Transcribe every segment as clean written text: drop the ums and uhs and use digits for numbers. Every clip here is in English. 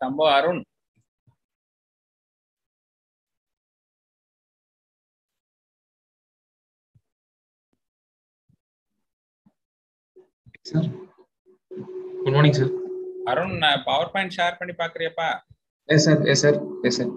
Tambo Arun. Sir. Good morning, sir. Arun, PowerPoint share பண்ணி பாக்குறியப்பா? Yes, sir. Yes, sir. Yes, sir.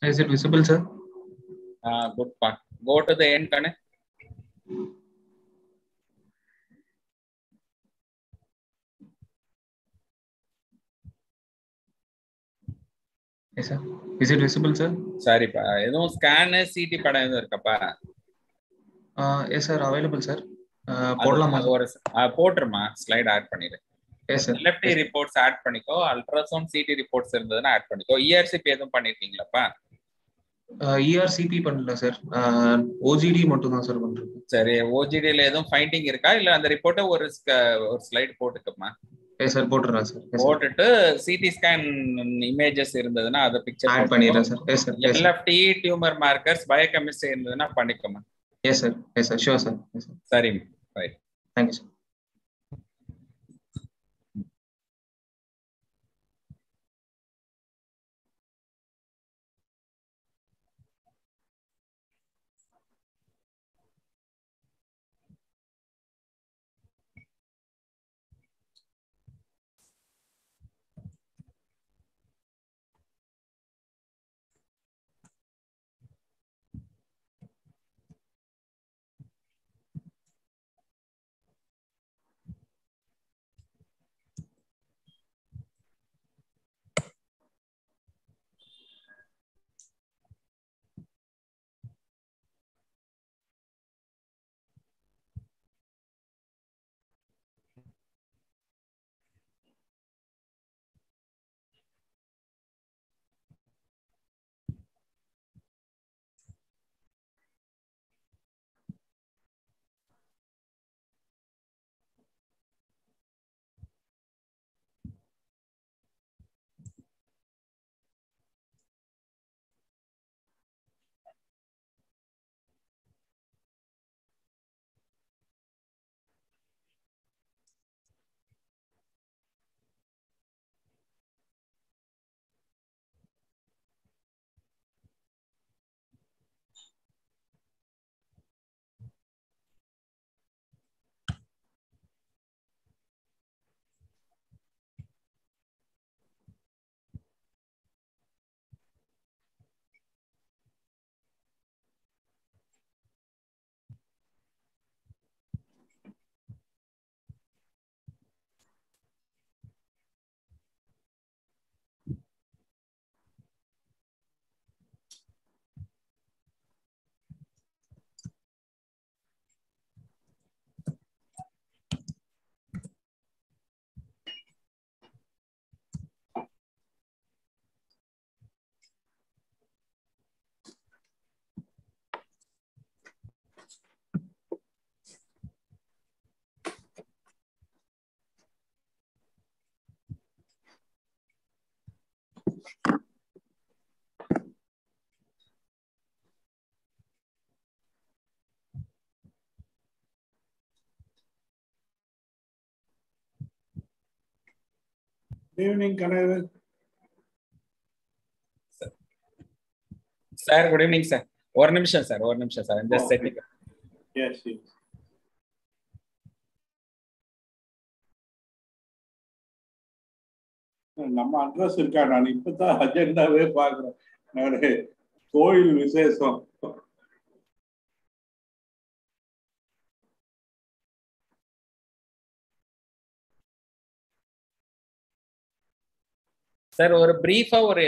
Is it visible, sir? Good part. Go to the end, Kane. Yes, sir. Is it visible, sir? Sorry, pa. Edho scan CT படம் எதுவும் இருக்கப்பா? Yes, sir. Available, sir. போடலாமா? போட்டுருமா. Slide add பண்ணிடு. Yes, sir. LFT reports add பண்ணிக்கோ. Ultrasound CT reports இருந்ததுன்னா add பண்ணிக்கோ. ERCP எதுவும் பண்ணிருக்கீங்களாப்பா? ERCP பண்ணல சார். OGD மட்டும் தான் சார் பண்றேன். சரி, OGD ல எதுவும் ஃபைண்டிங் இருக்கா இல்ல அந்த ரிப்போர்ட்ட ஒரு ஸ்லைட் போட்டுக்கமா? எஸ் சார், போட்டுறேன் சார். போட்டுட்டு CT ஸ்கேன் இமேजेस இருந்ததுன்னா அத பிக்சர் ஆட் பண்ணிடுறேன் சார். Yes sir. LFT tumour markers biochemistry இருந்ததுன்னா பண்ணிக்கமா? Yes sir. Yes sir. Sure sir. Yes sir. சரி, right. Thank you, sir. Good evening, Kanavan. Sir, good evening, sir. One நிமிஷம் sir. I'm just setting up. Yes, yes. நம்ம address இருக்கா? நான் இப்பதான் அஜெண்டாவே பாக்குறேன். கோயில் விசேஷம். சார் ஒரு பிரீஃபா ஒரு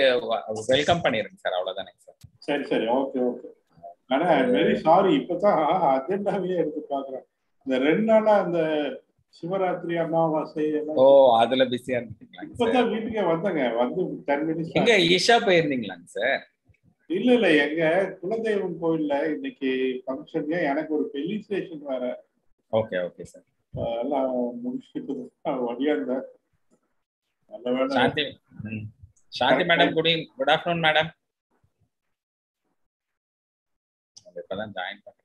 வெல்கம் பண்ணிருங்க சார், அவ்வளவுதானே சார். சரி சரி, ஓகே ஓகே. ஆனா வெரி சாரி, இப்பதான் அஜெண்டாவே எடுத்து பாக்குறேன். இந்த 2 நாளா அந்த சிவராத்திரி அமாவாசை எல்லாம். ஓ அதுல பிஸியா இருந்தீங்களாங்க சார்? இப்பதான் வீட்டுக்கே வந்தங்க, வந்து 10 minutes. எங்க ஈஷா போயிருந்தீங்களாங்க சார்? இல்ல எங்க குலதெய்வம் கோயில்ல இன்னைக்கு ஃபங்க்ஷன், எனக்கு ஒரு ஃபெலிசிட்டேஷன் வேற. Okay okay sir. எல்லாம் முடிச்சுட்டு வழியாந்த. Shanti Shanti madam, good afternoon madam. இப்பதான் ஜாயின் பண்ணேன்.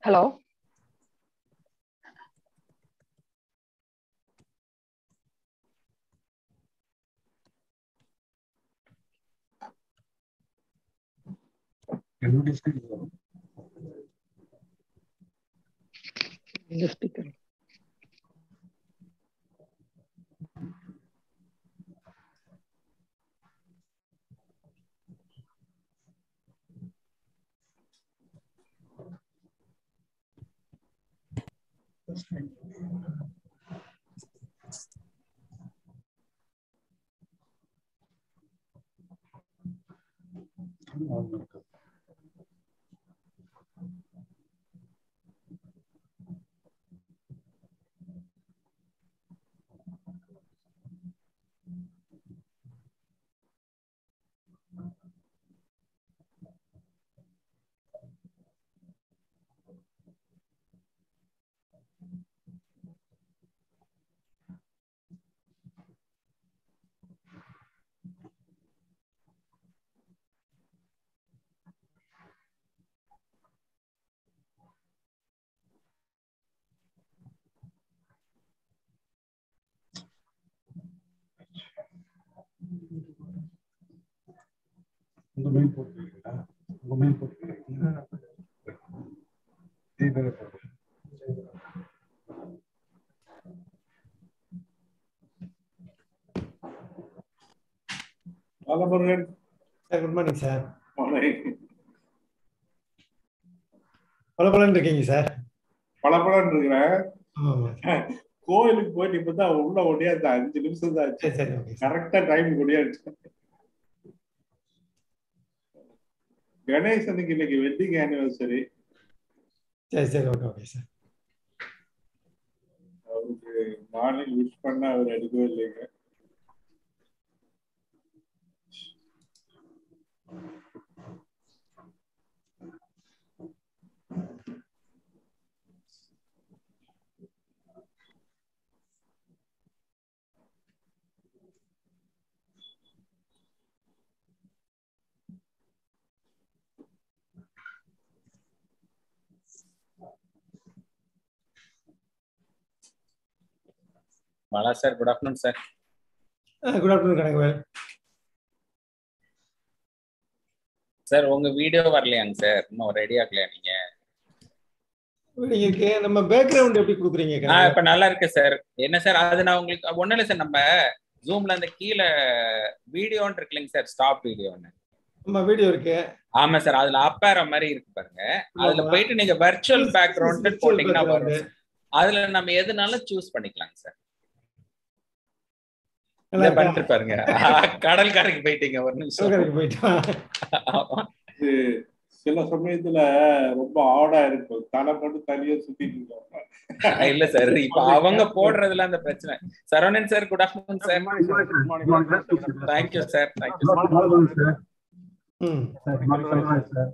ஹலோ, இந்த ஸ்பீக்கர் உங்க மெயில் போட்டுருக்கீங்களா? உங்க மெயில் போட்டுருக்கீங்களா? Balamurugan, good morning sir. பலபலன் இருக்கீங்க சார்? பலபலன் இருக்கிறேன். கோயிலுக்கு போயிட்டு இப்பதான் உள்ள ஒடியாந்து 5 நிமிஷம் தான் ஆச்சு. கரெக்டா டைம் ஒடியாச்சு. கணேசனுக்கு இன்னைக்கு வெட்டிங் ஆனிவர்சரி. சரி சரி, ஓகே ஓகே சார். அவருக்கு மார்னிங் விஷ் பண்ண அவர் எடுக்கவே இல்லைங்க. Bala sir, good afternoon sir. Good afternoon Kanakkuvel sir. உங்க வீடியோ வரலையாங்க சார்? இன்னும் ரெடி ஆகலையா நீங்க? இருக்கு. நம்ம பேக்ரவுண்ட் எப்படி கொடுக்குறீங்க? இப்ப நல்லா இருக்கு சார். என்ன சார் அது, நான் உங்களுக்கு ஒண்ணு இல்லை சார், நம்ம ஜூம்ல அந்த கீழே வீடியோன்னு இருக்கு இல்லைங்க சார், ஸ்டாப் வீடியோன்னு. நம்ம வீடியோ இருக்கு. ஆமா சார், அதுல அப்பாற மாதிரி இருக்கு பாருங்க. அதுல போயிட்டு நீங்க வர்ச்சுவல் பேக்ரவுண்ட் போட்டீங்கன்னா வரும். அதுல நம்ம எதுனாலும் சூஸ் பண்ணிக்கலாங்க சார். பண்ணிட்டு பாருங்க. கடல் கரைக்கு போயிட்டீங்க ஒரு நிமிஷம். சில சமயத்துல ரொம்ப ஆடா இருக்கும், தலை மட்டும் தனியா சுத்திட்டு இருக்கோம். இல்ல சார், இப்ப அவங்க போடுறதுல அந்த பிரச்சனை. Saravanan sir, good afternoon sir. Thank you sir. Thank you sir.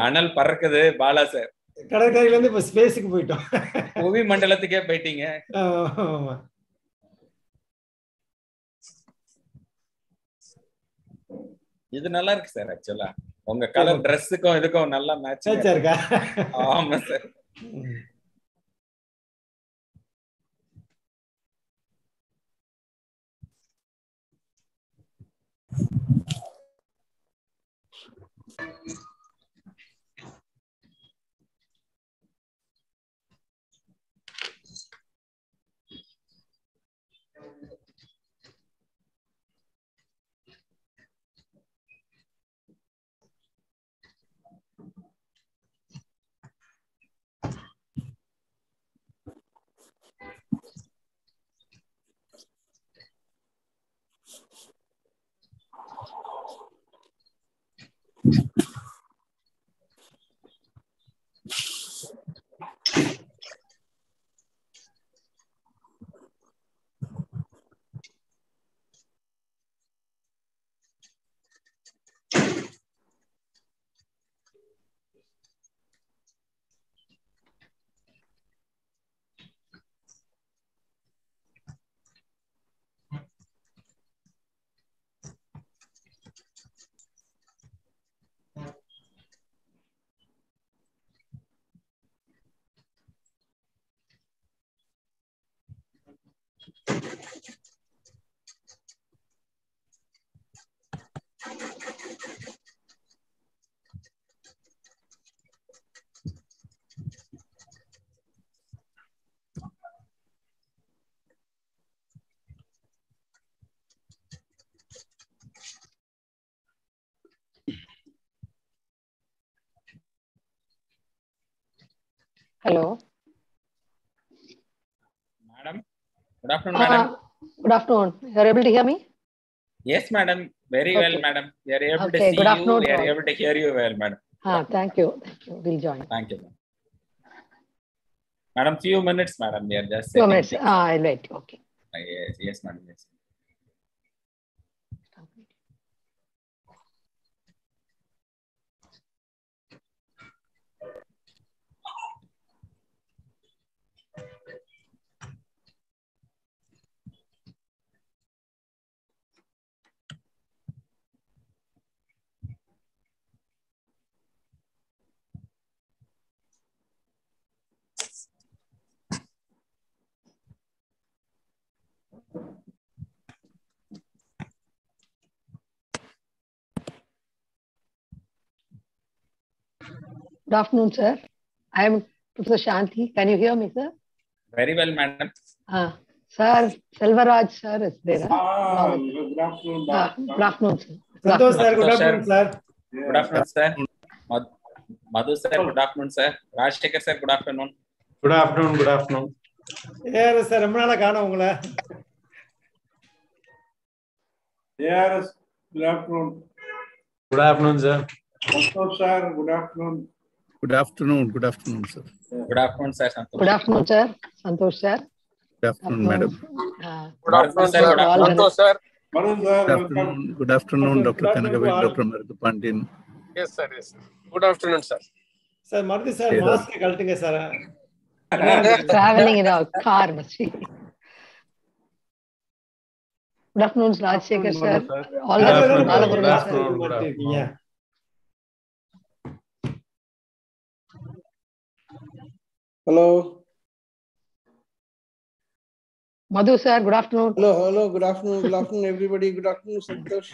அனல் பறக்குது பாலா சார். கடற்கரையில இருந்து இப்ப ஸ்பேஸுக்கு போயிட்டோம். புவி மண்டலத்துக்கே போயிட்டீங்க. ஆமா. இது நல்லா இருக்கு சார். ஆக்சுவலா உங்க கலர் ட்ரெஸ்ஸுக்கும் இதுக்கும் நல்லா மேட்சிங்கா இருக்கா? ஆமா sir. Hello. Madam. Good afternoon, madam. Good afternoon. You are able to hear me? Yes, madam. Very well, madam. We are able to see good you. afternoon We are able to hear you well, madam. Thank you. We'll join. Thank you. Madam, few minutes, madam. We are just few minutes. I'll wait. Okay. Yes, madam. Yes. Good afternoon, sir. I am Professor Shanti. Can you hear me, sir? Very well, madam. Sir, Selvaraj, sir, is there. Good afternoon. Good afternoon, sir. Santosh, sir. Good afternoon, sir. Good afternoon, sir. Madhu, sir. Good afternoon, sir. Rajshekhar, sir. Good afternoon. Good afternoon. Good afternoon. ARS, sir. ரொம்ப நாளா காணோம் உங்களை. ARS, good afternoon. Good afternoon, sir. Santosh, sir. Good afternoon. Good afternoon. Good afternoon, sir. Good afternoon, sir. Santosh. Good afternoon, sir. Santosh, sir. Good afternoon, madam. Good afternoon, sir. Good afternoon, Santosh, sir. Good afternoon. Good afternoon, Dr. Kanagavi, Dr. Marudu Pandin. Yes, sir. Yes, sir. Good afternoon, sir. Sir, Marudu, sir, mask கழட்டுங்க sir. Traveling in a car, must be. Good afternoon, Rajshekhar, sir. All the Good afternoon. Hello. Madhu, sir. Good afternoon. Hello. Good afternoon, everybody. Good afternoon, Santosh.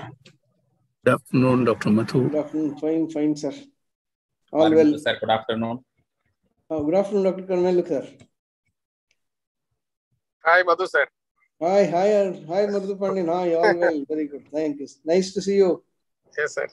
Good afternoon, Dr. Mathu. Good afternoon. Fine, sir. All well. Sir, good afternoon. Good afternoon, Dr. Karnal, sir. Hi, Madhu, sir. Hi, Madhu Pandin. Hi, all well. Very good. Thank you. Nice to see you. Yes, sir.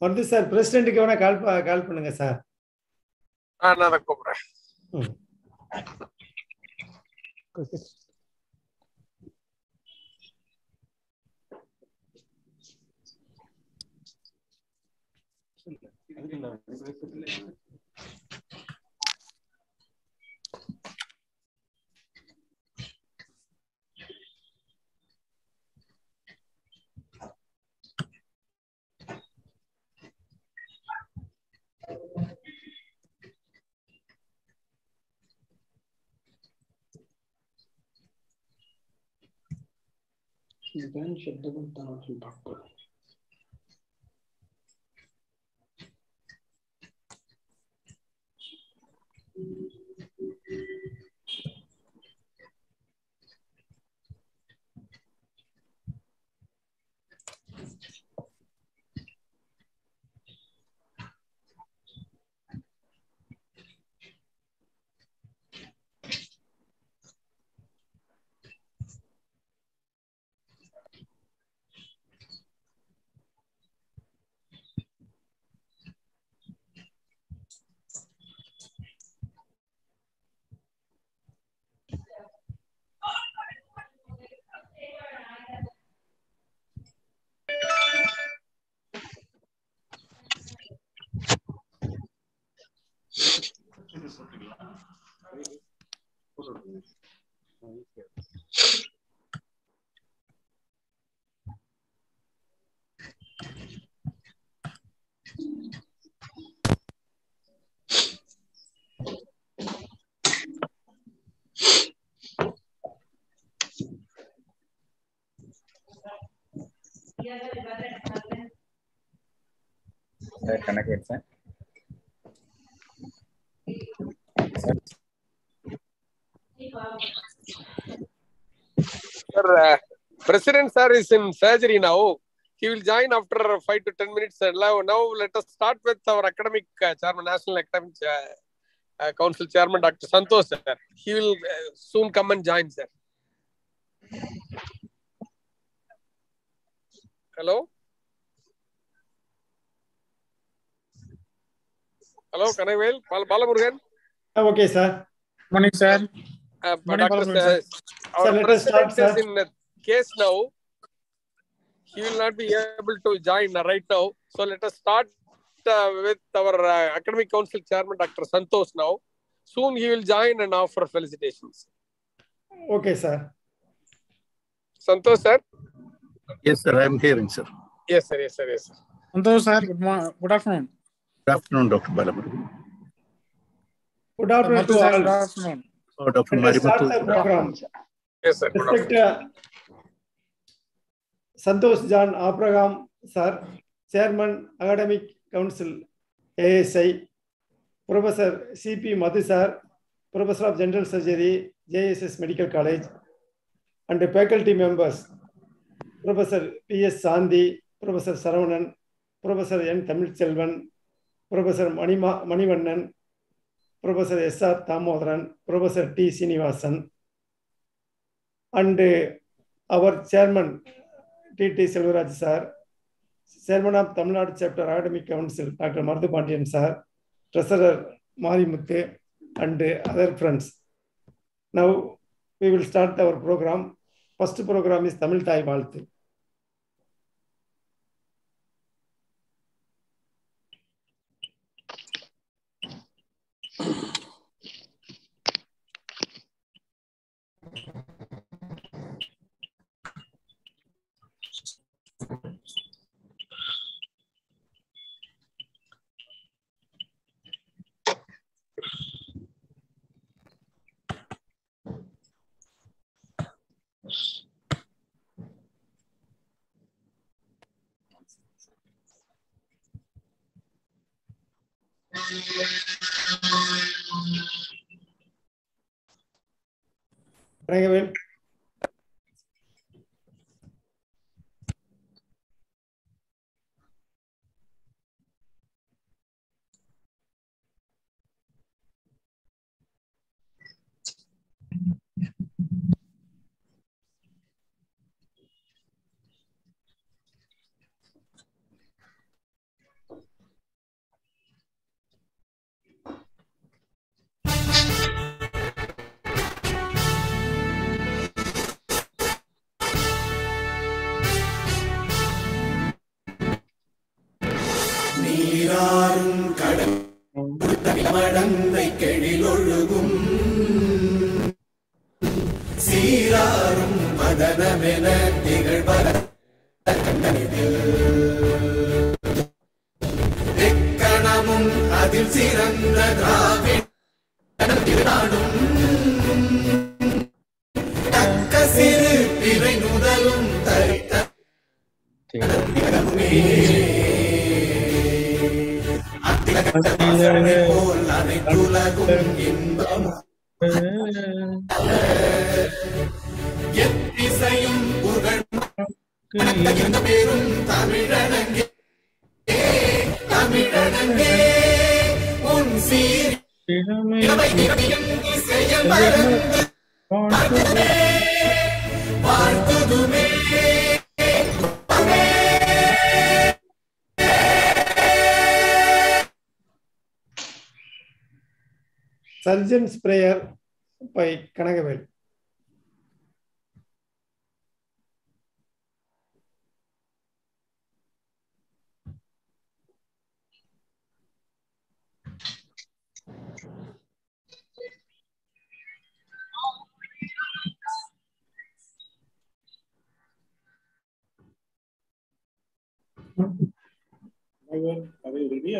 Marudu sir பிரசிடென்ட்டுக்கு வேணா call பண்ணுங்க sir. நான் அதை கூப்பிடுறேன். Sir, connect with sir. Sir, President sir is in surgery now. He will join after 5 to 10 minutes. Now let us start with our academic chairman, National Academic Council Chairman, Dr. Santosh sir. He will soon come and join, sir. Hello? Hello, Kanaivel? Balamurugan? Okay, sir. Morning, sir. Dr. Our president is in case now. He will not be able to join right now. So let us start with our Academic Council Chairman, Dr. Santosh now. Soon he will join and offer felicitations. Okay, sir. Santosh, sir? Yes, sir. I am hearing, sir. Yes, sir. Yes, sir. Yes, sir. Santosh, sir. Good afternoon. Good afternoon, Dr. Balamurugan. Good afternoon to all. Good afternoon. Oh, Dr. Let us start the Marimutu. program. Yes, sir. Respect Santosh John Abraham, sir, Chairman, Academic Council, ASI, Professor C.P. Madhu, sir, Professor of General Surgery, JSS Medical College, and the faculty members, Professor P.S. Sandhi, Professor Saravanan, Professor N. Tamil Selvan, Professor Manivannan, Professor S.R. Thamodharan, Professor T. Sinivasan, and our Chairman, T.T. Selvaraj, sir, Chairman of Tamil Nadu Chapter Academic Council, Dr. Marthu Pandiyan, sir, Treasurer Marimuthu, and other friends. Now, we will start our program. First program is Tamil Thai Valthu. Rangavel. மடந்தை கெழிலொழுகும் சீராரும் மதனமென திகழ்வர கண்டனிதில் எக்கணமும் அதில் சிறந்த திராவிடும் தக்க சிறு பிறை நுதலும் தரித்த போல் அனைத்துலகும் இன்பம் எத்திசையும் புகழ் பெரும் தமிழனங்கே தமிழனங்கே உன் சீர் இசையம் மறந்து வாழ்த்துதுமே Surgeon's Prayer by Kanagavel. Are you ready?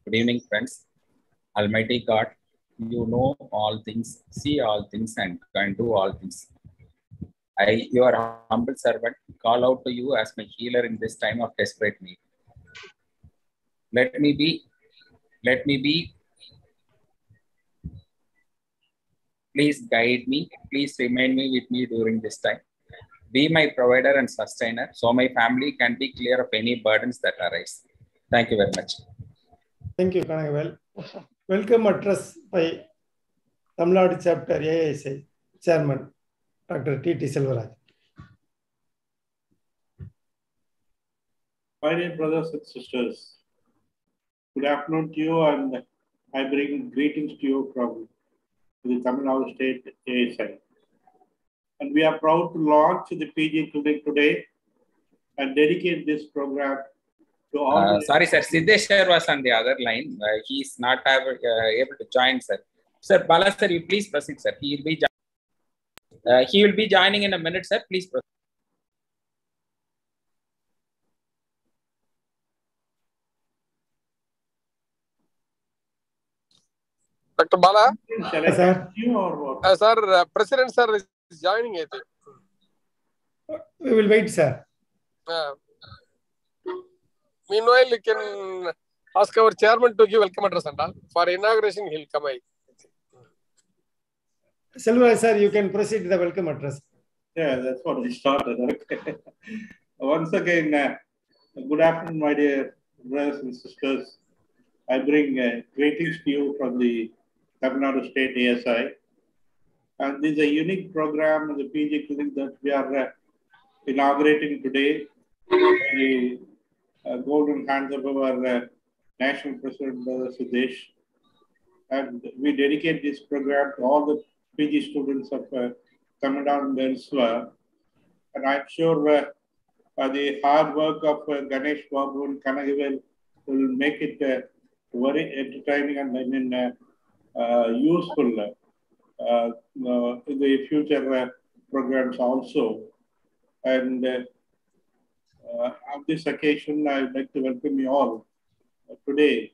Good evening, friends. Almighty God, you know all things, see all things, and can do all things. I, your humble servant, call out to you as my healer in this time of desperate need. Let me be. Please guide me. Please remain with me during this time. Be my provider and sustainer, so my family can be clear of any burdens that arise. Thank you very much. Thank you, Kanagavel. Welcome address by Tamil Nadu Chapter AISI Chairman Dr. T.T. Selvaraj. My dear brothers and sisters, good afternoon to you, and I bring greetings to you from the Tamil Nadu State AISI. And we are proud to launch the PG clinic today and dedicate this program to all. Sorry, sir. Siddesh sir was on the other line. He is not able to join, sir. Sir, Bala sir, you please proceed, sir. He will be joining in a minute, sir. Please proceed. Dr. Bala? Shall I thank you or what? Sir, President sir is joining, I think. We will wait, sir. Meanwhile, you can ask our chairman to give welcome address and all. For inauguration, he'll come. Selvaraj sir, you can proceed to the welcome address. Yeah, that's what we started. Okay. Once again, good afternoon, my dear brothers and sisters. I bring greetings to you from the Tamil Nadu State ASI. And this is a unique program in the PG clinic that we are inaugurating today. The golden hands of our National President, Brother Siddesh. And we dedicate this program to all the PG students of Tamil Nadu and elsewhere. And I'm sure the hard work of Ganesh Babu and Kanagavel will make it very entertaining and useful in the future programs also. And on this occasion, I would like to welcome you all today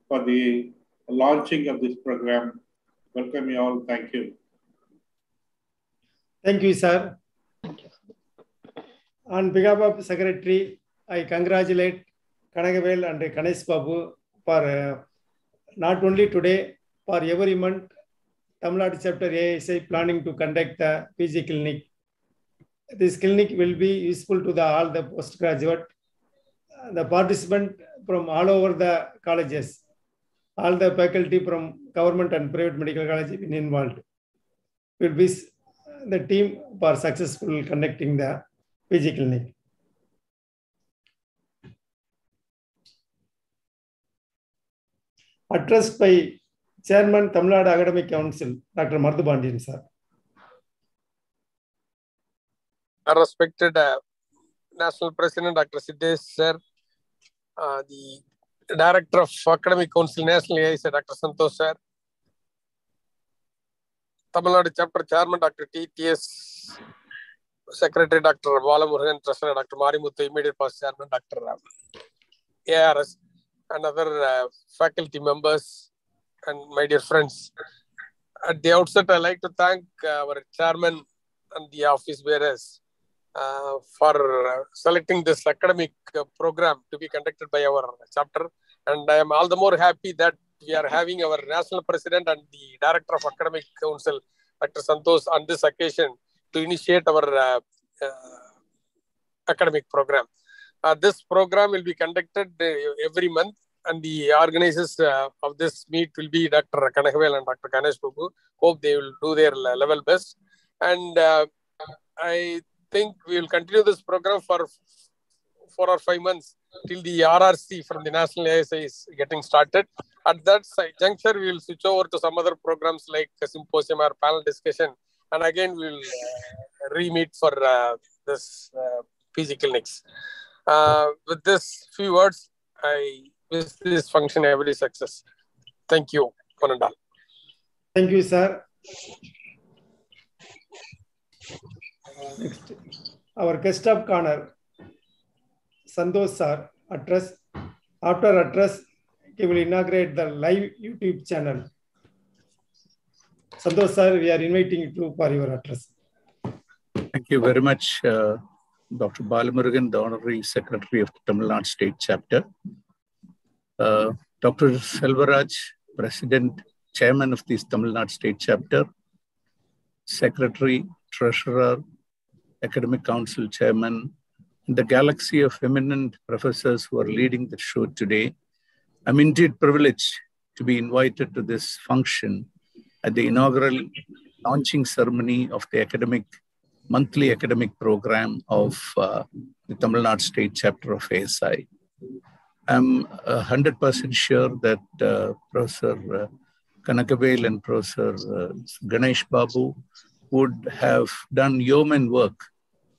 for the launching of this program. Welcome you all. Thank you. Thank you, sir. On behalf of Secretary, I congratulate Kanagavel and Ganesh Babu for not only today, for every month, Tamil Nadu Chapter AISI planning to conduct the PG clinic. This clinic will be useful to all the postgraduate, the participant from all over the colleges, all the faculty from government and private medical colleges involved. Will be the team for successful conducting the PG clinic. Address by Chairman Tamil Nadu Academic Council, Dr. Marthupandian, sir. Respected National President Dr. Siddesh sir, the Director of Academic Council National AISI Dr. Santosh sir, Tamil Nadu Chapter Chairman Dr. TTS, Secretary Dr. Balamurugan, Treasurer Dr. Marimuthu, immediate past Chairman Dr. ARS, and other faculty members and my dear friends. At the outset, I'd like to thank our chairman and the office bearers for selecting this academic program to be conducted by our chapter. And I am all the more happy that we are having our national president and the director of academic council, Dr. Santosh, on this occasion to initiate our academic program. This program will be conducted every month, and the organizers of this meet will be Dr. Kanakavel and Dr. Ganesh Babu. Hope they will do their level best. And I think we will continue this program for 4 or 5 months till the RRC from the National ASI is getting started. At that juncture, we will switch over to some other programs like a symposium or panel discussion. And again, we will re-meet for this PG clinics. With this few words, I wish this function every success. Thank you, one and all. Thank you, sir. Next, our guest of honor, Santosh sir, address. After address, he will inaugurate the live YouTube channel. Santosh sir, we are inviting you for your address. Thank you very much, Dr. Balamurugan, the Honorary Secretary of the Tamil Nadu State Chapter. Dr. Selvaraj, President, Chairman of the Tamil Nadu State Chapter, Secretary, Treasurer, Academic Council Chairman, and the galaxy of eminent professors who are leading the show today. I'm indeed privileged to be invited to this function at the inaugural launching ceremony of the monthly academic program of the Tamil Nadu State Chapter of ASI. I'm 100% sure that Professor Kanakavel and Professor Ganesh Babu would have done yeoman work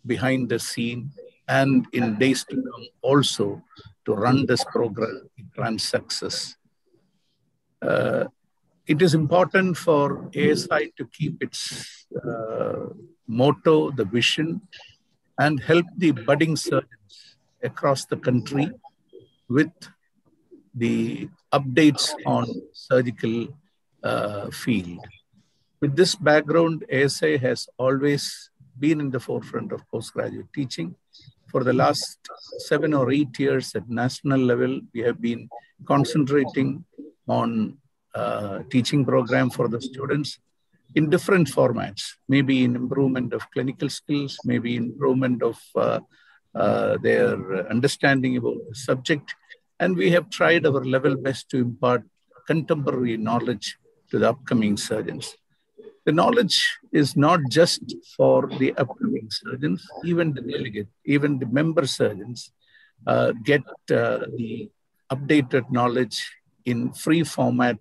behind the scene and in days to come also to run this program in grand success. It is important for ASI to keep its motto, the vision, and help the budding surgeons across the country with the updates on surgical field. With this background, ASI has always been in the forefront of postgraduate teaching. For the last 7 or 8 years at national level, we have been concentrating on teaching program for the students in different formats, maybe in improvement of clinical skills, maybe improvement of their understanding about the subject. And we have tried our level best to impart contemporary knowledge to the upcoming surgeons. The knowledge is not just for the upcoming surgeons, even the delegate, even the member surgeons get the updated knowledge in free format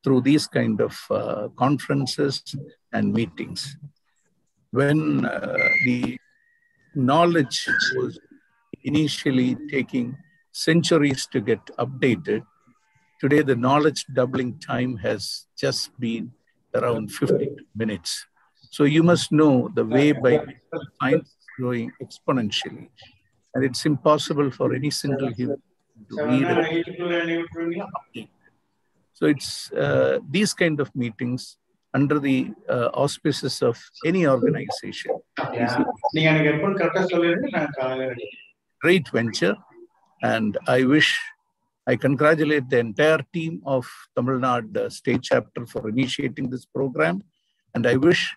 through these kind of conferences and meetings. When the knowledge was initially taking centuries to get updated, today the knowledge doubling time has just been around 50 minutes. So you must know the way by which science is growing exponentially. And it's impossible for any single human to read it. So it's these kind of meetings under the auspices of any organization is a great venture. And I congratulate the entire team of Tamil Nadu State Chapter for initiating this program. And I wish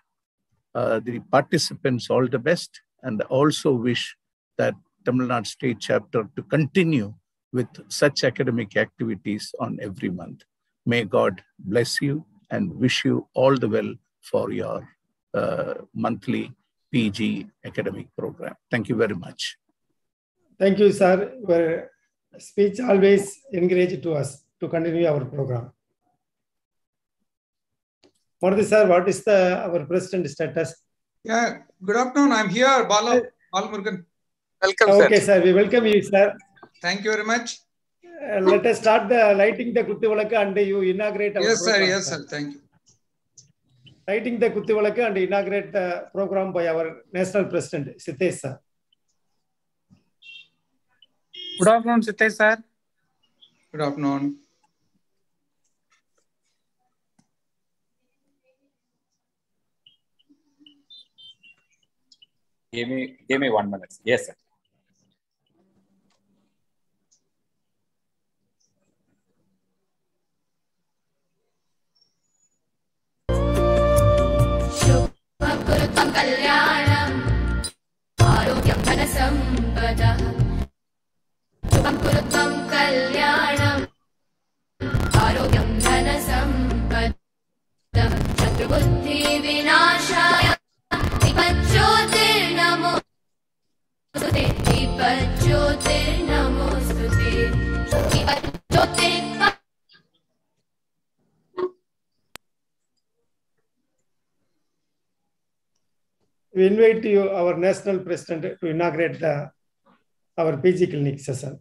the participants all the best, and also wish that Tamil Nadu State Chapter to continue with such academic activities on every month. May God bless you and wish you all the well for your monthly PG academic program. Thank you very much. Thank you, sir. Your speech always encouraged to us to continue our program. Maruti sir, what is our president status? Yeah, good afternoon. I'm here, Balamurugan. Welcome, Okay, sir. We welcome you, sir. Thank you very much. Let us start the lighting the Kuttivalaka and you inaugurate our program. Yes, sir. Thank you. Lighting the Kuttivalaka and inaugurate the program by our National President, Sitesh, sir. Good afternoon, Sitesh, sir. Good afternoon. Give me 1 minute. Yes, sir. Shubhakurutam Kalyanam Arogyam Dhanasampada Shubhakurutam Kalyanam Arogyam Dhanasampada Shatrubuddhi Vinashaya Dipajyotirnamo Sute Dipajyotirnamo Sute Dipajyotirnamo. We invite you, our National President, to inaugurate our PG clinic session.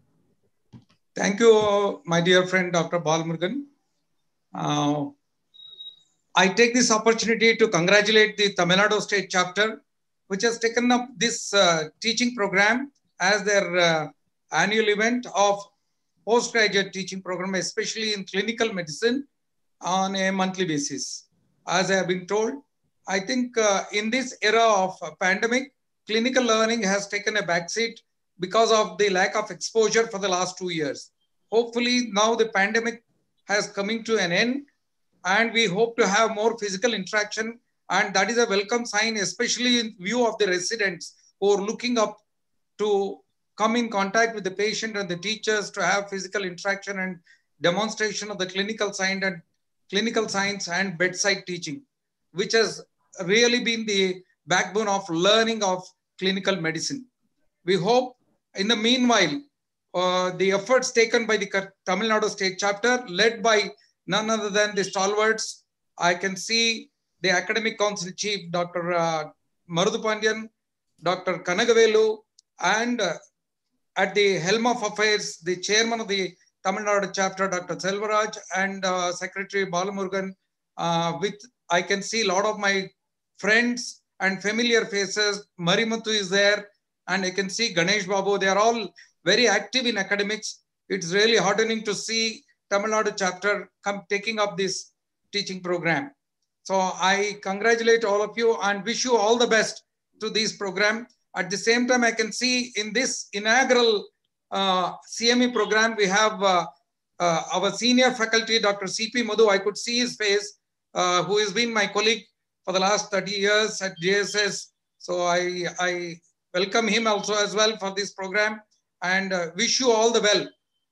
Thank you, my dear friend, Dr. Balmurugan. I take this opportunity to congratulate the Tamil Nadu State Chapter, which has taken up this teaching program as their annual event of postgraduate teaching program, especially in clinical medicine on a monthly basis. As I have been told, I think in this era of pandemic, clinical learning has taken a backseat because of the lack of exposure for the last 2 years. Hopefully now the pandemic has coming to an end and we hope to have more physical interaction, and that is a welcome sign, especially in view of the residents who are looking up to come in contact with the patient and the teachers to have physical interaction and demonstration of the clinical science and bedside teaching, which has really been the backbone of learning of clinical medicine. We hope in the meanwhile, the efforts taken by the Tamil Nadu State Chapter, led by none other than the stalwarts. I can see the Academic Council Chief, Dr. Marudhupandian, Dr. Kanagavelu, and at the helm of affairs, the chairman of the Tamil Nadu Chapter, Dr. Selvaraj, and Secretary Balamurugan, with I can see a lot of my friends and familiar faces. Marimuthu is there, and I can see Ganesh Babu. They are all very active in academics. It's really heartening to see Tamil Nadu Chapter taking up this teaching program. So I congratulate all of you and wish you all the best to this program. At the same time, I can see in this inaugural CME program, we have our senior faculty, Dr. C.P. Madhu. I could see his face, who has been my colleague for the last 30 years at JSS. So I welcome him also as well for this program and wish you all the well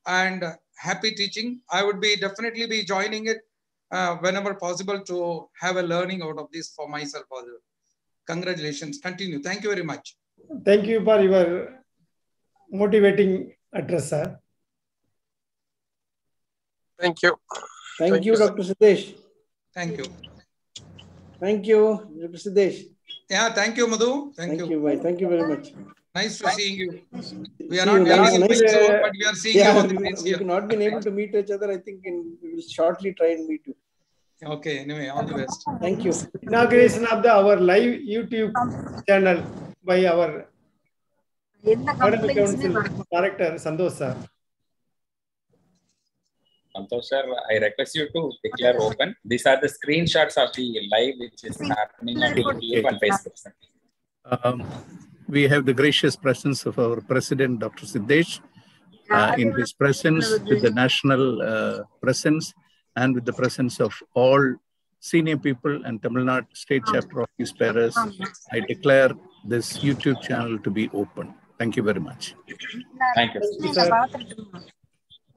and happy teaching. I would definitely be joining it whenever possible to have a learning out of this for myself also. Congratulations. Continue. Thank you very much. Thank you for your motivating address, sir. Thank you. Thank you, Dr. Sitesh. Thank you. Thank you, Dr. Sitesh. Yeah, thank you, Madhu. Thank you. Bye. Thank you very much. Nice to seeing you. We are not meeting in person, but we are seeing you on the face here. We've not been able to meet each other. I think we will shortly try and meet you. Okay, anyway, all the best. Thank you. Inauguration of our live YouTube channel by our Academic Council Director, Santosh sir. Santosh sir, I request you to declare open. These are the screenshots of the live which is happening on YouTube and Facebook. We have the gracious presence of our President, Dr. Sitesh, in his presence, with the national presence, and with the presence of all senior people and Tamil Nadu State Chapter Office bearers. I declare this YouTube channel to be open. Thank you very much. Thank you. Thank you, sir.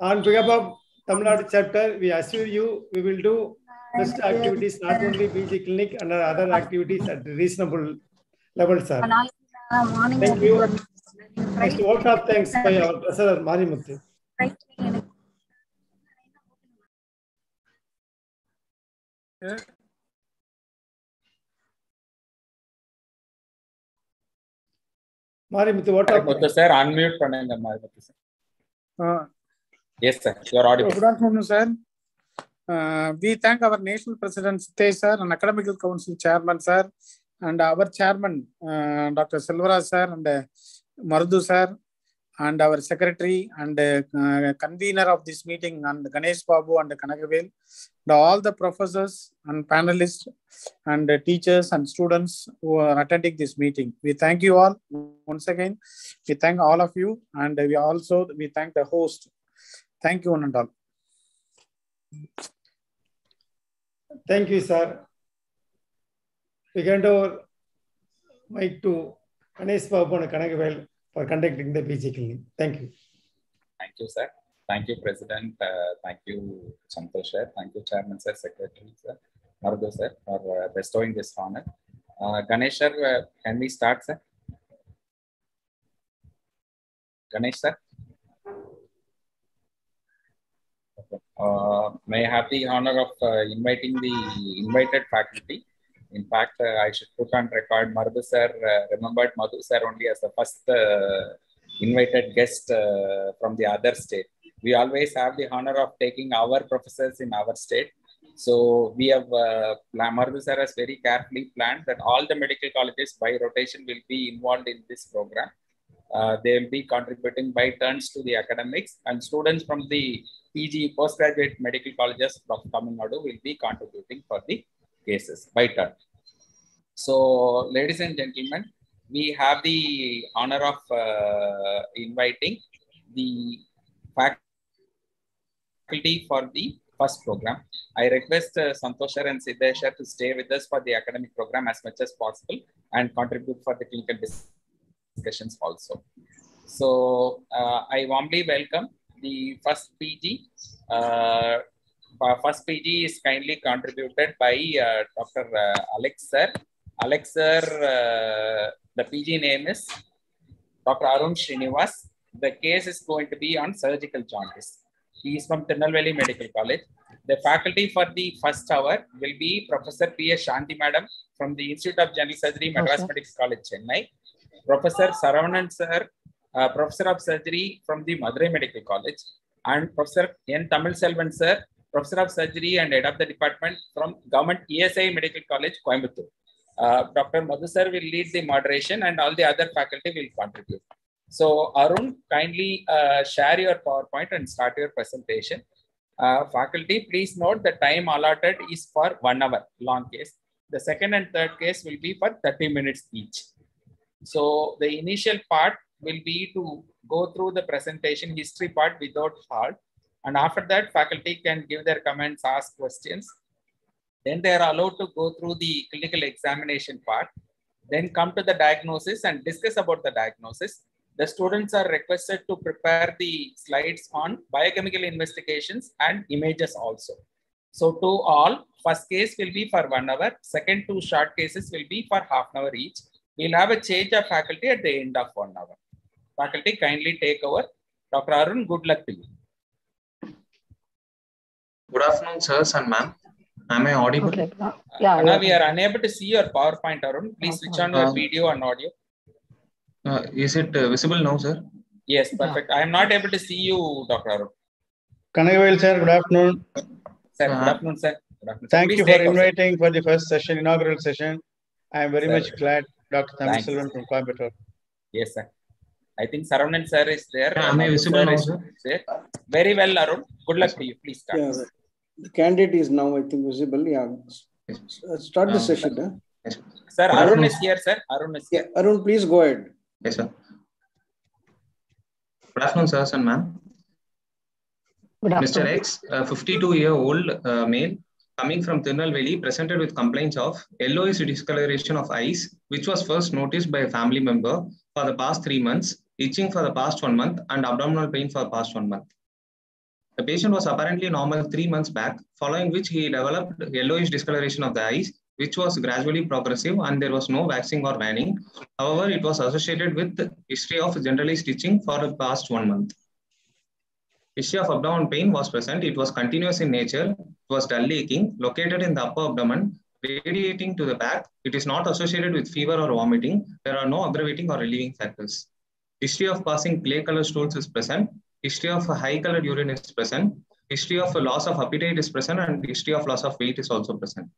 On behalf of Tamil Nadu Chapter, we assure you we will do best activities, not only PG clinic and other activities at reasonable level, sir. Thank you. Next vote of thanks by our Professor Marimuthu. Marimuthu, what up? Marimuthu sir, unmute பண்ணுங்க Marimuthu sir. Yes sir, you are audible. Good afternoon, sir. We thank our national president Sitesh sir and academical council chairman sir and our chairman Dr. Selvaraj sir and Marudhu sir and our secretary and convener of this meeting and Ganesh Babu and Kanagavel and all the professors and panelists and teachers and students who are attending this meeting. We thank you all once again. We thank all of you and we thank the host. Thank you one and all. Thank you, sir. We hand over mic to Ganesh Babu and Kanagavel for conducting the PG cleaning. Thank you. Thank you, sir. Thank you, President. Thank you, Santosh sir. Thank you, Chairman sir, Secretary sir, Marudhu sir, for bestowing this honor. Ganesh sir, can we start, sir? Ganesh sir. May I have the honor of inviting the invited faculty. In fact, I should put on record Marudhu sir remembered Madhu sir only as the first invited guest from the other state. We always have the honor of taking our professors in our state. So we have, Marudhu sir has very carefully planned that all the medical colleges by rotation will be involved in this program. They will be contributing by turns to the academics, and students from the PG postgraduate medical colleges of Tamil Nadu will be contributing for the cases by turn. So, ladies and gentlemen, we have the honor of inviting the faculty for the first program. I request Santosh sir and Siddesh sir to stay with us for the academic program as much as possible and contribute for the clinical discussions also. So, I warmly welcome the first PG. First PG is kindly contributed by Dr. Alex sir. Alex sir, the PG name is Dr. Arun Srinivas. The case is going to be on surgical jaundice. He is from Tirunelveli Medical College. The faculty for the first hour will be Professor P.S. Shanti Madam from the Institute of General Surgery, Madras Medical College, Chennai. Professor Saravanan sir, Professor of Surgery from the Madurai Medical College, and Professor N. Tamil Selvan sir, Professor of Surgery and Head of the Department from Government ESI Medical College, Coimbatore. Dr. Madhu sir will lead the moderation and all the other faculty will contribute. So Arun, kindly share your PowerPoint and start your presentation. Faculty, please note the time allotted is for 1 hour long case. The second and third case will be for 30 minutes each. So the initial part will be to go through the presentation history part without halt. And after that, faculty can give their comments, ask questions. Then they are allowed to go through the clinical examination part. Then come to the diagnosis and discuss about the diagnosis. The students are requested to prepare the slides on biochemical investigations and images also. So to all, first case will be for 1 hour. Second 2 short cases will be for half an hour each. We'll have a change of faculty at the end of 1 hour. Faculty, kindly take over. Dr. Arun, good luck to you. Good afternoon, sirs and ma'am. Am I audible? Okay. Anna, we are unable to see your PowerPoint, Arun. Please switch on your video and audio. Is it visible now, sir? Yes, perfect. I am not able to see you, Dr. Arun. Kanagavel, sir, good afternoon. Sir, good afternoon, sir. Good afternoon, sir. Thank Please you for take over, inviting for the first session, inaugural session. I am very Sir. much glad, Dr. Tamil Thanks. Selvan from Coimbatore. Yes, sir. I think Saravanan sir is there. Yeah, am I visible now, sir? There. Very well, Arun. Good luck to you. Please start. Yeah, the candidate is now, I think, visible. Yeah. Start the session. Huh? Yes. Sir, Arun is here, sir. Arun is here. Yeah, Arun, please go ahead. Yes, sir. Good afternoon, sirs and ma'am. Mr. X, a 52-year-old male coming from Tirunelveli presented with complaints of yellowish discoloration of eyes, which was first noticed by a family member for the past 3 months, itching for the past 1 month, and abdominal pain for the past 1 month. The patient was apparently normal 3 months back, following which he developed yellowish discoloration of the eyes, which was gradually progressive and there was no waxing or waning. However, it was associated with history of generalized itching for the past 1 month. History of abdominal pain was present. It was continuous in nature. It was dull aching, located in the upper abdomen, radiating to the back. It is not associated with fever or vomiting. There are no aggravating or relieving factors. History of passing clay colored stools is present. History of a high colored urine is present. History of a loss of appetite is present, and history of loss of weight is also present.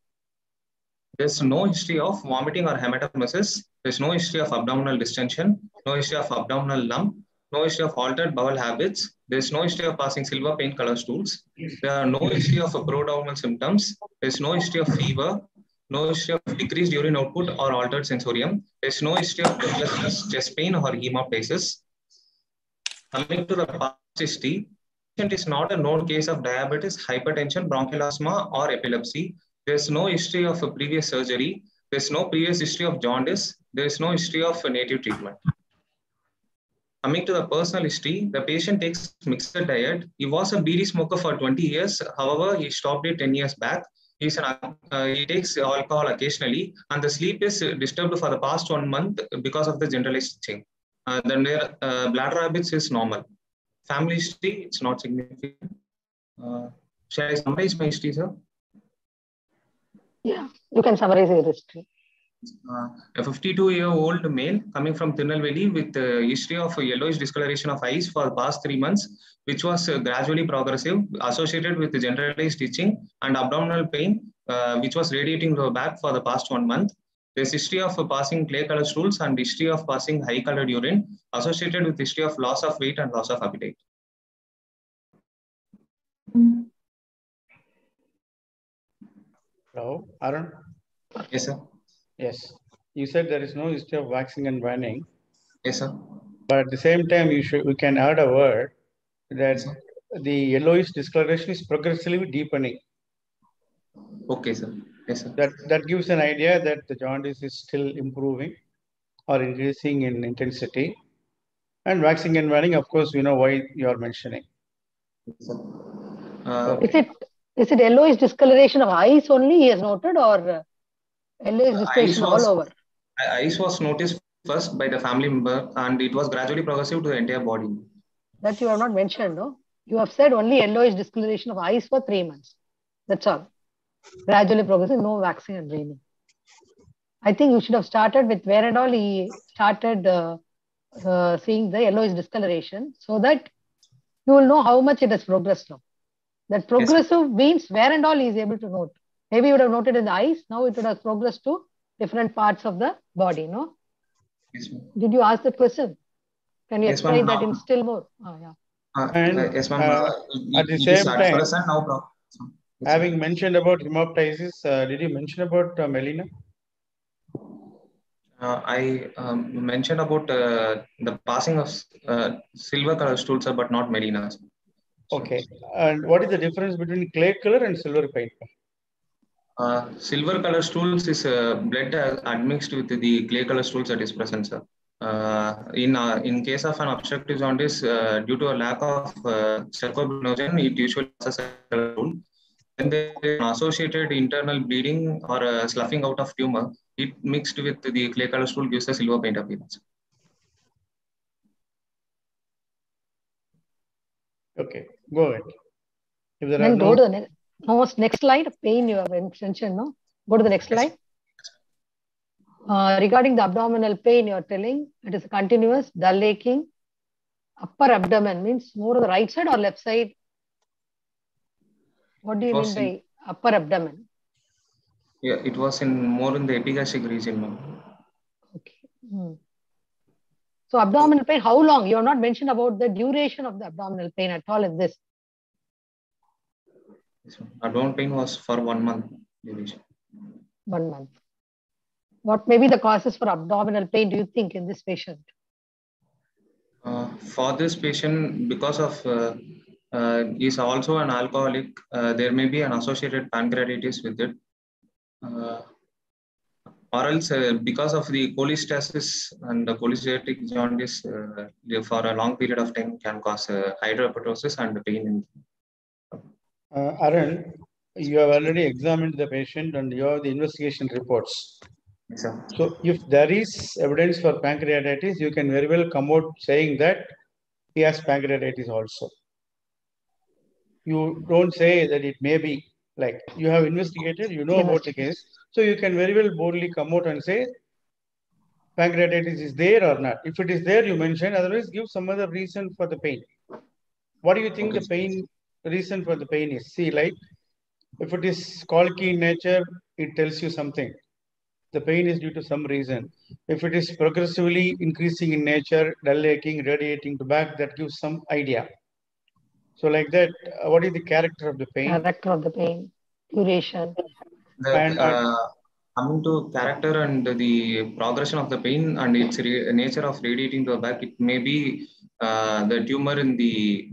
There's no history of vomiting or hematemesis. There's no history of abdominal distension, no history of abdominal lump, no history of altered bowel habits. There's no history of passing silver paint color stools. There are no history of prodromal symptoms. There's no history of fever, no history of decreased urine output or altered sensorium. There's no history of breathlessness, chest pain, or hemoptysis. Coming to the past history, patient is not a known case of diabetes, hypertension, bronchial asthma, or epilepsy. There's no history of a previous surgery. There's no previous history of jaundice. There's no history of a native treatment. Coming to the personal history, the patient takes mixed diet. He was a beedi smoker for 20 years. However, he stopped it 10 years back. He takes alcohol occasionally, and the sleep is disturbed for the past 1 month because of the generalized itching. The bladder habits is normal. Family history, it's not significant. Shall I summarize my history, sir? Yeah, you can summarize your history. A 52-year-old male coming from Tirunelveli with a history of yellowish discoloration of eyes for the past 3 months, which was gradually progressive, associated with generalized itching and abdominal pain, which was radiating to the back for the past 1 month. There's history of passing clay-colored stools and history of passing high-colored urine, associated with history of loss of weight and loss of appetite. Hello, Arun? Yes, sir. Yes. You said there is no history of waxing and waning. Yes, sir. But at the same time, we can add a word that the yellowish discoloration is progressively deepening. Okay, sir. Yes, sir. That gives an idea that the jaundice is still improving or increasing in intensity. And waxing and waning, of course, we know why you are mentioning. Yes, sir. Is it yellowish discoloration of eyes only he has noted, or yellowish discoloration all over? Eyes was noticed first by the family member, and it was gradually progressive to the entire body. That you have not mentioned, no? You have said only yellowish discoloration of eyes for 3 months. That's all. Gradually progressive, no waxing and waning. I think you should have started with where and all he started seeing the yellowish discoloration, so that you will know how much it has progressed now. That progressive means where and all he is able to note. Maybe you would have noted in the eyes, now it would have progressed to different parts of the body, no? Yes, ma'am. Did you ask that question? Can you Yes, explain ma'am. that in still more? Yeah. Yes, ma'am. At the same time, now, having mentioned about hemoptysis, did you mention about melena? I mentioned about the passing of silver color stools, but not melinas. Okay. And what is the difference between clay color and silver paint? Silver color stools is blood admixed with the clay color stools that is present, sir. In case of an obstructive jaundice, due to a lack of cercobilinogen, it usually passes a color stool. When there is an associated internal bleeding or a sloughing out of tumor, it mixed with the clay color stool gives a silver paint appearance. Okay, go ahead. If there Then are go to the next slide. Pain you have mentioned, no? Go to the next slide. Regarding the abdominal pain, you are telling it is continuous, dull aching, upper abdomen means more on the right side or left side? What do you mean by upper abdomen? Yeah, it was more in the epigastric region, ma'am. Okay. So abdominal pain, how long? You have not mentioned about the duration of the abdominal pain at all in this. Abdominal pain was for 1 month duration. 1 month. What may be the causes for abdominal pain, do you think, in this patient? For this patient, because of is also an alcoholic, there may be an associated pancreatitis with it. Or else, because of the cholestasis and the cholestatic jaundice, for a long period of time can cause hydrohepatosis and pain. Arun, you have already examined the patient and you have the investigation reports. Yes, sir. So if there is evidence for pancreatitis, you can very well come out saying that he has pancreatitis also. You don't say that it may be, like you have investigated, you know about the case. So you can very well boldly come out and say, pancreatitis is there or not. If it is there, you mention, otherwise give some other reason for the pain. What do you think the pain reason for the pain is? See, like if it is colicky in nature, it tells you something. The pain is due to some reason. If it is progressively increasing in nature, dull aching, radiating to back, that gives some idea. So like that, what is the character of the pain? Character of the pain, duration. Coming to character and the progression of the pain and its nature of radiating to the back, it may be the tumor in the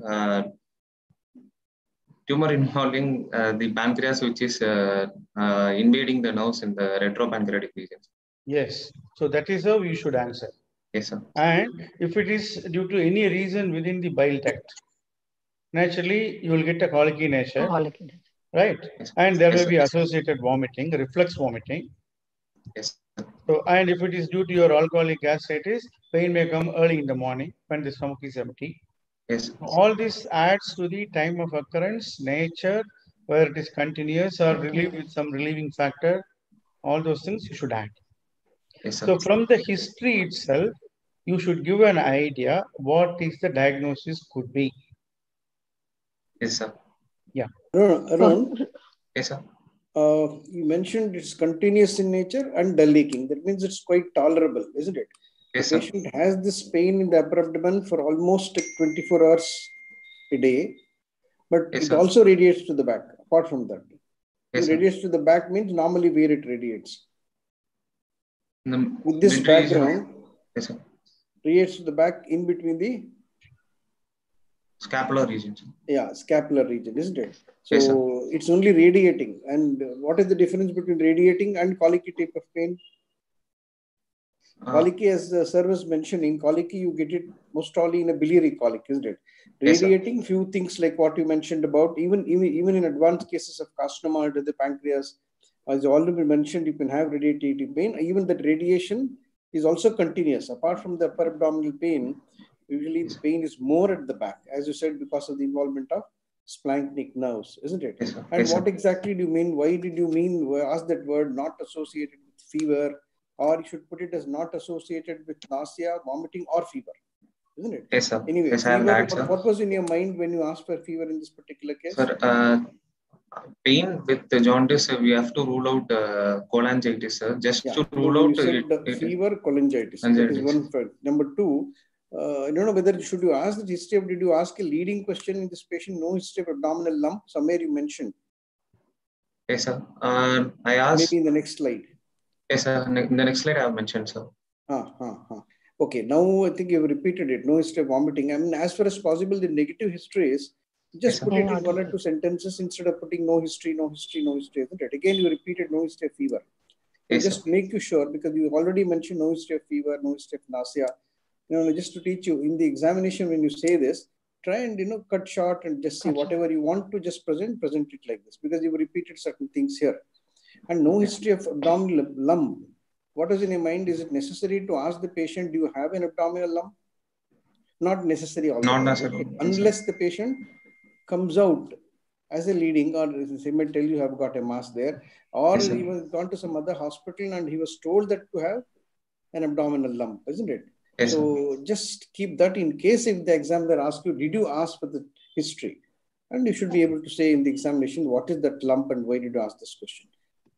tumor involving the pancreas, which is invading the nerves in the retropancreatic region. Yes. So that is how you should answer. Yes, sir. And if it is due to any reason within the bile duct, naturally you will get a colicky nature, right? Yes. And there Yes, may be sir. associated vomiting, reflux vomiting. Yes. So, and if it is due to your alcoholic gastritis, pain may come early in the morning when the stomach is empty. Yes. All this adds to the time of occurrence, nature, whether it is continuous or relieved with some relieving factor. All those things you should add. Yes, sir. So from the history itself, you should give an idea what is the diagnosis could be. Yes, sir. Yeah. Arun, yes, sir. You mentioned it's continuous in nature and dull aching. That means it's quite tolerable, isn't it? Yes, the patient has this pain in the upper abdomen for almost 24 hours a day, but yes, it sir. also radiates to the back. Apart from that, yes, it radiates to the back means normally where it radiates. With this background, yes, sir. radiates to the back in between the scapular region. Yeah, scapular region, isn't it? So yes, sir. It's only radiating. And what is the difference between radiating and colicky type of pain? Colicky, as the sir was mentioning, colicky you get it most probably in a biliary colic, isn't it? Radiating, yes, few things like what you mentioned about, even in advanced cases of carcinoma under the pancreas, as already mentioned, you can have radiating pain. Even that radiation is also continuous. Apart from the upper abdominal pain, usually the pain is more at the back, as you said, because of the involvement of splanchnic nerves, isn't it? Yes, and yes, what exactly do you mean? Why did you mean, ask that word, not associated with fever, or you should put it as not associated with nausea, vomiting, or fever, isn't it? Yes, sir. Anyway, yes, fever, what was in your mind when you asked for fever in this particular case? Sir, pain with the jaundice, we have to rule out cholangitis, sir. Just to rule out fever, cholangitis. That is one fact. Number two, I don't know whether should you ask the history of, did you ask a leading question in this patient? No history of abdominal lump. Somewhere you mentioned. Yes, sir. I asked. Maybe in the next slide. Yes, sir. In the next slide I have mentioned, sir. Okay, now I think you've repeated it. No history of vomiting. I mean, as far as possible, the negative history is just put it in 1 or 2 sentences instead of putting no history, no history, no history, isn't it? Again, you repeated no history of fever. Yes, just make you sure, because you already mentioned no history of fever, no history of nausea. Just to teach you in the examination, when you say this, try and cut short and just see whatever you want to just present it like this, because you've repeated certain things here. And no history of abdominal lump. What is in your mind? Is it necessary to ask the patient, do you have an abdominal lump? Not necessary also. Not necessary. Unless the patient comes out as a leading, or they may tell you have got a mass there, or yes, he was gone to some other hospital and he was told that to have an abdominal lump, isn't it? Yes, so just keep that in case if the examiner asks you, did you ask for the history? And you should be able to say in the examination, what is that lump and why did you ask this question?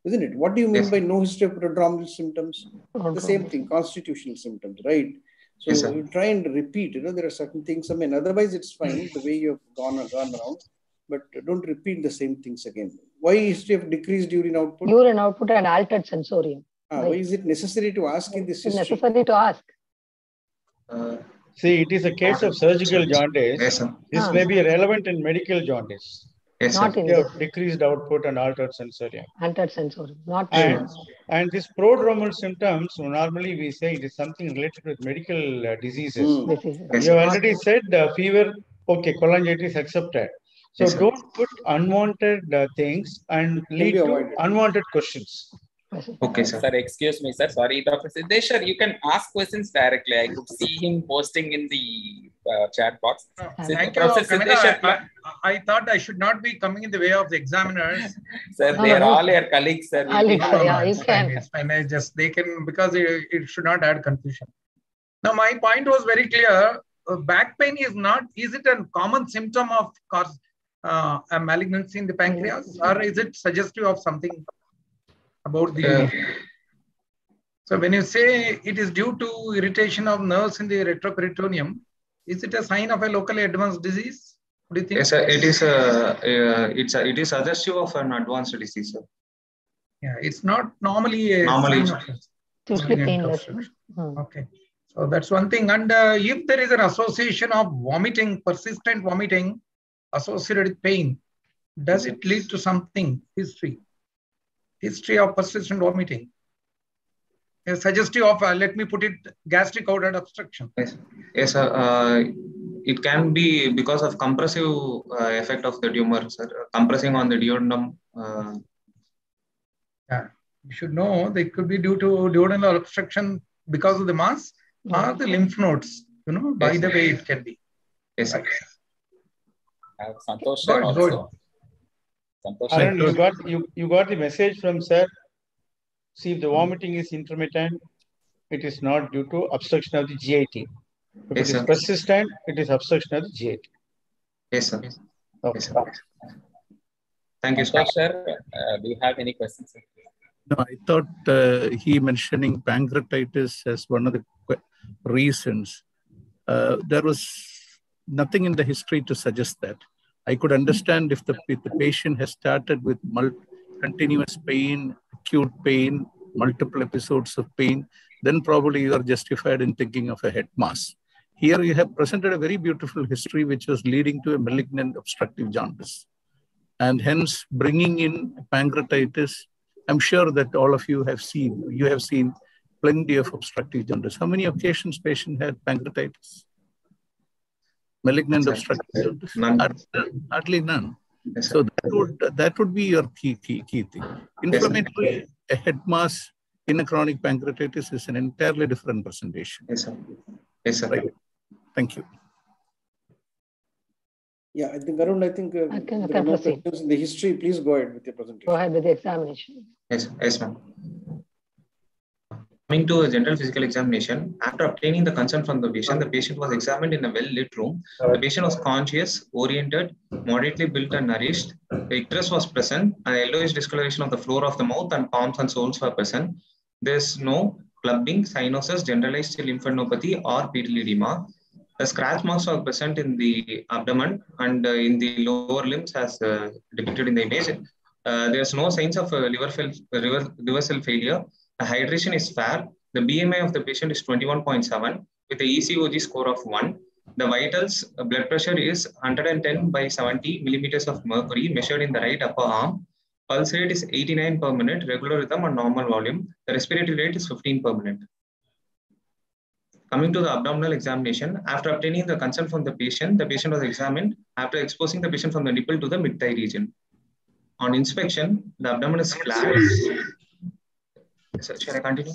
Isn't it? What do you mean by no history of prodromal symptoms? The same thing, constitutional symptoms, right? So you try and repeat, there are certain things. I mean, otherwise it's fine the way you've gone around, but don't repeat the same things again. Why history of decreased urine output? Urine output and altered sensorium. Why is it necessary to ask in this history? It's necessary to ask. See, it is a case of surgical jaundice. Yes, this may be relevant in medical jaundice. Yes, not in this. Decreased output and altered sensorium. Altered sensorium, not and this prodromal symptoms, normally we say it is something related with medical diseases. Yes, you have already said fever, okay, cholangitis accepted. So don't put unwanted things and lead to unwanted questions. Okay, sir. Sir, excuse me, sir. Sorry, Dr. Siddeshwar, you can ask questions directly. I could see him posting in the chat box. Thank you, I thought I should not be coming in the way of the examiners. Sir, No, they no, are no. all your colleagues, sir. Colleagues, No, yeah, you it's fine. can. It's fine. I just, they can, because it should not add confusion. Now, my point was very clear. Back pain is not, is it a common symptom of a malignancy in the pancreas, or is it suggestive of something about the... So when you say it is due to irritation of nerves in the retroperitoneum, is it a sign of a locally advanced disease? What do you think? Yes, sir. It is suggestive of an advanced disease, sir. Yeah, it's not normally a Normally, sign of Usually malignant painless. obstruction. Okay. So that's one thing. And if there is an association of vomiting, persistent vomiting associated with pain, does it lead to something? History of persistent vomiting. A suggestive of, let me put it, gastric outlet obstruction. Yes, sir. It can be because of compressive effect of the tumor, sir. Compressing on the duodenum. Yeah, you should know that it could be due to duodenal obstruction because of the mass or the lymph nodes. You know, by the way, it can be. Yes, sir. I have Santosh sir also. Santosh sir. Arun, you got the message from sir. See, if the vomiting is intermittent, it is not due to obstruction of the GIT. If Yes, it is sir. persistent, it is obstruction of the GIT. Yes, sir. Okay. Yes, sir. Thank you, Santosh sir. Do you have any questions, sir? No, I thought he mentioning pancreatitis as one of the reasons. There was nothing in the history to suggest that. I could understand if the patient has started with continuous pain, acute pain, multiple episodes of pain, then probably you are justified in thinking of a head mass. Here you have presented a very beautiful history which was leading to a malignant obstructive jaundice. And hence bringing in pancreatitis, I'm sure that all of you have seen plenty of obstructive jaundice. How many occasions patient had pancreatitis? Malignant obstructive jaundice? None. Hardly none. Yes, so that would be your key thing. Inflammatory head mass in a chronic pancreatitis is an entirely different presentation. Yes, sir. Yes, sir. Right. Thank you. Yeah, I think Arun, there are no questions in the history. Please go ahead with your presentation. Go ahead with the examination. Yes, yes, ma'am. Coming to a general physical examination, after obtaining the consent from the patient was examined in a well-lit room. The patient was conscious, oriented, moderately built and nourished. The icterus was present, and yellowish discoloration of the floor of the mouth and palms and soles were present. There is no clubbing, cyanosis, generalized lymphadenopathy, or pedal edema. The scratch marks are present in the abdomen and in the lower limbs as depicted in the image. There is no signs of liver cell failure. The hydration is fair. The BMI of the patient is 21.7 with the ECOG score of 1. The vitals, blood pressure is 110 by 70 millimeters of mercury measured in the right upper arm. Pulse rate is 89 per minute, regular rhythm and normal volume. The respiratory rate is 15 per minute. Coming to the abdominal examination, after obtaining the consent from the patient was examined after exposing the patient from the nipple to the mid-thigh region. On inspection, the abdomen is flat. Shall I continue?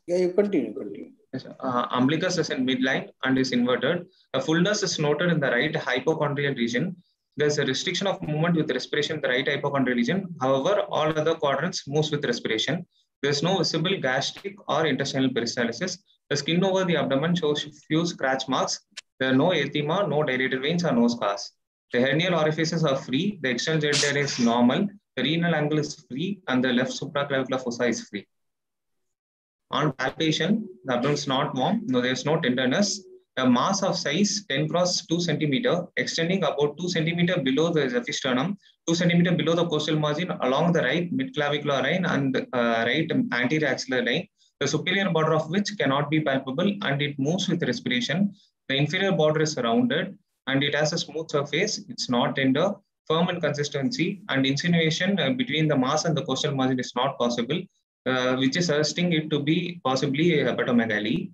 Yeah, you continue. Yes, umbilicus is in midline and is inverted. The fullness is noted in the right hypochondrial region. There is a restriction of movement with respiration in the right hypochondrial region. However, all other quadrants moves with respiration. There is no visible gastric or intestinal peristalsis. The skin over the abdomen shows few scratch marks. There are no erythema, no dilated veins, or no scars. The hernial orifices are free. The external genitalia is normal. The renal angle is free, and the left supraclavicular fossa is free. On palpation, the abdomen is not warm. No, there is no tenderness. A mass of size 10 cross 2 centimeter, extending about 2 centimeter below the episternum, 2 centimeter below the costal margin, along the right midclavicular line and right anterior axillary line, the superior border of which cannot be palpable, and it moves with respiration. The inferior border is rounded, and it has a smooth surface. It's not tender, firm in consistency, and insinuation between the mass and the costal margin is not possible, which is suggesting it to be possibly a hepatomegaly.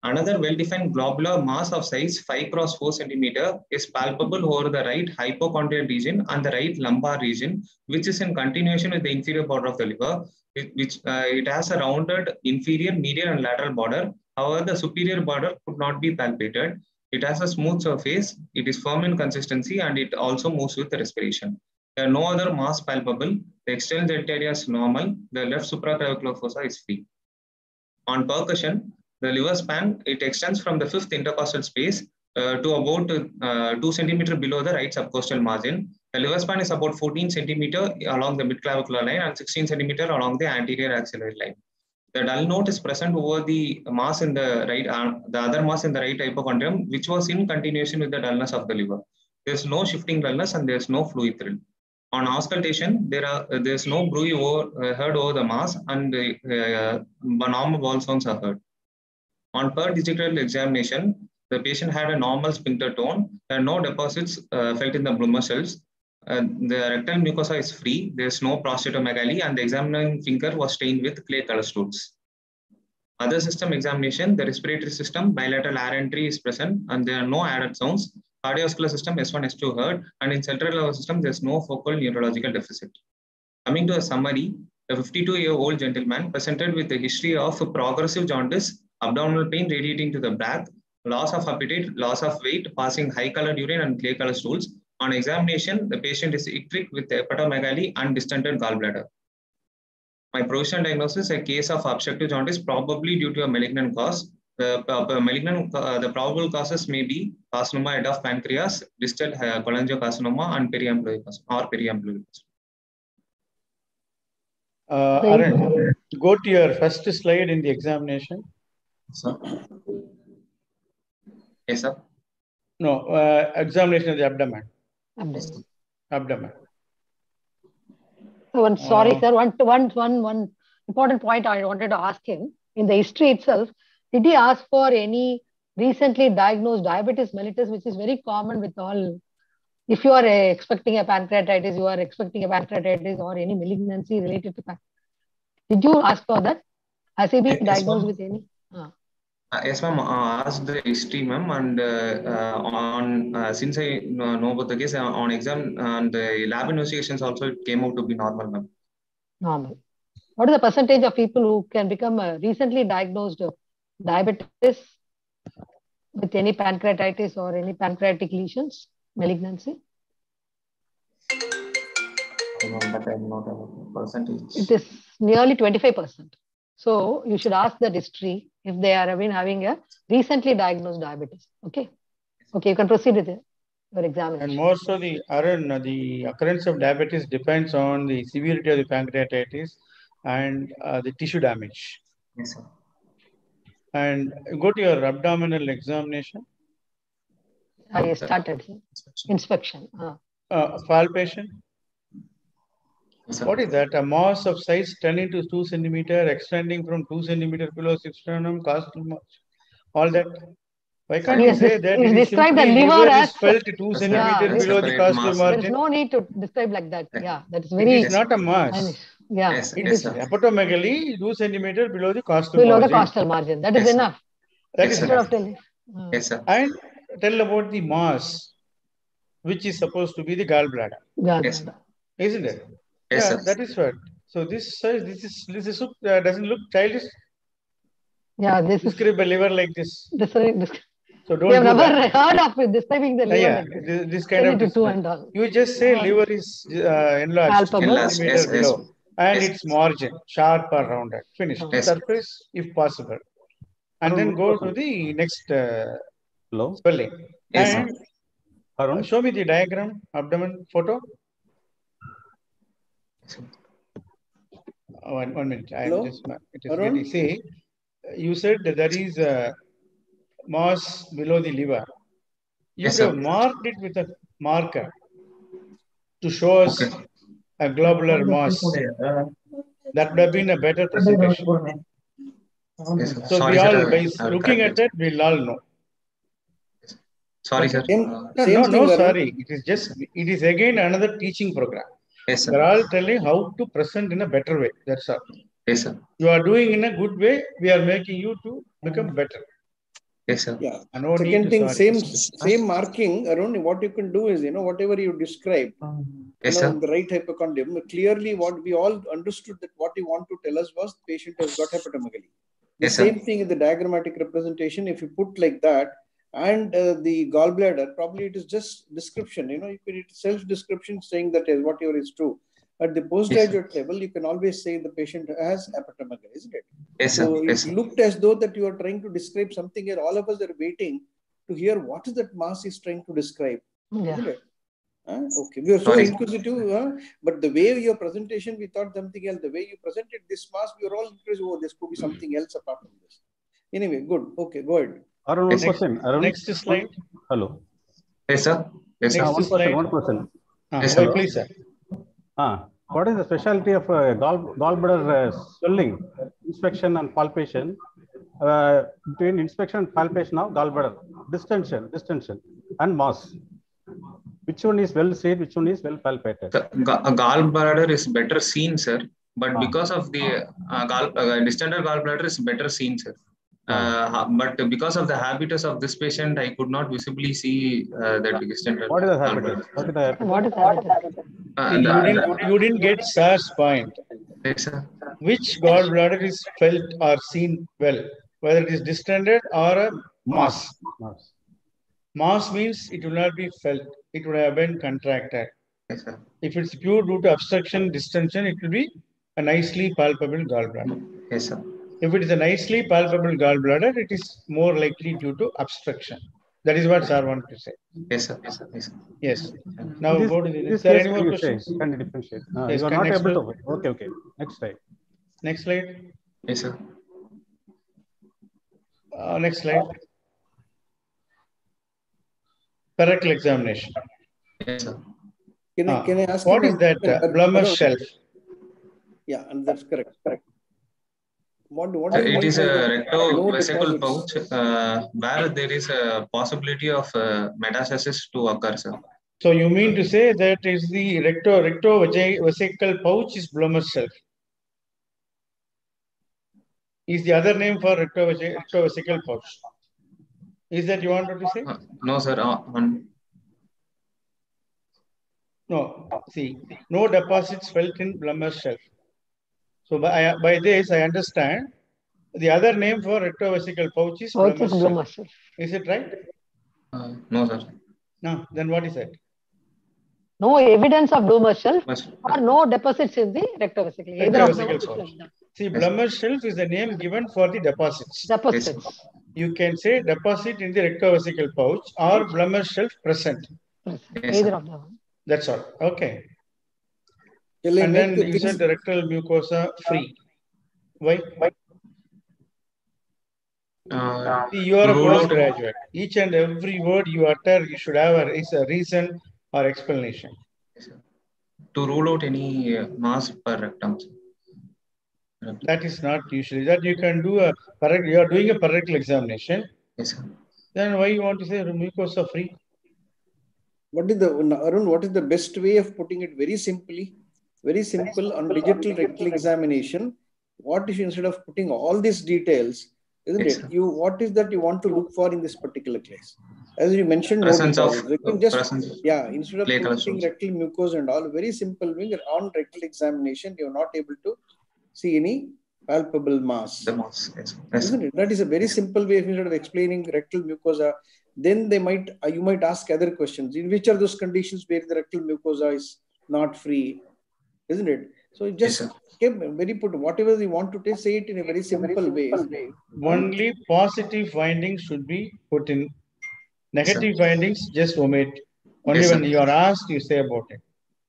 Another well-defined globular mass of size 5 cross 4 centimeter is palpable over the right hypochondrial region and the right lumbar region, which is in continuation with the inferior border of the liver, it has a rounded inferior, medial, and lateral border. However, the superior border could not be palpated. It has a smooth surface, it is firm in consistency, and it also moves with the respiration. There are no other mass palpable. The external jet area is normal. The left supraclavicular fossa is free. On percussion, the liver span, it extends from the fifth intercostal space to about 2 centimeters below the right subcostal margin. The liver span is about 14 centimeters along the midclavicular line and 16 centimeters along the anterior axillary line. The dull note is present over the mass in the right arm, the other mass in the right hypochondrium, which was in continuation with the dullness of the liver. There is no shifting dullness and there is no fluid thrill. On auscultation, there is no bruit heard over the mass, and normal bowel sounds are heard. On per digital examination, the patient had a normal sphincter tone. There are no deposits felt in the Bloomer cells. The rectal mucosa is free. There is no prostatomegaly, and the examining finger was stained with clay color stools. Other system examination, the respiratory system, bilateral air entry is present, and there are no added sounds. Cardiovascular system, S1, S2 heard, and in central nervous system, there is no focal neurological deficit. Coming to a summary, the 52-year-old gentleman presented with a history of progressive jaundice, abdominal pain radiating to the back, loss of appetite, loss of weight, passing high-colored urine and clay-colored stools. On examination, the patient is icteric with hepatomegaly and distended gallbladder. My provisional diagnosis, a case of obstructive jaundice, probably due to a malignant cause. The probable causes may be carcinoma head of pancreas, distal cholangiocarcinoma, and periamploid. Arun, go to your first slide in the examination. Sir. Yes, sir. No, examination of the abdomen. Abdomen. So sorry, sir. One important point I wanted to ask him. In the history itself, did he ask for any recently diagnosed diabetes mellitus, which is very common with all? If you are expecting a pancreatitis, you are expecting a pancreatitis or any malignancy related to pancreatitis. Did you ask for that? Has he been diagnosed with any? Yes, ma'am. Asked the history, ma'am, and since I know about the case on exam and the lab investigations also, it came out to be normal, ma'am. Normal. What is the percentage of people who can become recently diagnosed diabetes with any pancreatitis or any pancreatic lesions, malignancy? But I'm not a percentage. It is nearly 25%. So you should ask the history if they are having a recently diagnosed diabetes. Okay. Okay, you can proceed with your examination. And most of the occurrence of diabetes depends on the severity of the pancreatitis and the tissue damage. Yes, sir. And go to your abdominal examination. I started inspection. Palpation. Yes, what is that? A mass of size 10 into 2 centimeter, extending from 2 centimeter below sternum, costal margin. All that. Why can't you say that it is describe the simply liver as felt 2 centimeters below the costal margin? There is no need to describe like that. Yeah, that is very. It is not a mass. Yeah, it is hepatomegaly 2 centimeters below the costal margin. Below the costal margin. That is enough. That is enough. Yes, sir. And tell about the mass, which is supposed to be the gallbladder. Gallbladder. Isn't it? Yes, yeah, sir. that is what. So this doesn't look childish. Yeah, this describe a liver like this. So don't. We have never heard of describing the liver like this. This kind of. You just say liver is enlarged, centimeter below, and its margin sharp or rounded. Finished. Surface, if possible, and then go to the next swelling. Yes, and show me the diagram, abdomen photo. One minute. I am just. It is getting. See, you said that there is a mass below the liver. You have marked it with a marker to show us a globular mass. That would have been a better presentation. So sorry, we all, sir, by looking at that, we'll all know. Sorry, sir. No, sorry. It is again another teaching program. Yes, sir. They're all telling how to present in a better way. That's all. Yes, sir. You are doing in a good way. We are making you to become better. Yes, sir. Yeah. No Second thing, same marking around. What you can do is, whatever you describe, yes, sir. the right hypochondrium. Clearly, what we all understood that what you want to tell us was the patient has got hepatomegaly. The yes, same sir. thing in the diagrammatic representation. If you put like that, and the gallbladder, probably it is just description. You can self-description saying that whatever is true. At the postgraduate level, you can always say the patient has hepatomegaly, isn't it? Yes, so sir. it looked as though that you are trying to describe something here. All of us are waiting to hear what is that mass is trying to describe, isn't it? Okay, we are so inquisitive, but the way your presentation, we thought something else. The way you presented this mass, we were all inquisitive. Oh, this could be something else apart from this. Anyway, good. Okay, go ahead. Arun, one question. Arun, next slide. Hello. Yes, sir. Yes, sir. Next slide. One question. Yes, sir. Please, sir. What is the specialty of gallbladder swelling, inspection and palpation? Between inspection and palpation of gallbladder, distension and mass. Which one is well seen, which one is well palpated? A gallbladder is better seen, sir. But because of the distended gallbladder is better seen, sir. But because of the habitus of this patient, I could not visibly see that distended. What is the habitus? What is that? You didn't get Sir's point. Yes, sir. Which gallbladder is felt or seen well, whether it is distended or a mass. Mass means it will not be felt. It would have been contracted. Yes, sir. If it's pure due to obstruction, distension, it will be a nicely palpable gallbladder. Yes, sir. If it is a nicely palpable gallbladder, it is more likely due to obstruction. That is what Sir wanted to say. Yes, sir. Yes, sir. Yes, sir. Yes. Now go to this is there case, any more questions? Can you differentiate? Yes, you are not able to. Okay. Next slide. Next slide. Yes, sir. Next slide. Rectal examination. Yes, sir. Can I ask what is that Blummer's shelf? Yeah, and that's correct. What it is a rectovesical pouch where there is a possibility of metastasis to occur, sir. So you mean to say that is the rectovesical pouch is Blummer's shelf? Is the other name for rectovesical pouch? Is that you wanted to say? No, sir. No. See, no deposits felt in Blummer's shelf. So by this, I understand the other name for rectovesical pouch is Blummer's shelf. Is it right? No, sir. No. Then what is it? No evidence of Blummer's shelf or no deposits in the rectovesical. Either of them. See, Blummer's shelf is the name given for the deposits. Deposits. You can say deposit in the rectovesical pouch or Blummer's shelf present. Either of them. That's all. Okay. And then you said the rectal mucosa free. Why? See, you are a postgraduate. Each and every word you utter, you should have a reason or explanation. To rule out any mass per rectum. That is not usually. That you can do you are doing a rectal examination. Yes, sir. Then why you want to say mucosa free? What is the best way of putting it very simply? Very simple on digital rectal examination. What if instead of putting all these details, isn't it? What is that you want to look for in this particular case? As you mentioned, presence of instead of putting rectal mucosa and all, very simple way on rectal examination, you are not able to see any palpable mass. The mass, yes. Isn't it? That is a very simple way instead of explaining rectal mucosa. Then you might ask other questions. In which are those conditions where the rectal mucosa is not free? Isn't it? So just put whatever you want to say it in a very simple way. Only positive findings should be put in. Negative findings just omit. Only when you are asked, you say about it.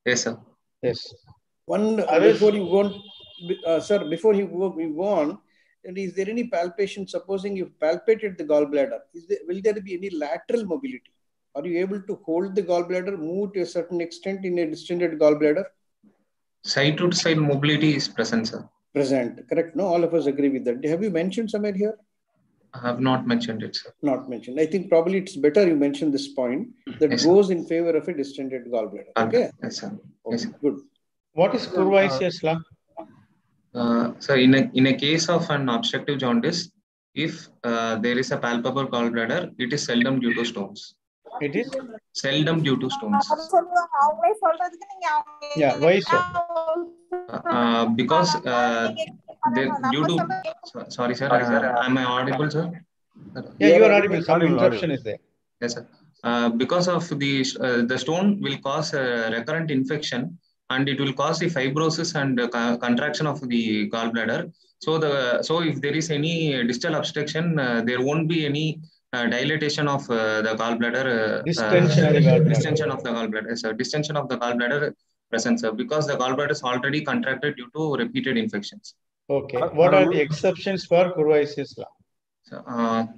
Yes, sir. Yes. Before you go on, sir, before you go on, is there any palpation? Supposing you palpated the gallbladder, will there be any lateral mobility? Are you able to hold the gallbladder, move to a certain extent in a distended gallbladder? Side to side mobility is present, sir. Present, correct. No, all of us agree with that. Have you mentioned somewhere here? I have not mentioned it, sir. Not mentioned. I think probably it's better you mention this point that goes in favor of a distended gallbladder. Okay? Yes, sir. Okay, good. What is Purvaisius law? So in a case of an obstructive jaundice, if there is a palpable gallbladder, it is seldom due to stones. It is seldom due to stones. Yeah, why so? Because due to sorry, sir. Am I audible, sir? Yeah, you are audible. audible. Some interruption is there. Yes, sir. Because of the stone will cause a recurrent infection, and it will cause the fibrosis and contraction of the gallbladder. So if there is any distal obstruction, there won't be any dilatation of the gallbladder. Distension of the gallbladder. Distension of the gallbladder. Yes, sir. Distension of the gallbladder present, sir, because the gallbladder is already contracted due to repeated infections. Okay. What are the exceptions for Kurvaisi's law?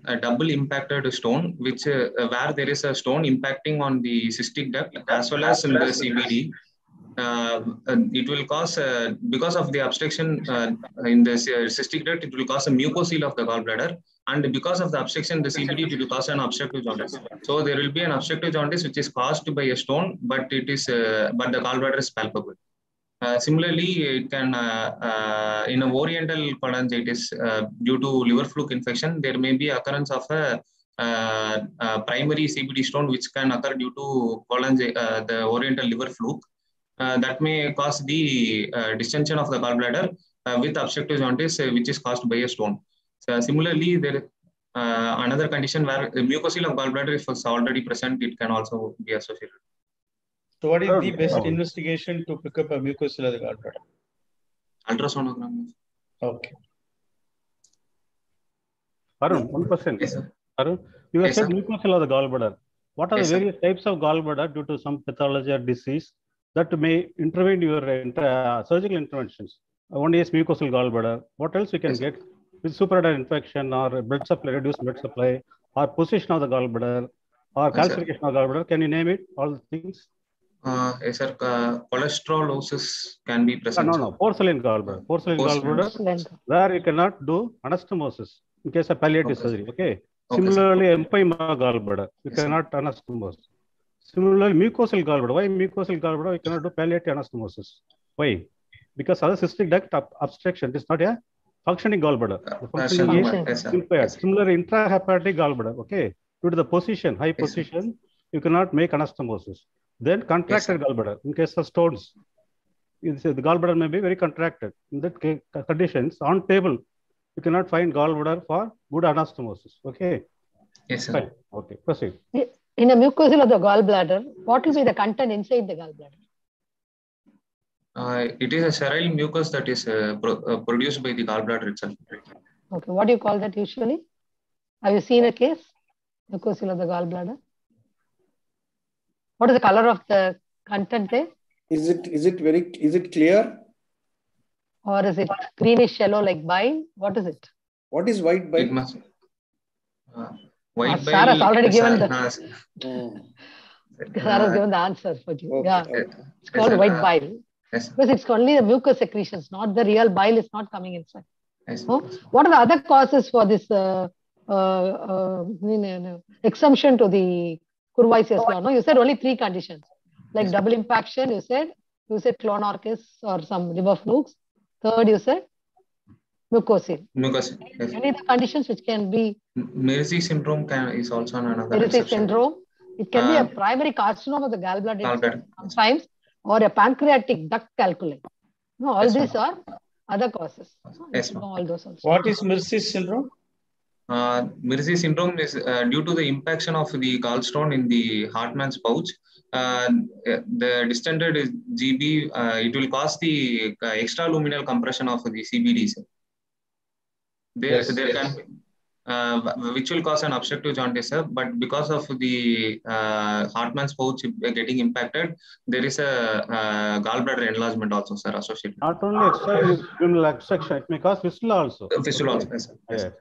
A double impacted stone, which where there is a stone impacting on the cystic duct as well as in the CBD. It will cause, because of the obstruction in the cystic duct, it will cause a mucosal of the gallbladder, and because of the obstruction in the CBD, it will cause an obstructive jaundice. So there will be an obstructive jaundice which is caused by a stone, but it is but the gallbladder is palpable. Similarly, it can in a oriental cholangitis due to liver fluke infection, there may be occurrence of a primary CBD stone which can occur due to the oriental liver fluke. That may cause the distension of the gallbladder with obstructive jaundice, which is caused by a stone. So, similarly, there is another condition where the mucosal of gallbladder is already present, it can also be associated. So what is the best investigation to pick up a mucosal of the gallbladder? Ultrasonogram. Okay. Arun, one question. Yes, sir. Arun, you have Yes, said sir. mucosal of the gallbladder. What are Yes, the sir. various types of gallbladder due to some pathology or disease that may intervene your surgical interventions? One is mucosal gallbladder. What else we can Yes, sir. get with suprarenal infection or blood supply, reduced blood supply, or position of the gallbladder, or Yes, sir. calcification of gallbladder? Can you name it? All the things? Yes, sir. Cholesterolosis can be present. No. Porcelain gallbladder. Porcelain Porcelain. gallbladder, where you cannot do anastomosis in case of palliative Okay. surgery. Okay. Okay, Similarly, empyema gallbladder, you Yes, sir. cannot anastomosis. Similarly, mucosal gallbladder. Why mucosal gallbladder? You cannot do palliative anastomosis. Why? Because other cystic duct obstruction is not a functioning gallbladder. The functioning Yes, is sir. impaired. Yes, sir. Similarly, intrahepatic gallbladder. Okay. Due to the position, high Yes, sir. position, you cannot make anastomosis. Then contracted gallbladder. In case of stones, the gallbladder may be very contracted. In that conditions, on table, you cannot find gallbladder for good anastomosis. Okay. Yes, sir. Fine. Okay. Proceed. In a mucosal of the gallbladder, what will be the content inside the gallbladder? It is a sterile mucus that is produced by the gallbladder itself. Okay, what do you call that usually? Have you seen a case? Mucosal of the gallbladder? What is the color of the content there? Is it clear? Or is it greenish yellow like bile? What is it? What is white bile? It must. White Sarah has bile. already given the Mm. Sarah has given the answer for you. Okay, Yeah. okay. It's called Yes, white bile. Yes, Because it's only the mucus secretions, not the real bile is not coming inside. yes, No? What are the other causes for this exemption to the Kurvaisi's law? No, you said only 3 conditions, like Yes. double impaction. You said clonorchis or some liver flukes. Third, you said mucosal. Mucus. Yes. Any other conditions which can be Mersey syndrome is also another Thyroid exception. syndrome? It can be a primary carcinoma of the gallbladder itself, sometimes, or a pancreatic duct calculi. No, all Yes, these ma'am. are other causes. Yes, No, ma'am. all those also. What is Mersey's syndrome? Mersey syndrome is due to the impaction of the gallstone in the Hartmann's pouch. The distended is GB. It will cause the extraluminal compression of the CBDs. There can be, which will cause an obstructive jaundice, but because of the Hartmann's pouch getting impacted, there is a gallbladder enlargement also, sir, associated. Not only extraluminal obstruction, it may cause fistula also. Fistula also, yes, sir. Yes, sir.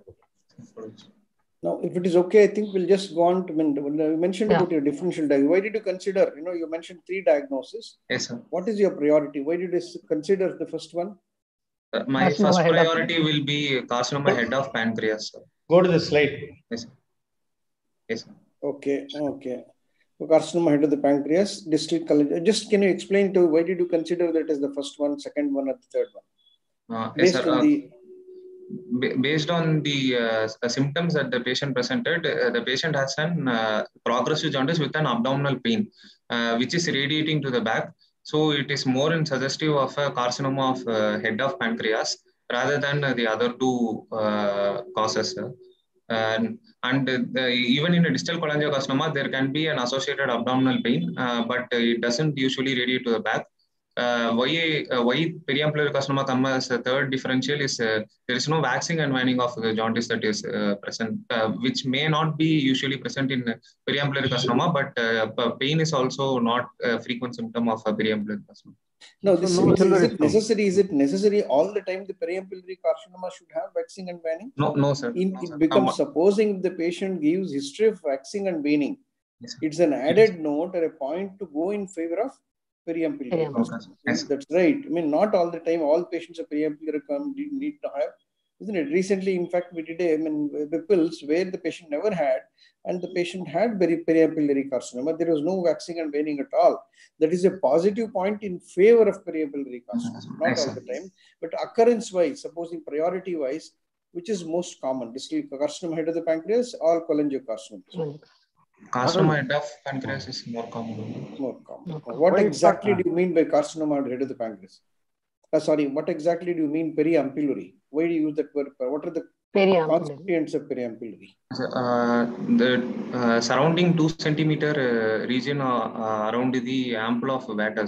Now, if it is okay, I think we'll just go on to you mentioned about your differential diagnosis. Why did you consider, you mentioned 3 diagnoses. Yes, sir. What is your priority? Why did you consider the first one? My first priority will be carcinoma head of pancreas, sir. Go to the slide. Yes, sir. Yes, sir. Okay. So carcinoma head of the pancreas, distal cholangitis. Just can you explain to why did you consider that as the first one, second one, or the third one? Yes, sir. Based on the symptoms that the patient presented, the patient has an progressive jaundice with an abdominal pain, which is radiating to the back. So it is more in suggestive of a carcinoma of head of pancreas rather than the other 2 causes. Even in a distal cholangiocarcinoma, there can be an associated abdominal pain, but it doesn't usually radiate to the back. Why periampullary carcinoma come as a third differential is there is no waxing and waning of the jaundice that is present, which may not be usually present in periampullary carcinoma, but pain is also not a frequent symptom of a periampullary carcinoma. No, this is it necessary? Is it necessary all the time the periampullary carcinoma should have waxing and waning? No, sir. It becomes, supposing the patient gives history of waxing and waning, yes, it's an added note or a point to go in favor of periampullary. Yes. That's right. I mean, not all the time, all patients of periampullary need to have, isn't it? Recently, in fact, we did Whipples where the patient never had, and the patient had periampullary carcinoma. There was no waxing and waning at all. That is a positive point in favor of periampullary carcinoma. Not all the time, but occurrence-wise, supposing priority-wise, which is most common? Distal carcinoma head of the pancreas or cholangiocarcinoma? Carcinoma head of pancreas is more common. More common. What exactly do you mean by carcinoma head of the pancreas? Sorry, what exactly do you mean periampullary? Why do you use that word? What are the constituents of periampullary? The surrounding 2 centimeter region around the ampulla of Vater.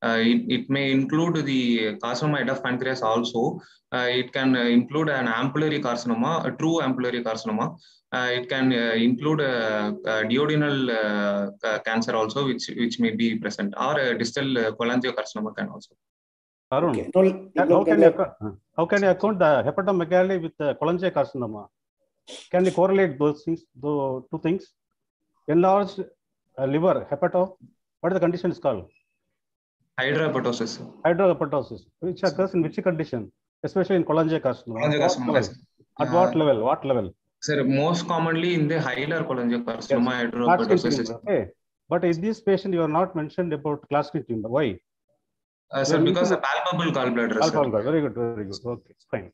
It may include the carcinoma head of pancreas also. It can include an ampullary carcinoma, a true ampullary carcinoma. It can include a duodenal cancer also, which may be present, or a distal cholangiocarcinoma can also. Arun, okay. How can you account the hepatomegaly with the cholangiocarcinoma? Can you correlate those things, those two things? Enlarged liver, hepato, what is the condition is called? Hydrohepatosis. Hydrohepatosis, which occurs in which condition? Especially in cholangiocarcinoma. At what level? What level? Sir, most commonly in the hilar cholangiocarcinoma, yes, hydrohepatosis. Okay. But in this patient, you are not mentioned about classical tumor. Why? Sir, because the palpable gallbladder. Palpable, very good, very good. Okay, fine.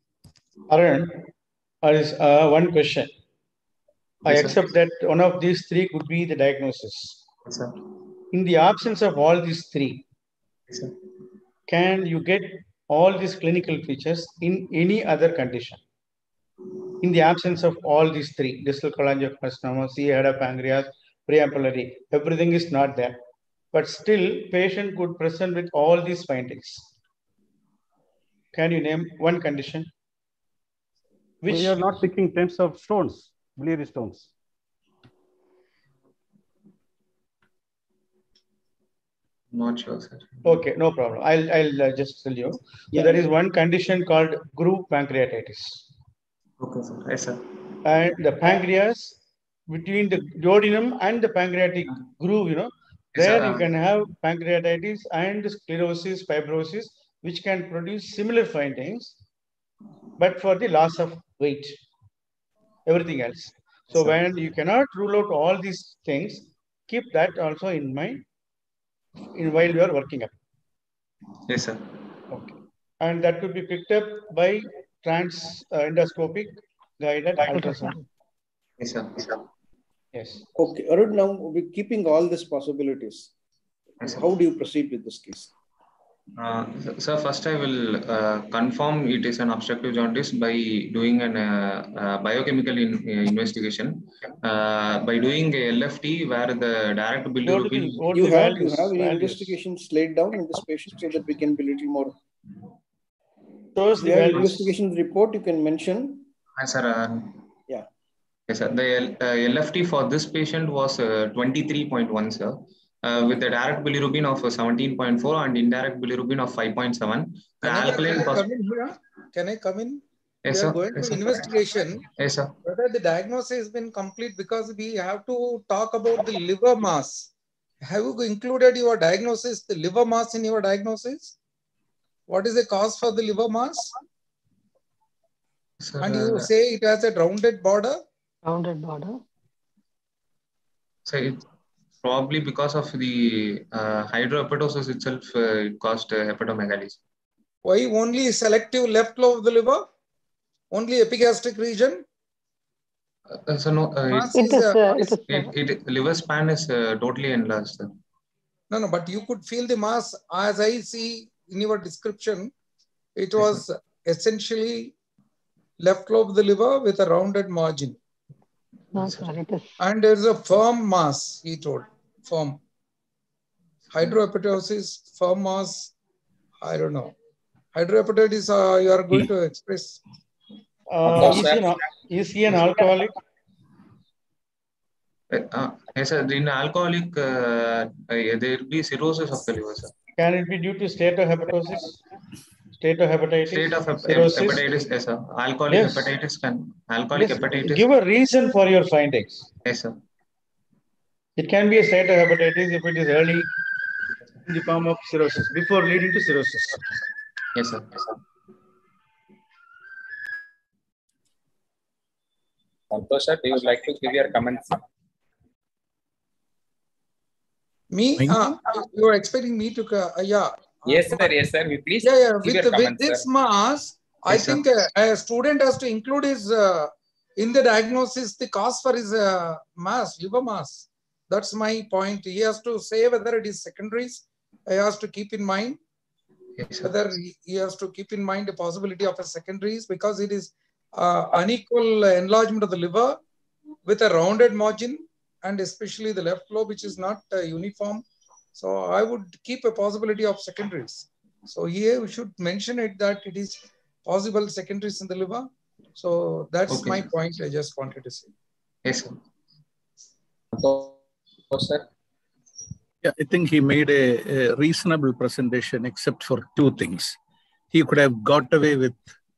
Arun, there is one question. I Yes, accept that one of these three could be the diagnosis. Yes, sir. In the absence of all these three, yes, sir, can you get all these clinical features in any other condition? In the absence of all these three, distal cholangiocarcinoma, head of pancreas, periampullary, everything is not there. But still, patient could present with all these findings. Can you name one condition? Which we are not thinking in terms of stones, biliary stones. Not sure, sir. Okay, no problem. I'll just tell you. So there is one condition called groove pancreatitis. Okay, sir. Yes, sir. And the pancreas, between the duodenum and the pancreatic groove, you know, there you can have pancreatitis and sclerosis, fibrosis, which can produce similar findings, but for the loss of weight, everything else. So when you cannot rule out all these things, keep that also in mind while you are working up. Yes, sir. Okay. And that could be picked up by endoscopic guided ultrasound. Yes, sir. Yes. Okay. Arun, now we're keeping all these possibilities. Yes, how do you proceed with this case? So first I will confirm it is an obstructive jaundice by doing an biochemical investigation. By doing a LFT where the direct bilirubin. You have any investigations laid down in this patient so that we can be a little more. The investigation report you can mention. Yes, sir. Yeah. Yes, sir. The LFT for this patient was 23.1, sir. With the direct bilirubin of 17.4 and indirect bilirubin of 5.7. Can I come in? Yes, we sir. are going Yes, to sir. investigation. Yes, sir. Whether the diagnosis has been complete, because we have to talk about the liver mass. Have you included your diagnosis, the liver mass in your diagnosis? What is the cause for the liver mass? Sir, and you say it has a rounded border? Rounded border. So it's probably because of the hydrohepatosis itself, it caused hepatomegaly. Why only selective left lobe of the liver? Only epigastric region? So no, liver span is totally enlarged. Sir. No, but you could feel the mass as I see in your description. It was essentially left lobe of the liver with a rounded margin. No, sir, it is. And there's a firm mass, he told. Firm. Hydrohepatitis, firm mass, I don't know. Hydrohepatitis, you are going to express. Is he an alcoholic? Yes, sir. In alcoholic, there will be cirrhosis of the liver, sir. Can it be due to steatohepatitis? Steatohepatitis? State of cirrhosis? hepatitis, yes, sir. Alcoholic Yes. hepatitis can. Alcoholic Yes. hepatitis. Give a reason for your findings. Yes, sir. It can be a steatohepatitis if it is early in the form of cirrhosis, before leading to cirrhosis. Yes, sir. Yes, sir. Santosh sir, do you would like to give your comments? Me? You are expecting me to, yeah. Yes, sir. Yes, sir. Please Yeah, give your with comments, this sir. mass, I Yes, think a student has to include his, in the diagnosis, the cause for his mass, liver mass. That's my point. He has to say whether it is secondaries. He has to keep in mind whether he has to keep in mind the possibility of a secondaries, because it is unequal enlargement of the liver with a rounded margin, and especially the left lobe, which is not uniform. So I would keep a possibility of secondaries. So here we should mention it that it is possible secondaries in the liver. So that's my point. I just wanted to say. Yes, sir. Sir. Yeah, I think he made a reasonable presentation, except for two things. He could have got away with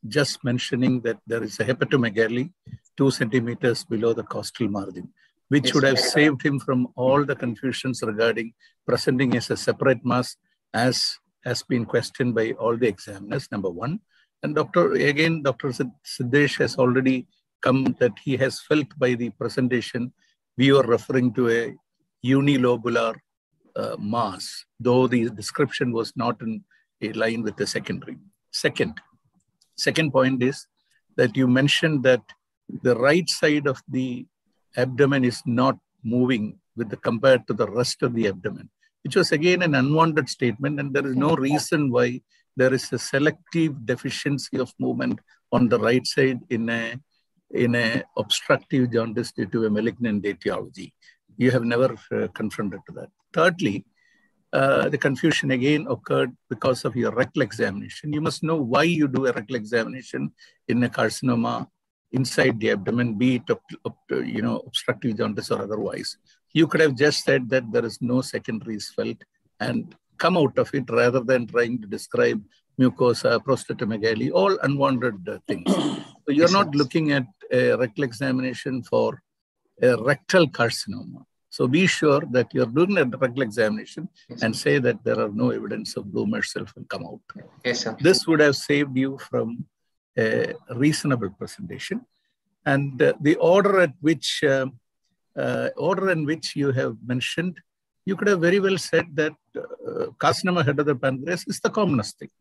just mentioning that there is a hepatomegaly 2 centimeters below the costal margin, which would have saved him from all the confusions regarding presenting as a separate mass, as has been questioned by all the examiners, number one. And Dr. Siddesh has already come that he has felt by the presentation, we were referring to a unilobular mass, though the description was not in a line with the secondary. Second point is that you mentioned that the right side of the abdomen is not moving compared to the rest of the abdomen, which was again an unwanted statement, and there is no reason why there is a selective deficiency of movement on the right side in a obstructive jaundice due to a malignant etiology. You have never confronted to that. Thirdly, the confusion again occurred because of your rectal examination. You must know why you do a rectal examination in a carcinoma inside the abdomen, be it obstructive jaundice or otherwise. You could have just said that there is no secondaries felt and come out of it, rather than trying to describe mucosa, prostatomegaly, all unwanted things. So you're not looking at a rectal examination for a rectal carcinoma. So be sure that you're doing a rectal examination and say that there are no evidence of blue mercel will come out. Yes, sir. This would have saved you from a reasonable presentation. And the order in which you have mentioned, you could have very well said that carcinoma head of the pancreas is the commonest thing.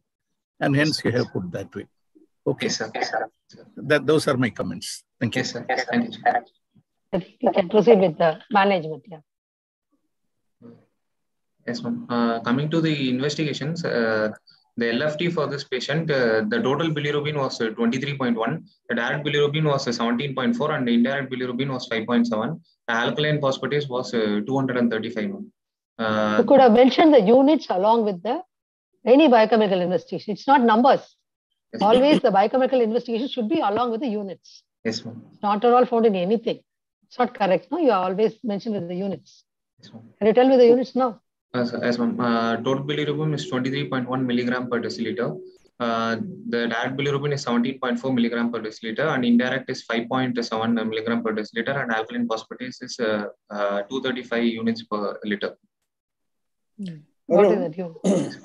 And hence you have put that way. Okay. Yes, sir. Yes, sir. Those are my comments. Thank you. Yes, sir. Yes, thank you. I think we can proceed with the management. Yeah. Yes, ma'am. Coming to the investigations, the LFT for this patient, the total bilirubin was 23.1, the direct bilirubin was 17.4, and the indirect bilirubin was 5.7. The alkaline phosphatase was 235. You could have mentioned the units along with any biochemical investigation. It's not numbers. Yes, always the biochemical investigation should be along with the units. Yes, ma'am. Not at all found in anything. It's not correct. No, you always mention with the units. Yes, ma'am. Can you tell me the units now? Yes, ma'am. Total bilirubin is 23.1 milligram per deciliter. The direct bilirubin is 17.4 milligram per deciliter, and indirect is 5.7 milligram per deciliter, and alkaline phosphatase is 235 units per liter. What is it?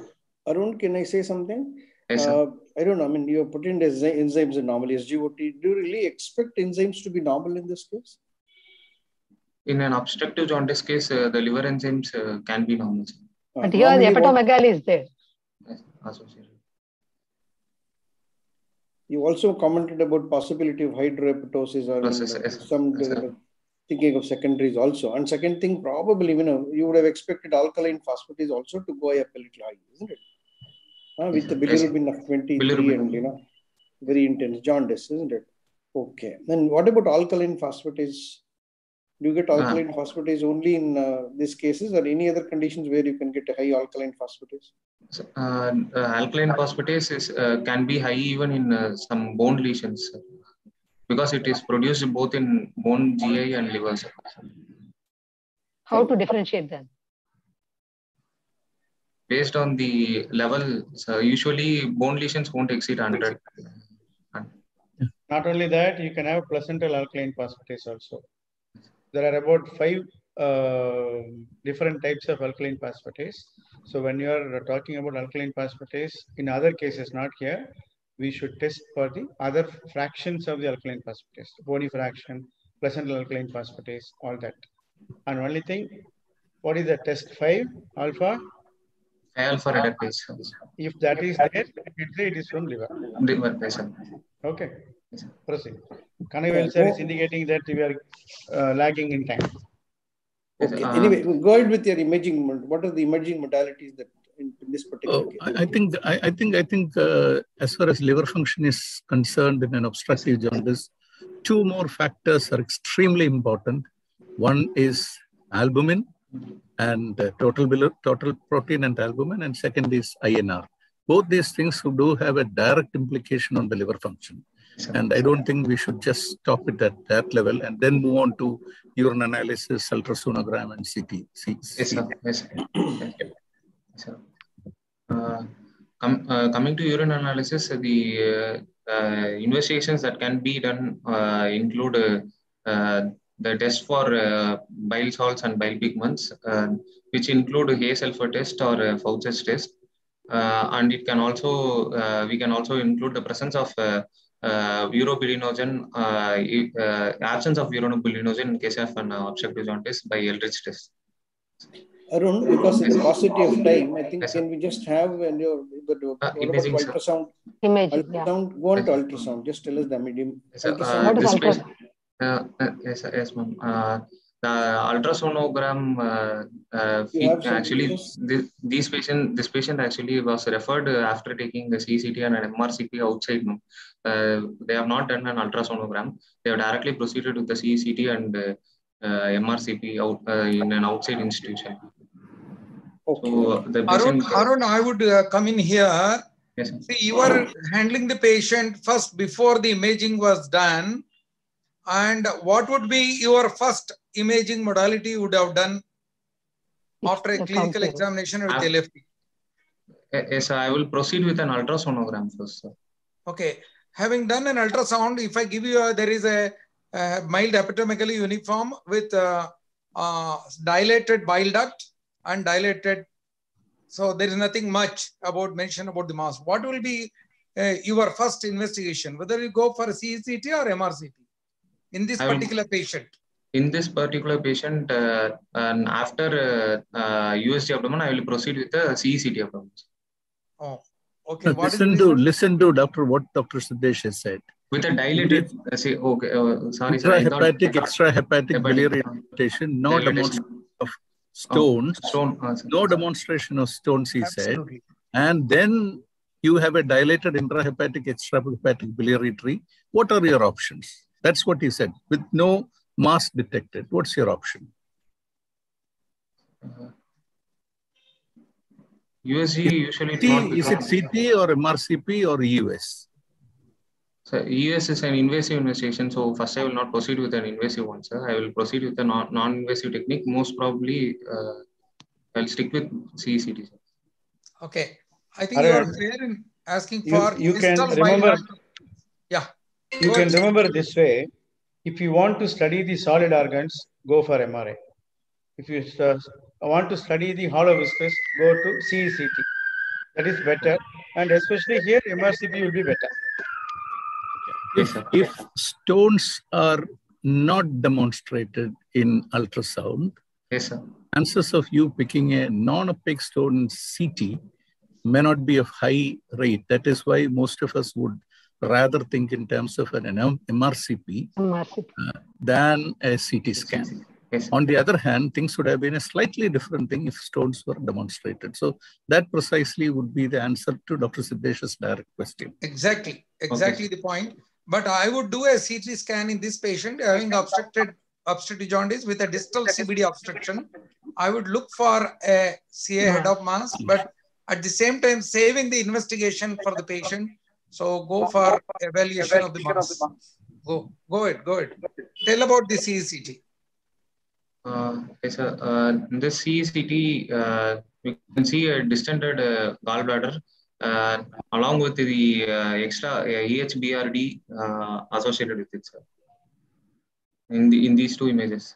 Arun, can I say something? Yes, sir. I don't know. I mean, you're putting the enzymes in normal SGOT. Do you really expect enzymes to be normal in this case? In an obstructive jaundice case, the liver enzymes can be normal. But here the hepatomegaly is there. Yes, associated. You also commented about possibility of hydrohepatosis or thinking of secondaries also. And second thing, probably, you would have expected alkaline phosphatase also to go up a little high, isn't it? With the bilirubin of 23 and, very intense jaundice, isn't it? Okay. Then what about alkaline phosphatase? Do you get alkaline phosphatase only in these cases, or any other conditions where you can get a high alkaline phosphatase? Alkaline phosphatase is, can be high even in some bone lesions, because it is produced both in bone, GI, and liver. How to differentiate them? Based on the level, usually bone lesions won't exceed 100. Not only that, you can have placental alkaline phosphatase also. There are about 5 different types of alkaline phosphatase. So when you are talking about alkaline phosphatase, in other cases, not here, we should test for the other fractions of the alkaline phosphatase, bony fraction, placental alkaline phosphatase, all that. And only thing, what is the test 5 alpha? Alpha reductase. If that is there, it is from liver. Okay. Proceed. Kanavel sir is indicating that we are lagging in time. Okay. Anyway, go ahead with your imaging. What are the imaging modalities that in this particular case? I think as far as liver function is concerned in an obstructive jaundice, 2 more factors are extremely important. One is albumin and total protein and albumin, and second is INR. Both these things do have a direct implication on the liver function. And I don't think we should just stop it at that level and then move on to urine analysis, ultrasonogram, and CT. Yes, sir. Yes, sir. Coming to urine analysis, the investigations that can be done include the test for bile salts and bile pigments, which include Hay sulfur test or Fauci's test. And it can also, we can also include the presence of urobilinogen, absence of urobilinogen in case of an obstructive jaundice by Eldridge test. Arun, because in the paucity of time, I think can we just have imaging, ultrasound? Imaging, ultrasound, go on to ultrasound. Just tell us the medium. Ultrasound. What is ultrasound? Yes, ma'am. The ultrasonogram this patient actually was referred after taking the CCT and an MRCP outside. They have not done an ultrasonogram. They have directly proceeded with the CCT and MRCP out in an outside institution. Okay. So the patient, Arun, I would come in here. Yes, see, you were handling the patient first before the imaging was done. And what would be your first imaging modality you would have done after a clinical examination with LFT? Yes, I will proceed with an ultrasonogram first, sir. Okay. Having done an ultrasound, if I give you there is a mild epitomically uniform with dilated bile duct and dilated. So there is nothing much about mention about the mass. What will be your first investigation? Whether you go for a CCT or MRCP? In this particular patient? In this particular patient, and after USG abdomen, I will proceed with the CECT abdomen. Oh, okay. Listen to what Dr. Siddesh has said. With a dilated, extrahepatic biliary irritation, no demonstration of stones, no demonstration of stones, he said. And then you have a dilated intrahepatic, extrahepatic biliary tree. What are your options? That's what he said. With no mass detected, what's your option? USG usually is it CT or MRCP or EUS? So EUS is an invasive investigation. So first I will not proceed with an invasive one, sir. I will proceed with a non-invasive technique. Most probably, I'll stick with CECT. Okay. I think you are fair in asking for you can remember. Yeah. You can remember this way. If you want to study the solid organs, go for MRI. If you want to study the hollow viscous, go to CECT. That is better. And especially here, MRCP will be better. If stones are not demonstrated in ultrasound, yes, sir, chances of you picking a non-opaque stone in CT may not be of high rate. That is why most of us would rather think in terms of an MRCP than a CT scan. Yes. On the other hand, things would have been a slightly different thing if stones were demonstrated. So that precisely would be the answer to Dr. Siddesh's direct question. Exactly the point. But I would do a CT scan in this patient having obstructed obstructive jaundice with a distal CBD obstruction, I would look for a CA head of mass, but at the same time saving the investigation for the patient. So go for evaluation of the mass. Go ahead. Tell about the CECT. Yes, sir. In the CECT, we can see a distended gallbladder along with the extra EHBRD associated with it, sir. In these two images.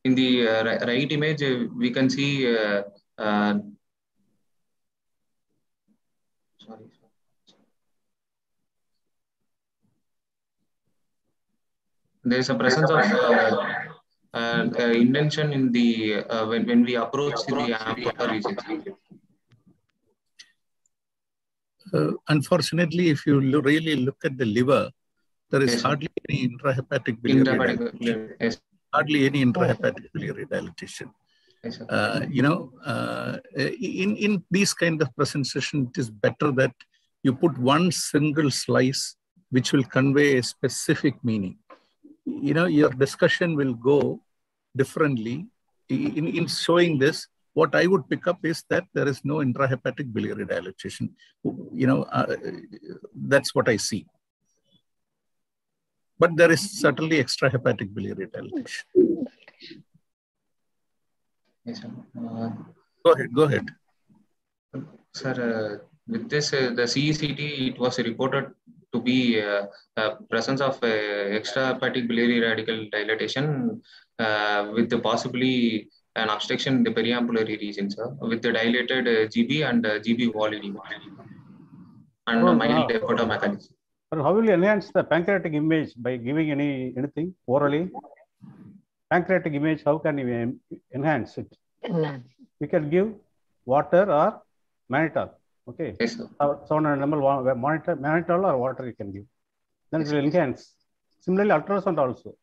In the right image, we can see sorry. There is a presence of indentation in the when we approach the ampulla region. Unfortunately, if you really look at the liver, there is hardly any intrahepatic biliary dilatation. Yes. Hardly any intrahepatic biliary dilatation. Yes, In these kind of presentation, it is better that you put one single slice which will convey a specific meaning. Your discussion will go differently. In showing this, what I would pick up is that there is no intrahepatic biliary dilatation. That's what I see. But there is certainly extrahepatic biliary dilatation. Yes, sir. Go ahead. Sir, with this, the CECT, it was reported to be presence of extrahepatic biliary radical dilatation with possibly an obstruction in the periampullary region, sir, with the dilated GB and GB wall edema and mild hepatomechanism. How will you enhance the pancreatic image by giving anything orally? Pancreatic image, how can you enhance it? We can give water or mannitol. Okay. Yes, sir. 700 ml mannitol or water you can give. Then it will enhance. Similarly, ultrasound also,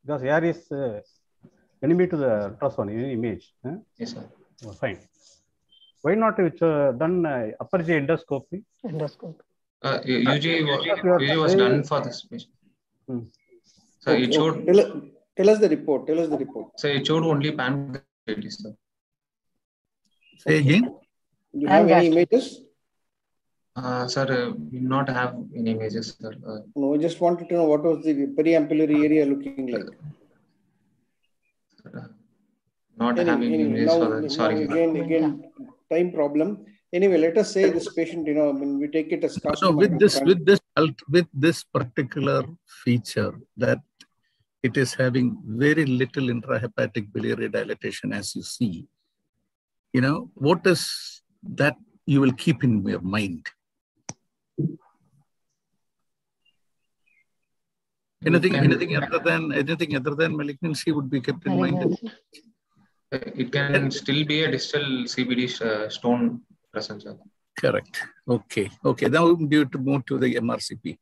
because air is enemy to the ultrasound image. Yes, sir. Oh, fine. Why not done upper G endoscopy? UG was done for this patient. So it showed. Tell us the report. So it showed only pancreatitis, sir. Say again. Do you have any images? Sir, we do not have any images, sir. No, I just wanted to know what was the periampullary area looking like. Not having images for that. Sorry. Again, time problem. Anyway, let us say this patient, we take it as so with this particular feature that it is having very little intrahepatic biliary dilatation, as you see, what is that you will keep in your mind? Anything other than malignancy would be kept in mind. It can still be a distal CBD stone presence. Correct. Okay. Now we need to move to the MRCP.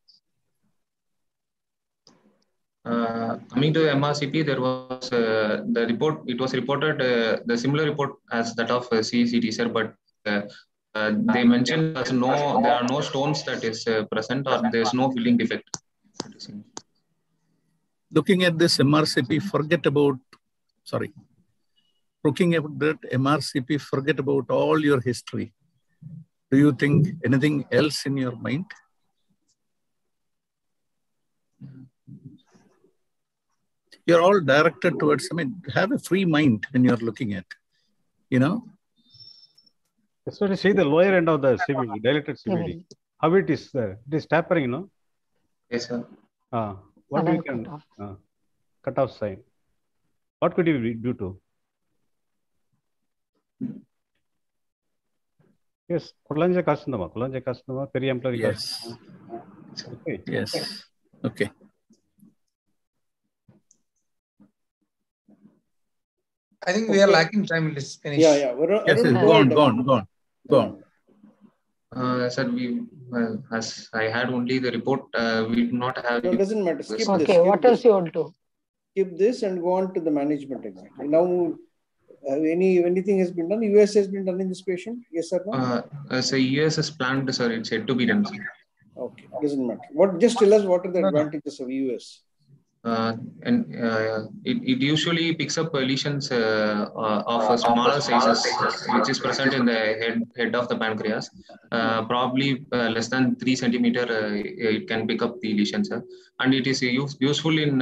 Coming to MRCP, there was the report. It was reported the similar report as that of CECT, sir, but they mentioned there are no stones that is present, or there is no filling defect. Looking at this MRCP, forget about all your history. Do you think anything else in your mind? You're all directed towards, have a free mind when you're looking at, Especially see the lower end of the CBD, dilated CBD. How it is there? It is tapering, Yes, sir. What we can cut off sign? What could you do to? Yes, cholangiocarcinoma, periampullary. Yes. Okay. Yes. Okay. I think we are lacking time. Let's finish. Yeah. Go on. Sir, as I had only the report, we do not have. No, it doesn't matter. Skip this. Okay, what else you want to? Skip this and go on to the management exactly. Now, Anything has been done? US has been done in this patient? Yes or no? So US is planned, sir. It's yet to be done, sir. Okay, doesn't matter. Just tell us what are the advantages of US? It usually picks up lesions of a smaller sizes, which is present in the head of the pancreas. Probably less than 3 centimeter, it can pick up the lesions, and it is useful in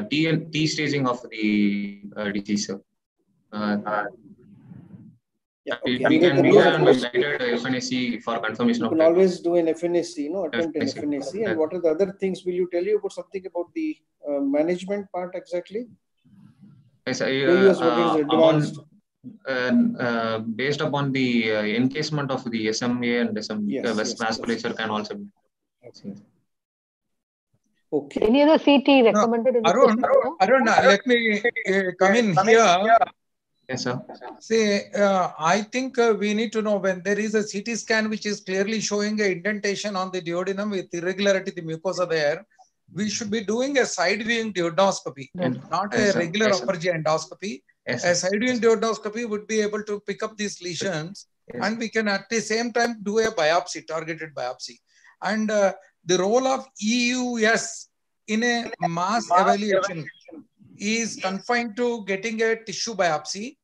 T staging of the disease. Yeah, okay. We can do an guided FNAC for confirmation you of can that. always do an FNAC, attempt an FNAC. And what are the other things? Will you tell you about something about the management part exactly? Yes, based upon the encasement of the SMA and SMA vasculature can also be. Okay. Any other CT recommended in the Arun, let me come in here. Yes, sir. See, I think we need to know when there is a CT scan which is clearly showing an indentation on the duodenum with irregularity in the mucosa there, we should be doing a side viewing duodenoscopy, not a regular upper GI endoscopy. A side viewing duodenoscopy would be able to pick up these lesions, and we can at the same time do a biopsy, targeted biopsy. And the role of EUS in a mass evaluation is confined to getting a tissue biopsy,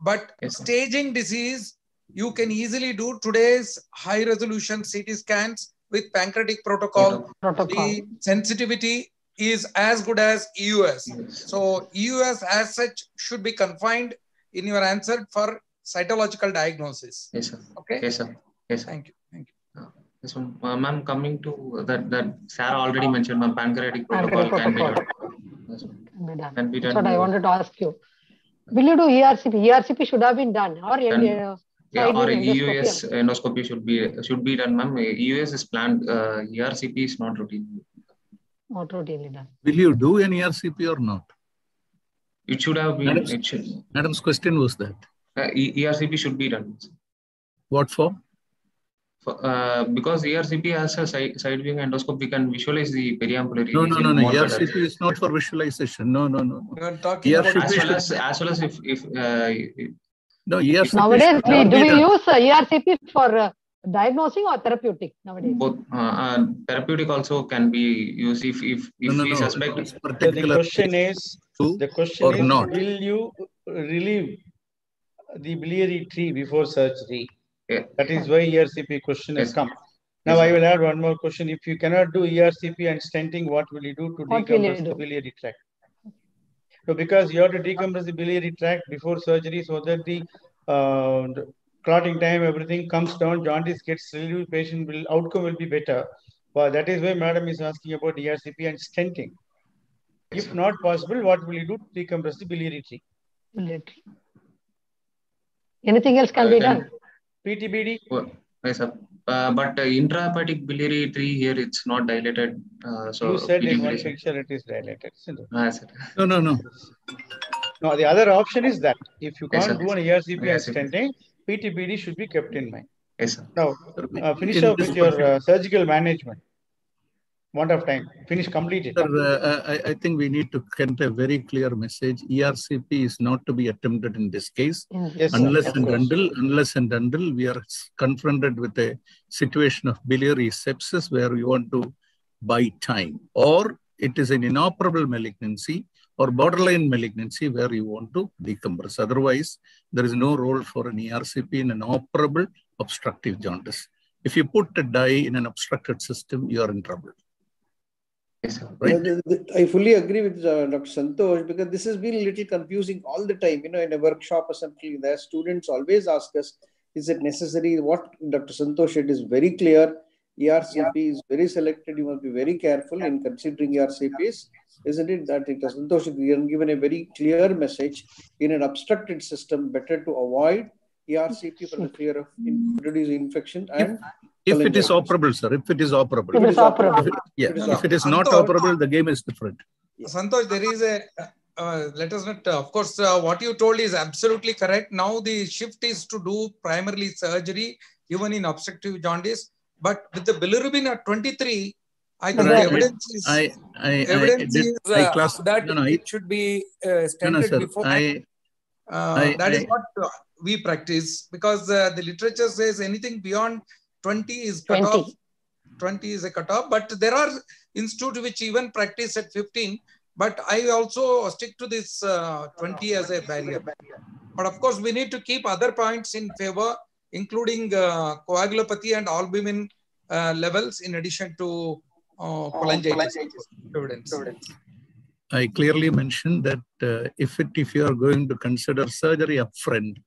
but staging disease, you can easily do today's high resolution CT scans with pancreatic protocol. The sensitivity is as good as EUS. So EUS as such should be confined in your answer for cytological diagnosis. Yes, sir. Okay. Yes, sir. Yes, sir. Thank you. Thank you. Yes, ma'am, coming to that Sarah already mentioned, ma'am, pancreatic protocol can be done. Can be done. That's what I wanted to ask you. Will you do ERCP? ERCP should have been done, or or EUS endoscopy should be done, ma'am. EUS is planned. ERCP is not routine. Not routinely done. Will you do an ERCP or not? It should have been. Madam's question was that. ERCP should be done. What for? Because ERCP has a side viewing endoscope, we can visualize the periambular. No. ERCP is not for visualization. No. As well as if no, ERCP. Nowadays, do we use ERCP for diagnosing or therapeutic nowadays? Both therapeutic also can be used if we suspect. The question is, not. Will you relieve the biliary tree before surgery? Yeah. That is why ERCP question has come. Now I will add one more question. If you cannot do ERCP and stenting, what will you do to decompress the biliary tract? So because you have to decompress the biliary tract before surgery so that the clotting time, everything comes down, jaundice gets relieved, outcome will be better. But that is why madam is asking about ERCP and stenting. If not possible, what will you do to decompress the biliary tree? Anything else can be done? PTBD? Yes, sir. But intrahepatic biliary tree here, it's not dilated. So you said in one picture it is dilated, isn't it? No. No, the other option is that if you can't do an ERCP and stenting, PTBD should be kept in mind. Yes, sir. Now, finish up with your surgical management. Want of time. Finish, complete it. Sir, I think we need to send a very clear message. ERCP is not to be attempted in this case, yes, unless and until we are confronted with a situation of biliary sepsis where we want to buy time, or it is an inoperable malignancy or borderline malignancy where you want to decompress. Otherwise, there is no role for an ERCP in an operable obstructive jaundice. If you put a dye in an obstructed system, you are in trouble. Yes, right? I fully agree with Dr. Santosh, because this has been a little confusing all the time. In a workshop or something, the students always ask us, is it necessary? What Dr. Santosh said is very clear. ERCP is very selected. You must be very careful in considering ERCPs. Isn't it that Dr. Santosh has given a very clear message? In an obstructed system, better to avoid ERCP for the fear of introducing infection and if it is operable, sir. If it is operable. If it is operable. If it is not operable, the game is different. Santosh, there is a, let us not, of course, what you told is absolutely correct. Now the shift is to do primarily surgery, even in obstructive jaundice. But with the bilirubin at 23, I think evidence is that it should be stented before. That is what we practice, because the literature says anything beyond 20 is cut off. 20 is a cutoff, but there are institutes which even practice at 15. But I also stick to this 20 as a barrier. But of course, we need to keep other points in favor, including coagulopathy and albumin levels, in addition to cholangitis evidence. I clearly mentioned that if you are going to consider surgery upfront,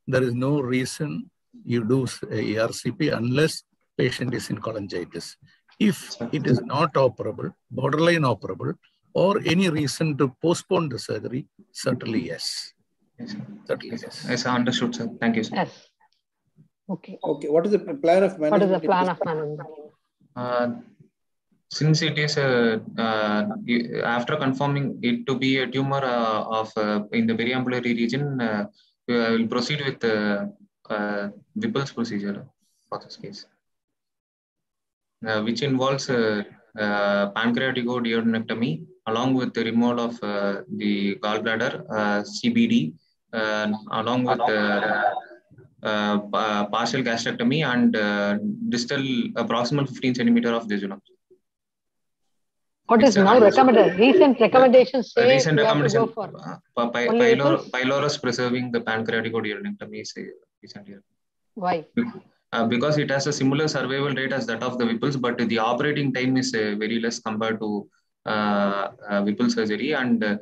there is no reason you do ERCP unless patient is in cholangitis. If it is not operable, borderline operable, or any reason to postpone the surgery, certainly yes. Certainly yes. Yes, understood, sir. Thank you, sir. Yes. Okay. Okay. What is the plan of management? What is the plan of management? Since it is after confirming it to be a tumor in the periambulary region, we will proceed with Whipple's procedure for this case, which involves pancreaticoduodenectomy along with the removal of the gallbladder, CBD, along with partial gastrectomy and distal proximal 15 centimeter of jejunum. What is now recommended? Recent recommendations say recent recommendation pylorus preserving the pancreaticoduodenectomy is recently. Why? Because it has a similar survival rate as that of the Whipple's, but the operating time is very less compared to Whipple surgery, and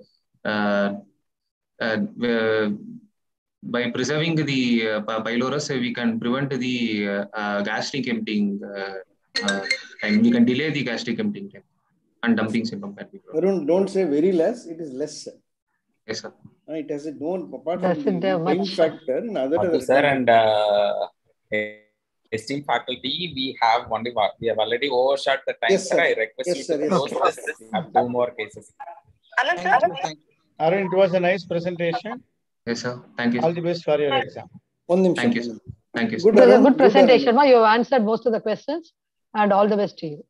by preserving the pylorus, we can prevent the gastric emptying time. We can delay the gastric emptying time and dumping syndrome can be prevented. Arun, don't say very less, it is less. Yes, sir. It has a known, apart from the pain factor, and other sir, and esteemed faculty, we have already overshot the time. Yes, sir. I request you to close this. We have 2 more cases. Arun, it was a nice presentation. Yes, sir. Thank you. All the best for your exam. Thank you, sir. Thank you, sir. It was a good presentation. You have answered most of the questions, and all the best to you.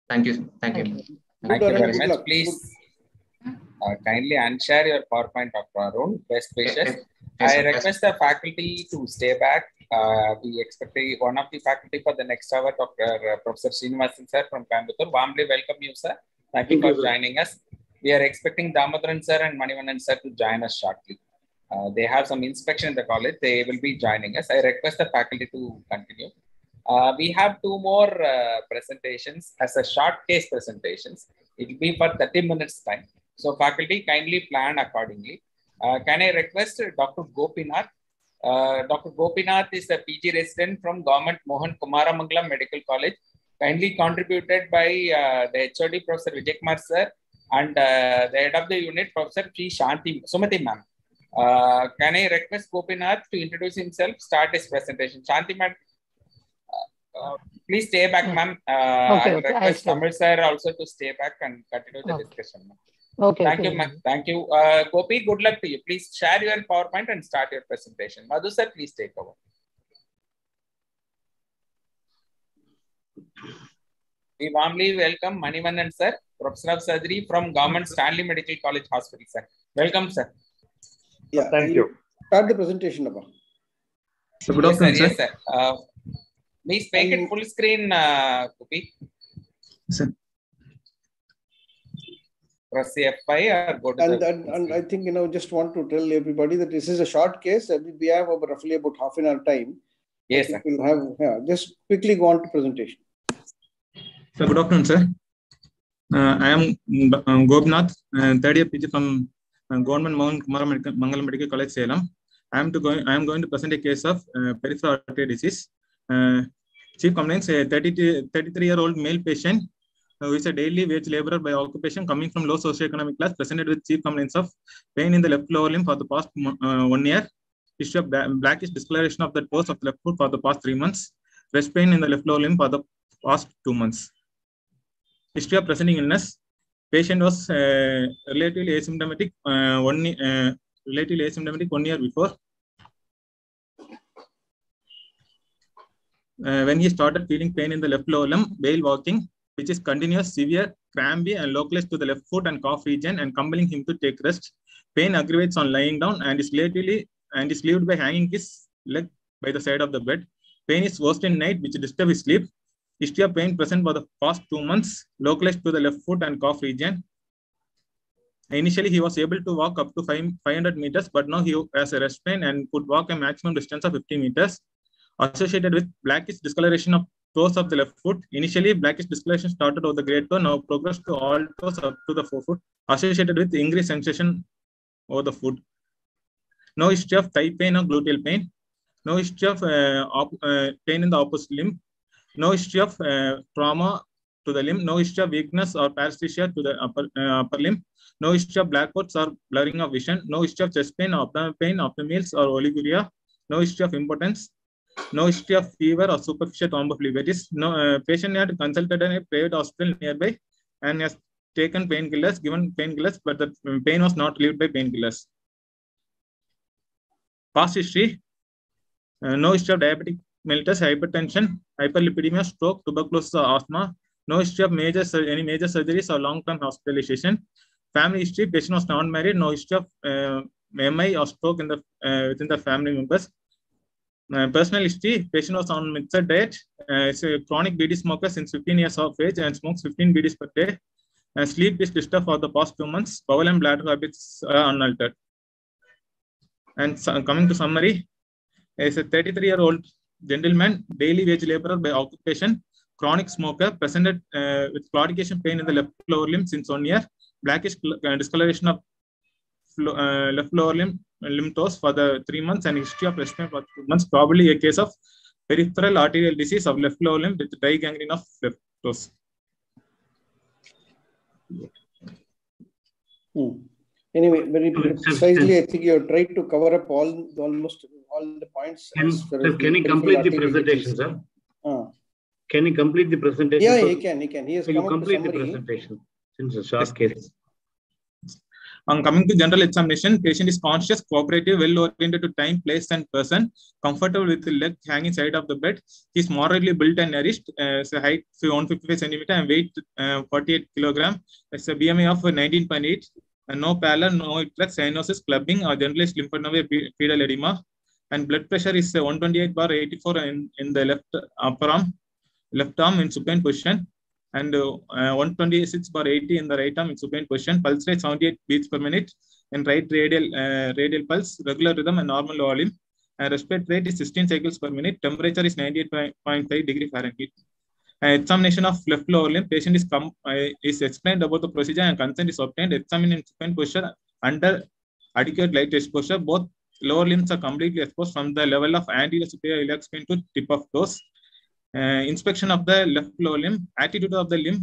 Thank you. Thank you. Thank you very much. Please kindly unshare your PowerPoint of our own. Best wishes. I request the faculty to stay back. We expect one of the faculty for the next hour, Professor Srinivasan sir from Coimbatore. Warmly welcome you, sir. Thank you for joining us. We are expecting Damodaran sir and Manivannan sir to join us shortly. They have some inspection in the college. They will be joining us. I request the faculty to continue. We have 2 more presentations as a short case presentations. It will be for 30 minutes time. So faculty, kindly plan accordingly. Can I request Dr. Gopinath? Dr. Gopinath is a PG resident from Government Mohan Kumaramangalam Medical College, kindly contributed by the HOD Professor Vijay Kumar sir and the head of the unit, Professor P. Sumati ma'am. Can I request Gopinath to introduce himself, start his presentation? Shanti ma'am, please stay back, ma'am. I request Tamil sir also to stay back and continue the discussion. Okay. Thank you, ma'am. Thank you. Gopi, good luck to you. Please share your PowerPoint and start your presentation. Madhu sir, please take over. We warmly welcome Manivannan sir, Professor of Surgery from Government Stanley Medical College Hospital, sir. Welcome, sir. Yeah, thank you. Start the presentation, Abba. So good afternoon, yes, sir. Please make it full screen, Gopi. Sir. Press F5 or go to and I think, just want to tell everybody that this is a short case. We have roughly about half an hour time. Yes, sir. We'll have, just quickly go on to presentation. So good afternoon, sir. I am Gopinath, third year PG from Government Mohan Kumaramangalam Medical College, Salem. I am going to present a case of peripheral artery disease. Chief complaints: a 33-year-old male patient who is a daily wage laborer by occupation, coming from low socioeconomic class, presented with chief complaints of pain in the left lower limb for the past 1 year, issue of blackish discoloration of the toes of the left foot for the past 3 months, rest pain in the left lower limb for the past 2 months. History of presenting illness: patient was relatively asymptomatic 1 year before. When he started feeling pain in the left lower limb while walking, which is continuous, severe, crampy, and localized to the left foot and calf region, and compelling him to take rest. Pain aggravates on lying down and is relieved by hanging his leg by the side of the bed. Pain is worst in night, which disturbs his sleep. History of pain present for the past 2 months, localized to the left foot and calf region. Initially, he was able to walk up to 500 meters, but now he has a rest pain and could walk a maximum distance of 50 meters. Associated with blackish discoloration of toes of the left foot. Initially, blackish discoloration started over the great toe, now progressed to all toes up to the forefoot, associated with increased sensation over the foot. No history of thigh pain or gluteal pain. No history of pain in the opposite limb. No history of trauma to the limb. No history of weakness or paresthesia to the upper limb. No history of blackouts or blurring of vision. No history of chest pain, abdominal pain, after meals or oliguria. No history of impotence. No history of fever or superficial thrombophlebitis. No patient had consulted in a private hospital nearby and has taken given painkillers, but the pain was not relieved by painkillers. Past history: no history of diabetic mellitus, hypertension, hyperlipidemia, stroke, tuberculosis, or asthma. No history of any major surgeries or long-term hospitalization. Family history: patient was not married. No history of MI or stroke within the family members. Personal history: patient was on mixed diet. Is a chronic BD smoker since 15 years of age and smokes 15 BDs per day. Sleep is disturbed for the past 2 months. Bowel and bladder habits are unaltered. And coming to summary, is a 33-year-old gentleman, daily wage laborer by occupation, chronic smoker, presented with claudication pain in the left lower limb since 1 year, blackish discoloration of left lower limb toes for the 3 months, and history of rest pain for 2 months, probably a case of peripheral arterial disease of left lower limb with dry gangrene of left toes. Anyway, very precisely, I think you have tried to cover up almost all the points. Can you complete the presentation, sir? Can you complete the presentation? Yeah, he can. He has come complete the presentation since a short case. On coming to general examination, patient is conscious, cooperative, well-oriented to time, place, and person, comfortable with the leg hanging side of the bed. He is moderately built and nourished. Height 155 centimeter and weight 48 kilogram. It's a BMI of 19.8. No pallor, no reflex, cyanosis, clubbing, or generalized lymphadenopathy, pedal edema. And blood pressure is 128/84 in the left arm in supine position, and 126/80 in the right arm in supine position. Pulse rate 78 beats per minute, and right radial pulse, regular rhythm and normal volume. And respiratory rate is 16 cycles per minute. Temperature is 98.5 degree Fahrenheit. Examination of left lower limb. Patient is explained about the procedure and consent is obtained. Examined in supine posture under adequate light exposure. Both lower limbs are completely exposed from the level of anterior superior iliac spine to tip of toes. Inspection of the left lower limb. Attitude of the limb,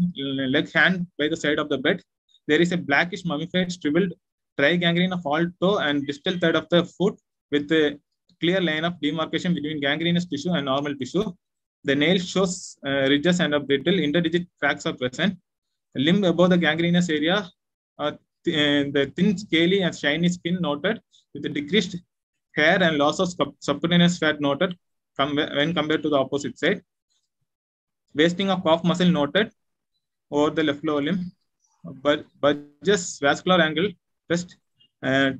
leg hand by the side of the bed. There is a blackish mummified shriveled dry gangrene of all toe and distal third of the foot with a clear line of demarcation between gangrenous tissue and normal tissue. The nail shows ridges and a brittle interdigit cracks are present. The limb above the gangrenous area, the thin, scaly, and shiny skin noted, with a decreased hair and loss of subcutaneous fat noted when compared to the opposite side. Wasting of calf muscle noted over the left lower limb. But just vascular angle test.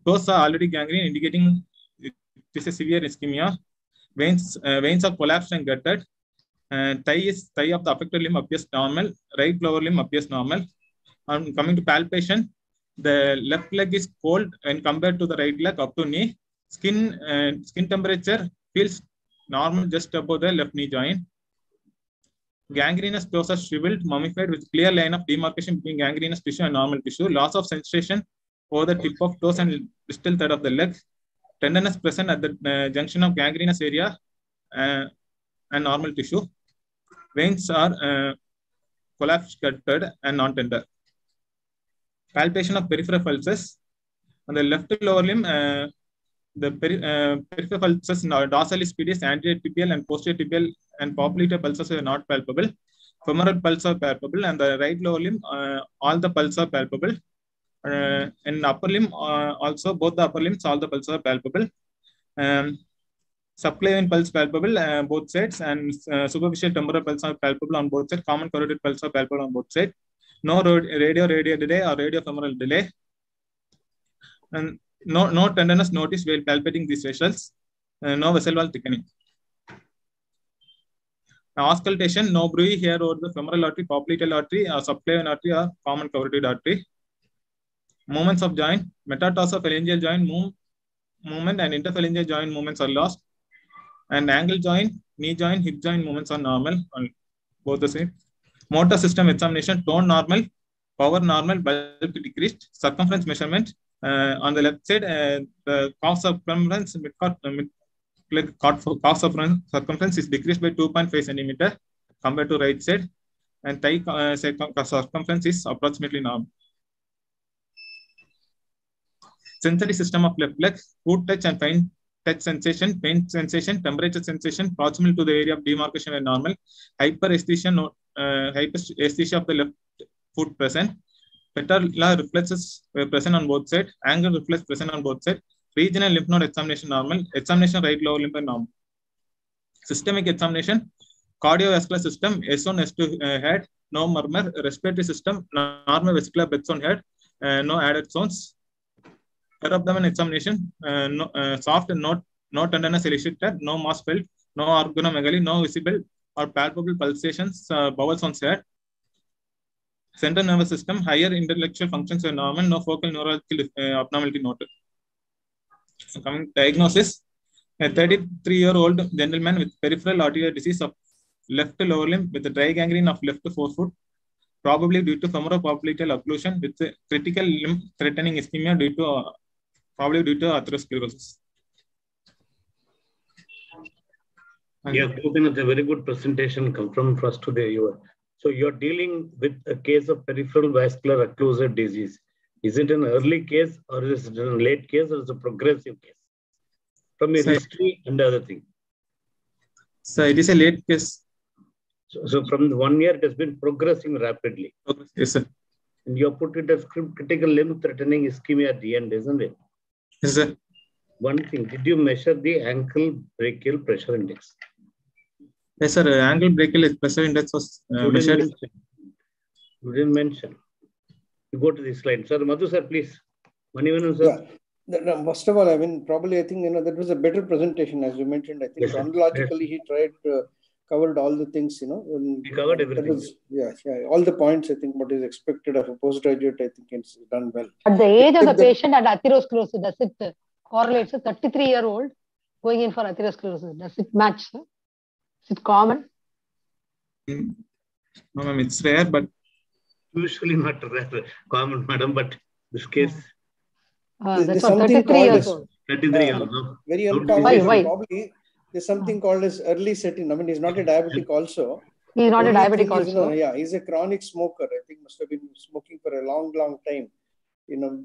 Toes are already gangrene, indicating it is a severe ischemia. Veins are collapsed and gutted. Thigh of the affected limb appears normal. Right lower limb appears normal. Coming to palpation, the left leg is cold when compared to the right leg up to knee. Skin temperature feels normal just above the left knee joint. Gangrenous toes are shriveled, mummified with clear line of demarcation between gangrenous tissue and normal tissue. Loss of sensation over the tip of toes and distal third of the leg. Tenderness present at the junction of gangrenous area and normal tissue. Veins are collapsed, gutted, and non-tender. Palpation of peripheral pulses. On the left lower limb, the peripheral pulses, dorsalis pedis, anterior tibial and posterior tibial and popliteal pulses are not palpable. Femoral pulse are palpable, and the right lower limb, all the pulses are palpable. In upper limb, also both the upper limbs, all the pulses are palpable. Subclavian pulse palpable both sides, and superficial temporal pulse are palpable on both sides. Common carotid pulse are palpable on both sides. No radio delay or radiofemoral delay, and no tenderness noticed while palpating these vessels. No vessel wall thickening. Now, auscultation, no bruit here over the femoral artery, popliteal artery, or subclavian artery, or common carotid artery. Movements of joint, metatarsophalangeal joint movement and interphalangeal joint movements are lost. And ankle joint, knee joint, hip joint movements are normal on both the same. Motor system examination, tone normal, power normal, bulk decreased. Circumference measurement on the left side, the cos circumference circumference is decreased by 2.5 centimeter compared to right side, and thigh circumference is approximately normal. Sensory system of left leg, foot touch and fine touch sensation, pain sensation, temperature sensation, proximal to the area of demarcation are normal. Hyperesthesia of the left foot present. Patellar reflexes were present on both sides. Angle reflex present on both sides. Regional lymph node examination normal. Examination right lower limb normal. Systemic examination. Cardiovascular system, S1, S2 head, no murmur. Respiratory system, normal vesicular breaths on head, no added zones. Abdomen examination, soft and no tenderness elicited, no mass felt, no organomegaly, no visible or palpable pulsations, bowels on head. Central nervous system, higher intellectual functions are normal, no focal neurological abnormality noted. Coming diagnosis, a 33-year-old gentleman with peripheral arterial disease of left lower limb with a dry gangrene of left forefoot, probably due to femoropopliteal occlusion with critical limb threatening ischemia probably due to atherosclerosis. Yeah, Gopinath, a very good presentation confirmed for us today. So you're dealing with a case of peripheral vascular occlusive disease. Is it an early case or is it a late case or is it a progressive case? From your history and the other thing. So it is a late case. So from 1 year, it has been progressing rapidly. Yes, sir. And you have put it as critical limb threatening ischemia at the end, isn't it? Yes, sir. One thing, did you measure the ankle brachial pressure index? Yes, sir. Ankle brachial pressure index was measured. You didn't mention. You go to the slide. Sir, Madhu sir, please. Manivanan sir. Yeah. First of all, I mean, probably I think, that was a better presentation, as you mentioned. I think yes, chronologically he tried covered all the things, He covered everything. All the points, I think, what is expected of a postgraduate, I think it's done well. At the age of the patient at atherosclerosis, does it correlate? So 33-year-old going in for atherosclerosis, does it match? Sir? Is it common? No, ma'am, it's rare, but usually not rare, common, madam. But this case, that's what 33 years old. 33 years old. Very uncommon. Why? Probably there's something called as early setting. I mean, he's not a diabetic also. He's not a diabetic also. He's a chronic smoker. I think must have been smoking for a long, long time.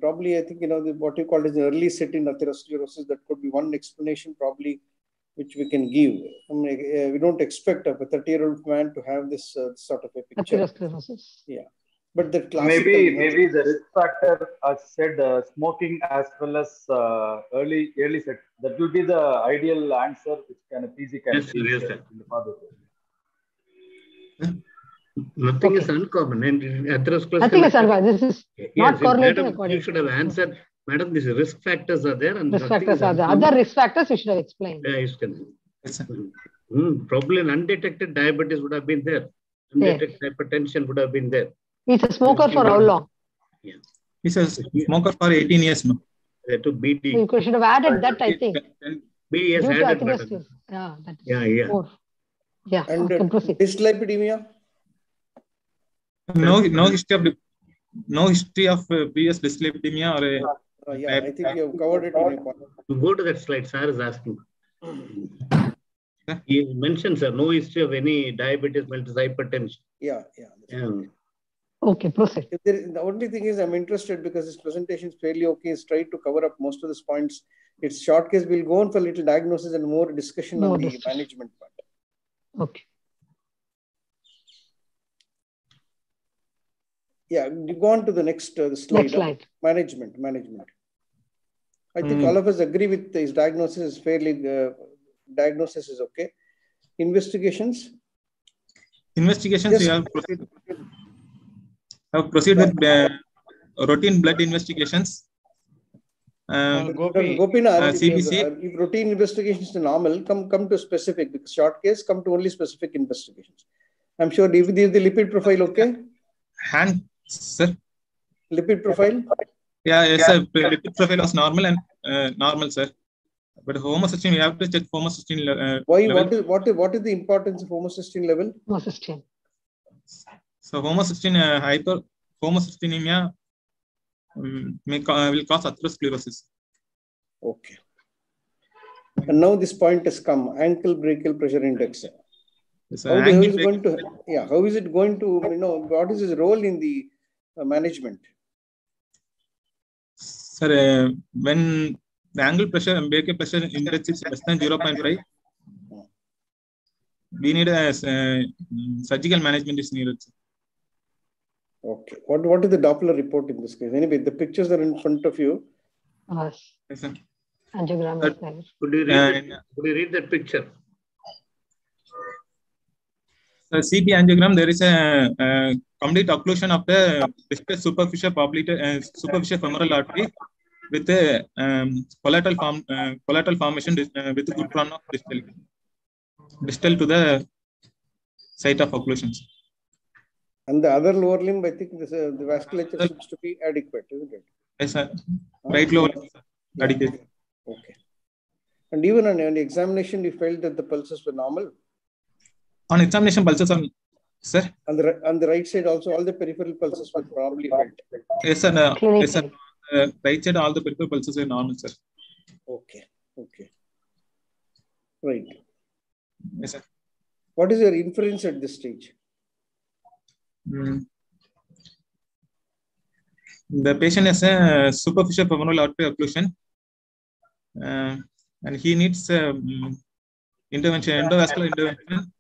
Probably I think, what you call as early setting atherosclerosis, that could be one explanation probably which we can give. I mean, we don't expect of a 30-year-old man to have this sort of a picture. Atherosclerosis. Yeah. But the classical, maybe the risk factor, as said, smoking as well as early set. That will be the ideal answer, which can easily yes, in the father. Nothing is uncommon. And atherosclerosis. Nothing is uncommon. This is not correlating according. You should have answered, madam. These risk factors are there, and risk factors are there. Other risk factors you should have explained. Yeah, you can. Probably an undetected diabetes would have been there. Undetected hypertension would have been there. He's a smoker for how long? Yeah. He's a smoker for 18 years, no? To BD. You should have added that, I think. BD has added that. Yeah, that is yeah. More. Yeah. And dyslipidemia? No history of previous dyslipidemia or I think you have covered it in a point. Go to that slide. Sir is asking. He mentions, sir, no history of any diabetes, mellitus, hypertension. Yeah. Okay, proceed. The only thing is I'm interested because this presentation is fairly okay. He's tried to cover up most of these points. It's short case. We'll go on for little diagnosis and more discussion on the management part. Okay. Yeah, you go on to the next slide. Next slide. Management. I think all of us agree with his diagnosis is fairly Diagnosis is okay. Investigations? Investigations, we have proceed with routine blood investigations. Gopinath, CBC. if routine investigations are normal, come to specific. Because short case, come to only specific investigations. I'm sure if the lipid profile okay? Hand, sir. Lipid profile? Yeah, yes, sir. Lipid profile was normal and normal, sir. But homocysteine, we have to check homocysteine Why? level. What is the importance of homocysteine level? Homocysteine. So homocysteine, homocystinemia will cause atherosclerosis. Okay. And now this point has come: ankle brachial pressure index. Yes, how is it going to? Yeah, how is it going to? What is his role in the management? Sir, when the angle pressure and brachial pressure index is less than 0.5, we need a surgical management is needed. Okay. What is the Doppler report in this case? Anyway, the pictures are in front of you. Yes. Yes, sir. Angiogram. Could you read that picture? So CT angiogram, there is a complete occlusion of the distal superficial femoral artery with a collateral formation with good run of distal to the site of occlusions. And the other lower limb, I think the vasculature seems to be adequate, isn't it? Yes, sir. Right lower limb, adequate. Okay. And even on examination, you felt that the pulses were normal? On examination, pulses are, sir? On the right side also, all the peripheral pulses were probably felt? Yes, sir. Yes, sir. Right side, all the peripheral pulses are normal, sir. Okay. Okay. Right. Yes, sir. What is your inference at this stage? The patient has a superficial femoral artery occlusion, and he needs intervention, endovascular intervention.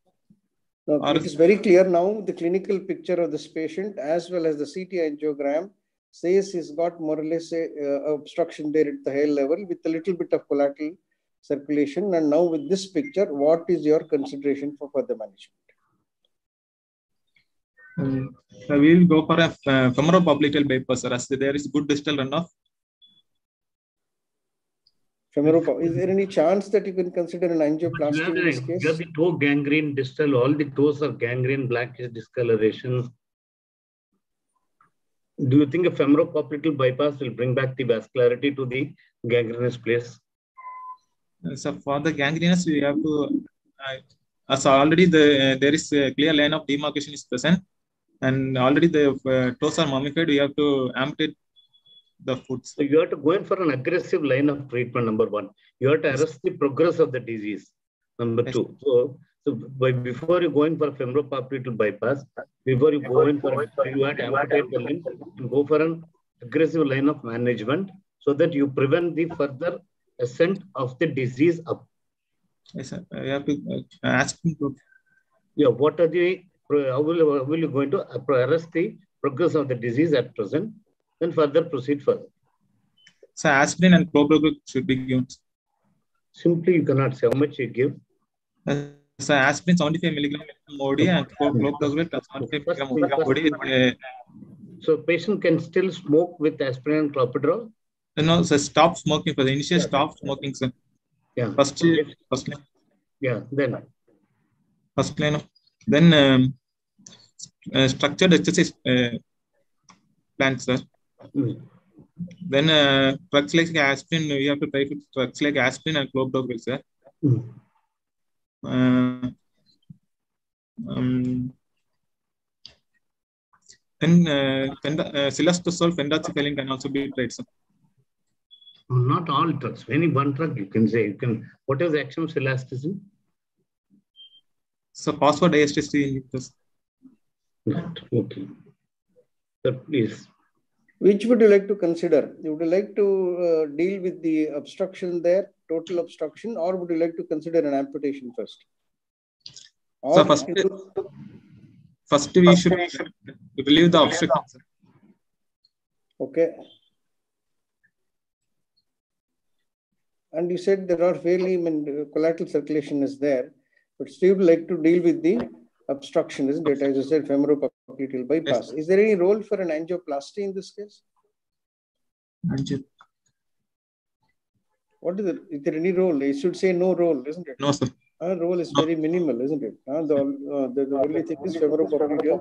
No, it is very clear now. The clinical picture of this patient, as well as the CT angiogram, says he's got more or less a obstruction there at the hair level with a little bit of collateral circulation. And now with this picture, what is your consideration for further management? So we will go for a femoropopliteal bypass, as there is good distal runoff. Is there any chance that you can consider an angioplasty in this case? You have the toe gangrene distal, all the toes are gangrene, blackish discoloration. Do you think a femoropopliteal bypass will bring back the vascularity to the gangrenous place? So for the gangrenous, we have to, as already there is a clear line of demarcation is present, and already the toes are mummified. We have to amputate the foot. So you have to go in for an aggressive line of treatment, number one. You have to arrest the progress of the disease, number two. So before you go in for a femoropopliteal bypass, before you go in for, you have to amputate the limb and go for an aggressive line of management so that you prevent the further ascent of the disease up. Yes, sir. You have to ask him to. Yeah, what are the, how will you going to arrest the progress of the disease at present? Then further proceed further. So aspirin and clopidogrel should be given. Simply you cannot say how much you give. So aspirin 75 milligram OD and clopidogrel 75 milligram OD. So patient can still smoke with aspirin and clopidogrel? No, so stop smoking for the initial stop smoking, sir. Yeah. First line. Yeah, then. First line. Then structured exercise plan, sir. Then drugs like aspirin, we have to try with drugs like aspirin and clopidogrel, sir. Then silastosol, fendaxiphelin can also be tried, sir. Not all drugs. Any one drug you can say. You can. What is the action of silastazine? So phosphodiesterase inhibitors. Okay. So please. Which would you like to consider? Would you like to deal with the obstruction there, total obstruction, or would you like to consider an amputation first? Or so first we should relieve the obstruction, sir. Okay. And you said there are fairly, collateral circulation is there, but still you would like to deal with the obstruction, isn't it? As you said, femoropopliteal bypass. Yes. Is there any role for an angioplasty in this case? What is it? Is there any role? You should say no role, isn't it? No, sir. Role is very minimal, isn't it? The only thing is femoropopliteal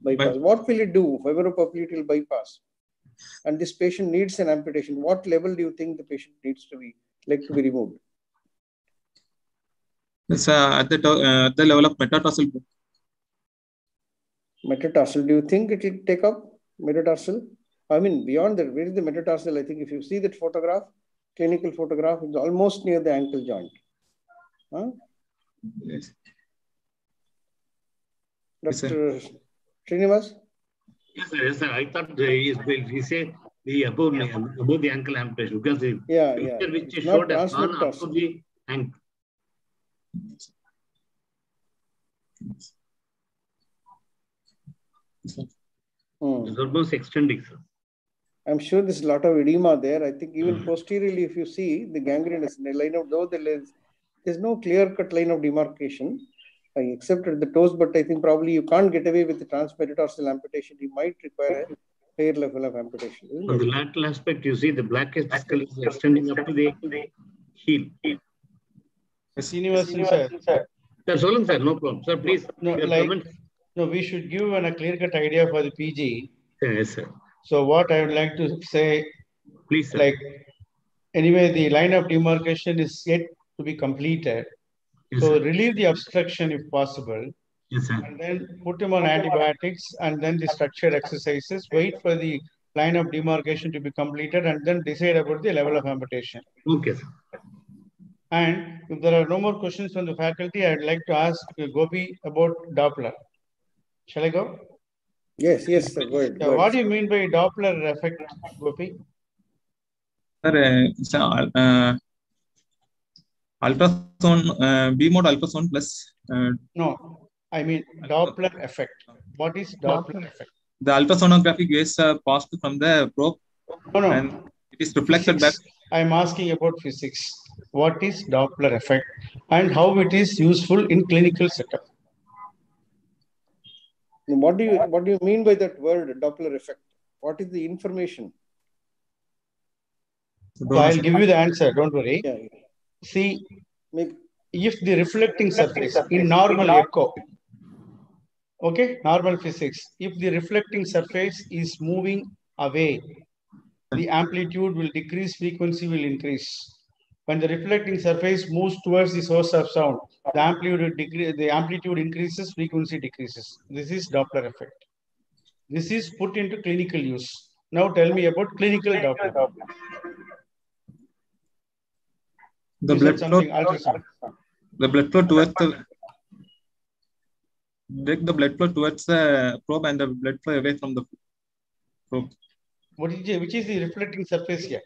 bypass. What will it do? Femoropopliteal bypass. And this patient needs an amputation. What level do you think the patient needs to be, leg to be removed? It's at the level of metatarsal. Metatarsal. Do you think it will take up metatarsal? I mean, beyond that, where is the metatarsal? I think if you see that photograph, clinical photograph, it's almost near the ankle joint. Huh? Yes. Dr. Srinivas? Yes, sir. Yes, sir. I thought he said the above the ankle amputation because the picture which you showed has gone up to the ankle. It's almost extending, sir. I'm sure there's a lot of edema there. I think even posteriorly, if you see the gangrene is in a line of, though there's no clear-cut line of demarcation, except at the toes, but I think probably you can't get away with the transmetatarsal amputation. You might require a higher level of amputation. On the lateral aspect, you see the black discal is extending up to the heel. Srinivasan, sir. Sir, no problem. Sir, please. No, we should give a clear-cut idea for the PG. Yes, sir. So what I would like to say, please, sir. Like, anyway, the line of demarcation is yet to be completed. Yes, so sir. relieve the obstruction if possible. Yes, sir. And then put him on antibiotics and then the structured exercises. Wait for the line of demarcation to be completed and then decide about the level of amputation. Okay, sir. And if there are no more questions from the faculty, I'd like to ask Gopi about Doppler. Shall I go? Yes, sir. Go ahead. What do you mean by Doppler effect, Gopi? Sir, ultrasound, B mode ultrasound plus. No, I mean Doppler effect. What is Doppler effect? The ultrasonographic waves are passed from the probe. No. And it is reflected back. I'm asking about physics. What is Doppler effect and how it is useful in clinical setup? What do you mean by that word, Doppler effect? What is the information? So I'll give you the answer. Don't worry. Yeah. See, if the reflecting surface in normal echo, okay, normal physics, if the reflecting surface is moving away, the amplitude will decrease, frequency will increase. When the reflecting surface moves towards the source of sound, the amplitude increases, frequency decreases. This is Doppler effect. This is put into clinical use. Now tell me about clinical Doppler. The blood flow towards the blood flow towards the probe and the blood flow away from the probe. Which is the reflecting surface here?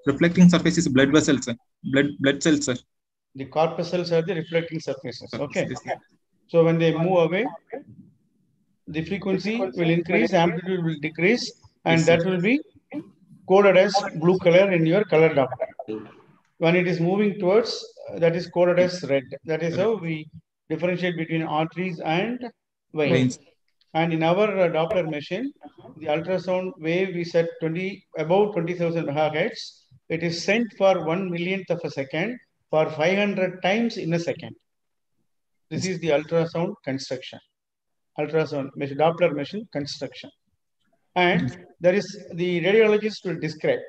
Reflecting surface is blood vessels, sir. Blood cells, sir. The corpuscles are the reflecting surfaces. Okay. So when they move away, the frequency will increase, amplitude will decrease, and that will be coded as blue color in your color Doppler. When it is moving towards, that is coded as red. That is how we differentiate between arteries and veins. And in our Doppler machine, the ultrasound wave is at about 20,000 megahertz. It is sent for 1 millionth of a second for 500 times in a second. This is the ultrasound construction. Ultrasound Doppler machine construction. And there is the radiologist will describe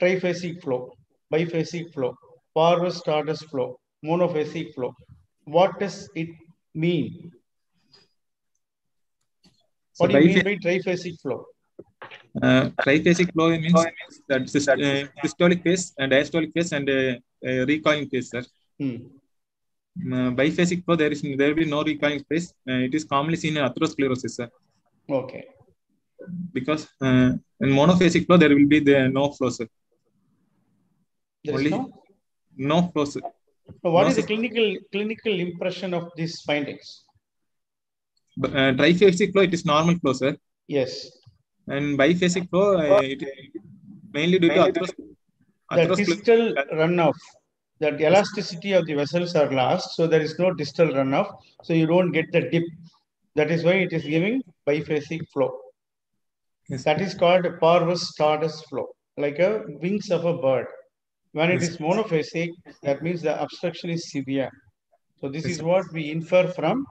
triphasic flow, biphasic flow, forward stardust flow, monophasic flow. What does it mean? What do you mean by triphasic flow? Triphasic flow means that systolic phase and diastolic phase and recoiling phase, sir. Biphasic flow, there will be no recoiling phase. It is commonly seen in atherosclerosis, sir. Okay. Because in monophasic flow, there will be no flow, sir. There is no flow, sir. So what is the clinical impression of these findings? Triphasic flow, it is normal flow, sir. Yes. And biphasic flow, it is mainly due to the distal runoff, that elasticity of the vessels are lost, so there is no distal runoff, so you don't get the dip. That is why it is giving biphasic flow. That is called parvus tardus flow, like a wings of a bird. When it is monophasic, that means the obstruction is severe. So this is what we infer from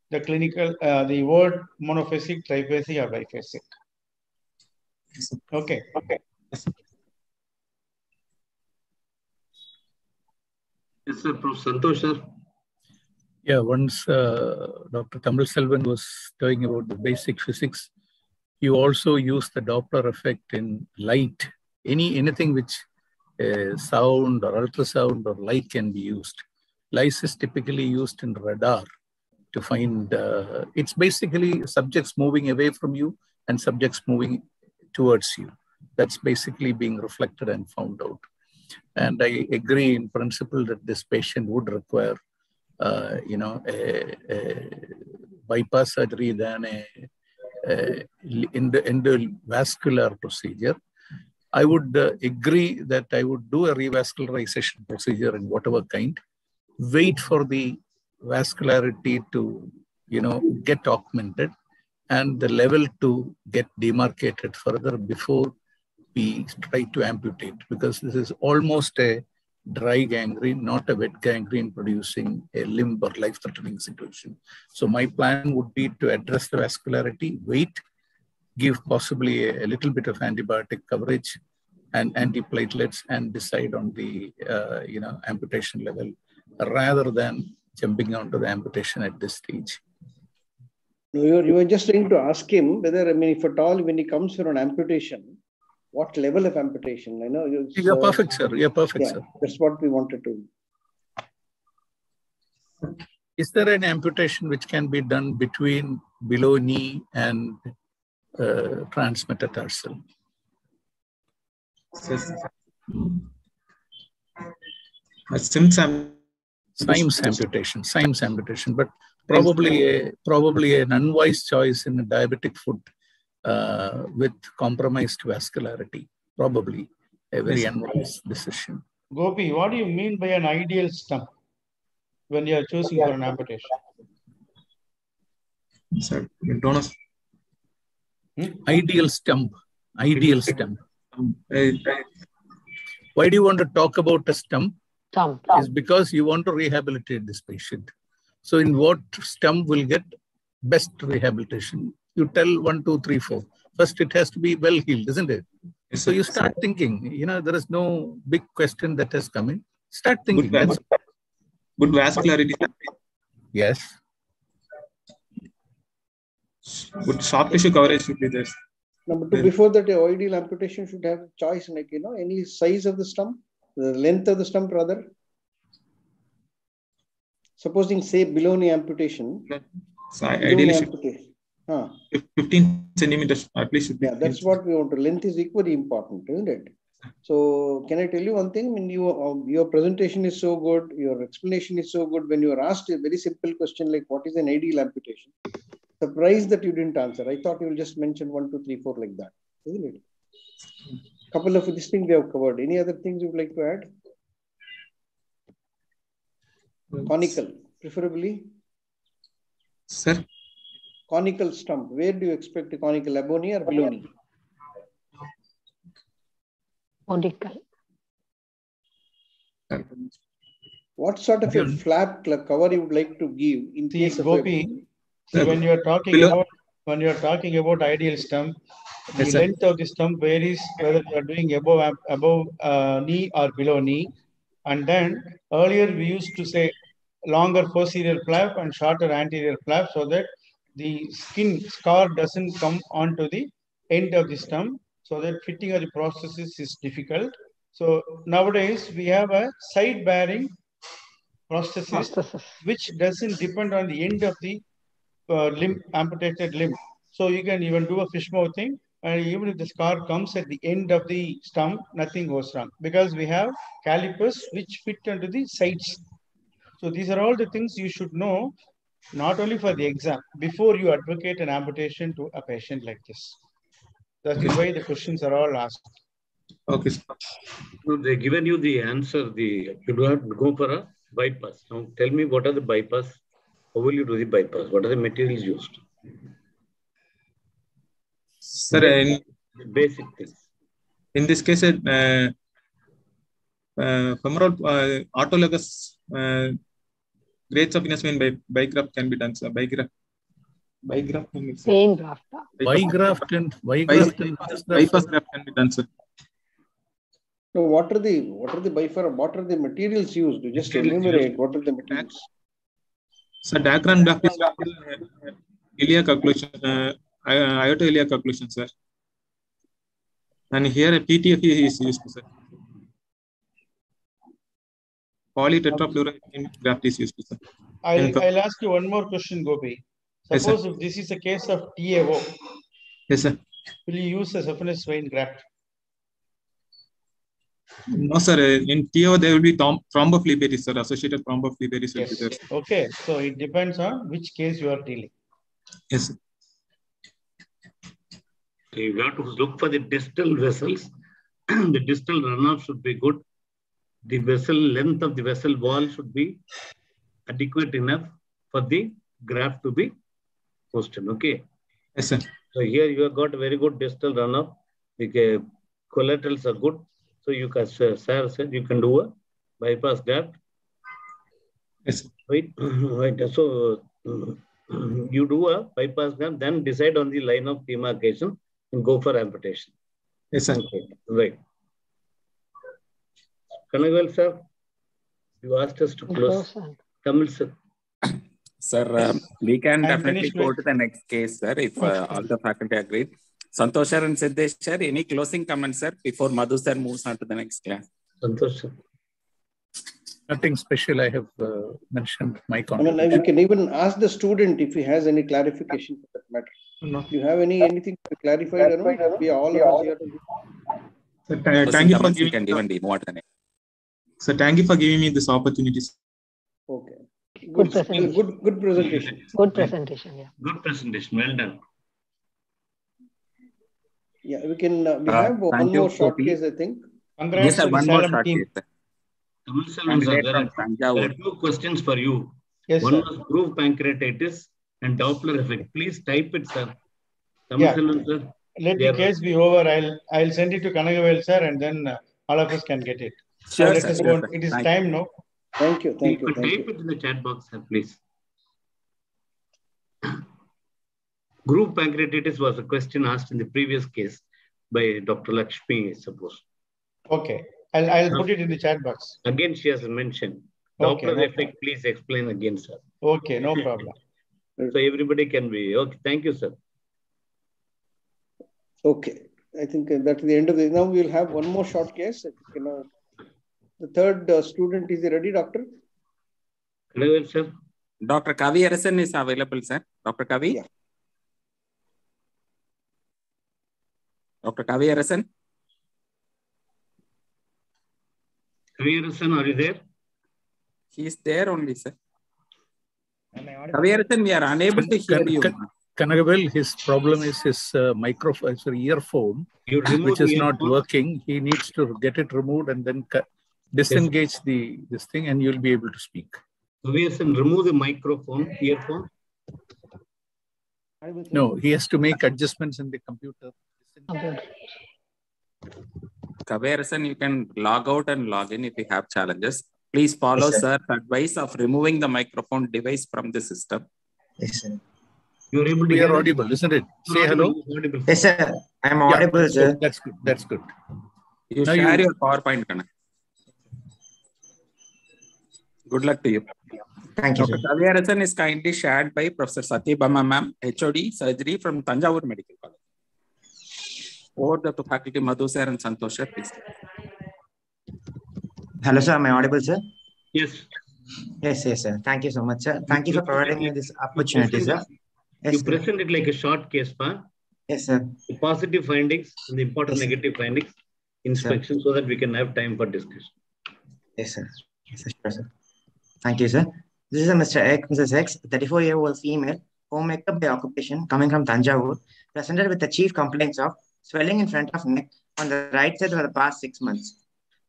the clinical, the word monophasic, triphasic, or biphasic. Okay. Yes, sir. Professor Santosh, sir. Yeah, once Dr. Kamal Selvan was talking about the basic physics, you also use the Doppler effect in light. Anything which sound or ultrasound or light can be used. Light is typically used in radar to find, it's basically subjects moving away from you and subjects moving towards you. That's basically being reflected and found out. And I agree in principle that this patient would require, a bypass surgery than in the endovascular procedure. I would agree that I would do a revascularization procedure in whatever kind, wait for the vascularity to, get augmented and the level to get demarcated further before we try to amputate, because this is almost a dry gangrene, not a wet gangrene producing a limb or life-threatening situation. So my plan would be to address the vascularity, wait, give possibly a little bit of antibiotic coverage and antiplatelets, and decide on the amputation level rather than jumping onto the amputation at this stage. You were just trying to ask him whether, if at all, when he comes for an amputation, what level of amputation? I know you're perfect, sir. You're perfect, sir. That's what we wanted to. Is there an amputation which can be done between below knee and transmetatarsal? Symes amputation, but probably an unwise choice in a diabetic foot with compromised vascularity. Probably a very unwise decision. Gopi, what do you mean by an ideal stump when you are choosing for an amputation? Sir, donors. Ideal stump. Why do you want to talk about a stump? Is because you want to rehabilitate this patient. So in what stump will get best rehabilitation? You tell 1, 2, 3, 4. First, it has to be well healed, isn't it? Yes, so you start thinking, there is no big question that has come in. Start thinking. Good vascularity. Yes. Good soft tissue coverage should be there. Number 2, before that, a ideal amputation should have choice, like, any size of the stump, the length of the stump rather. Supposing, say, below knee amputation. So ideally, 15 centimeters at least should be. Yeah, that's what we want to. Length is equally important, isn't it? So, can I tell you one thing? When your presentation is so good, your explanation is so good. When you are asked a very simple question like, "What is an ideal amputation?" Surprised that you didn't answer. I thought you will just mention 1, 2, 3, 4 like that, isn't it? Couple of these things we have covered. Any other things you would like to add? Conical, preferably. Sir? Conical stump. Where do you expect a conical, above knee or below knee? Conical. What sort of a flap cover you would like to give in case of Gopi, when you are talking about ideal stump, the length of the stump varies whether you are doing above knee or below knee. And then earlier we used to say longer posterior flap and shorter anterior flap so that the scar doesn't come onto the end of the stump, so that fitting of the prosthesis is difficult. So nowadays we have a side bearing prosthesis which doesn't depend on the end of the amputated limb. So you can even do a fishmouth thing, and even if the scar comes at the end of the stump, nothing goes wrong because we have calipers which fit under the sides. So these are all the things you should know, not only for the exam, before you advocate an amputation to a patient like this. That is why the questions are all asked. Okay, sir. No, they given you the answer. You do have to go for a bypass. Now tell me, what are the bypass? How will you do the bypass? What are the materials used? Sir, the basic things. In this case, femoral autologous grades of venous vein bigraft can be done, sir. Bigraft Vein graft. Bypass and bypass graft can be done, sir. So what are the bypass? What are the materials used? Just enumerate what are the materials. So diaphragm graft is iliac occlusion, iliac occlusion, sir. And here a PTFE is used, sir. Polytetrafluoride graft is used, sir. I'll ask you one more question, Gopi. Suppose if this is a case of TAO, yes, sir. Will you use a saphenous vein graft? No, sir. In TO, there will be thrombophlebitis, sir. Associated thrombophlebitis. Yes. Okay. So it depends on which case you are dealing. Yes, sir. You have to look for the distal vessels. The distal runoff should be good. The vessel length of the vessel wall should be adequate enough for the graft to be posted. Okay. Yes, sir. So here you have got a very good distal runoff. The collaterals are good. So you can, sir said, you can do a bypass graft. Yes. Right. Right. So you do a bypass graft, then decide on the line of demarcation and go for amputation. Yes, sir. Okay. Right. Kanagal, sir, you asked us to close. Tamil, sir. Sir, we can definitely go to the next case, sir, if all the faculty agree. Santosh sir and Siddesh sir, any closing comments, sir, before Madhu sir moves on to the next class? Santosh sir. Nothing special. I have mentioned my I contribution. mean, we can even ask the student if he has any clarification for that matter. No. Do you have anything to clarify? We are all of us here. Sir, thank you for giving. Can give and move on to the next. So thank you for giving me this opportunity. Okay. Good presentation. Good presentation. Good presentation. Yeah. Good presentation. Well done. Yeah, we can. We have one more short case, I think. Yes, sir. One more short case. Tamil sir, there are two questions for you. Yes, one sir. was groove pancreatitis and Doppler effect. Please type it, sir. Tamil sir. Let the case be over. I'll send it to Kanagavel sir, and then all of us can get it. Sure, let sir. us go. It is time now. Thank you. Thank you. You type it in the chat box, sir, please. Groove pancreatitis was a question asked in the previous case by Dr. Lakshmi, I suppose. Okay. I'll put it in the chat box. Again, she has mentioned. Okay, Doppler no effect, problem. please explain again, sir. Okay, no problem. So everybody can be. Okay, thank you, sir. Okay. I think that's the end of the. Now we'll have one more short case. The third student, is he ready, doctor? Hello, sir. Dr. Kavi Arasan is available, sir. Dr. Kavi? Yeah. Dr. Kavi Arasan? Kavi Arasan, are you there? He is there only, sir. Kavi Arasan, we are unable to hear you. Kanagavel, his problem is his microphone, his earphone, which is not working. He needs to get it removed and then disengage this thing, and you'll be able to speak. Kavi Arasan, remove the microphone, earphone. No, he has to make adjustments in the computer. Kavi Arasan, you can log out and log in if you have challenges. Please follow sir's advice of removing the microphone device from the system. Yes, sir. You're able to We hear are audible, isn't it? Say hello. Yes, sir. I'm audible, sir. That's good. That's good. You share your PowerPoint, Kana. Good luck to you. Thank you, Dr. sir. Kavi Arasan is kindly shared by Professor Satyabama ma'am, HOD, Surgery from Thanjavur Medical College. Over to faculty Madhu sir and Santosh sir, please. Hello, sir. Am I audible, sir? Yes. Yes, sir. Thank you so much, sir. Thank you for providing me this opportunity, sir. Yes, You sir. present it like a short case, pa? Yes, sir. The positive findings and the important negative findings, inspection, so that we can have time for discussion. Yes, sir. Yes, sir. Sure, sir. Thank you, sir. This is a Mrs. X, 34-year-old female, homemaker by occupation, coming from Thanjavur, presented with the chief complaints of swelling in front of neck on the right side for the past 6 months.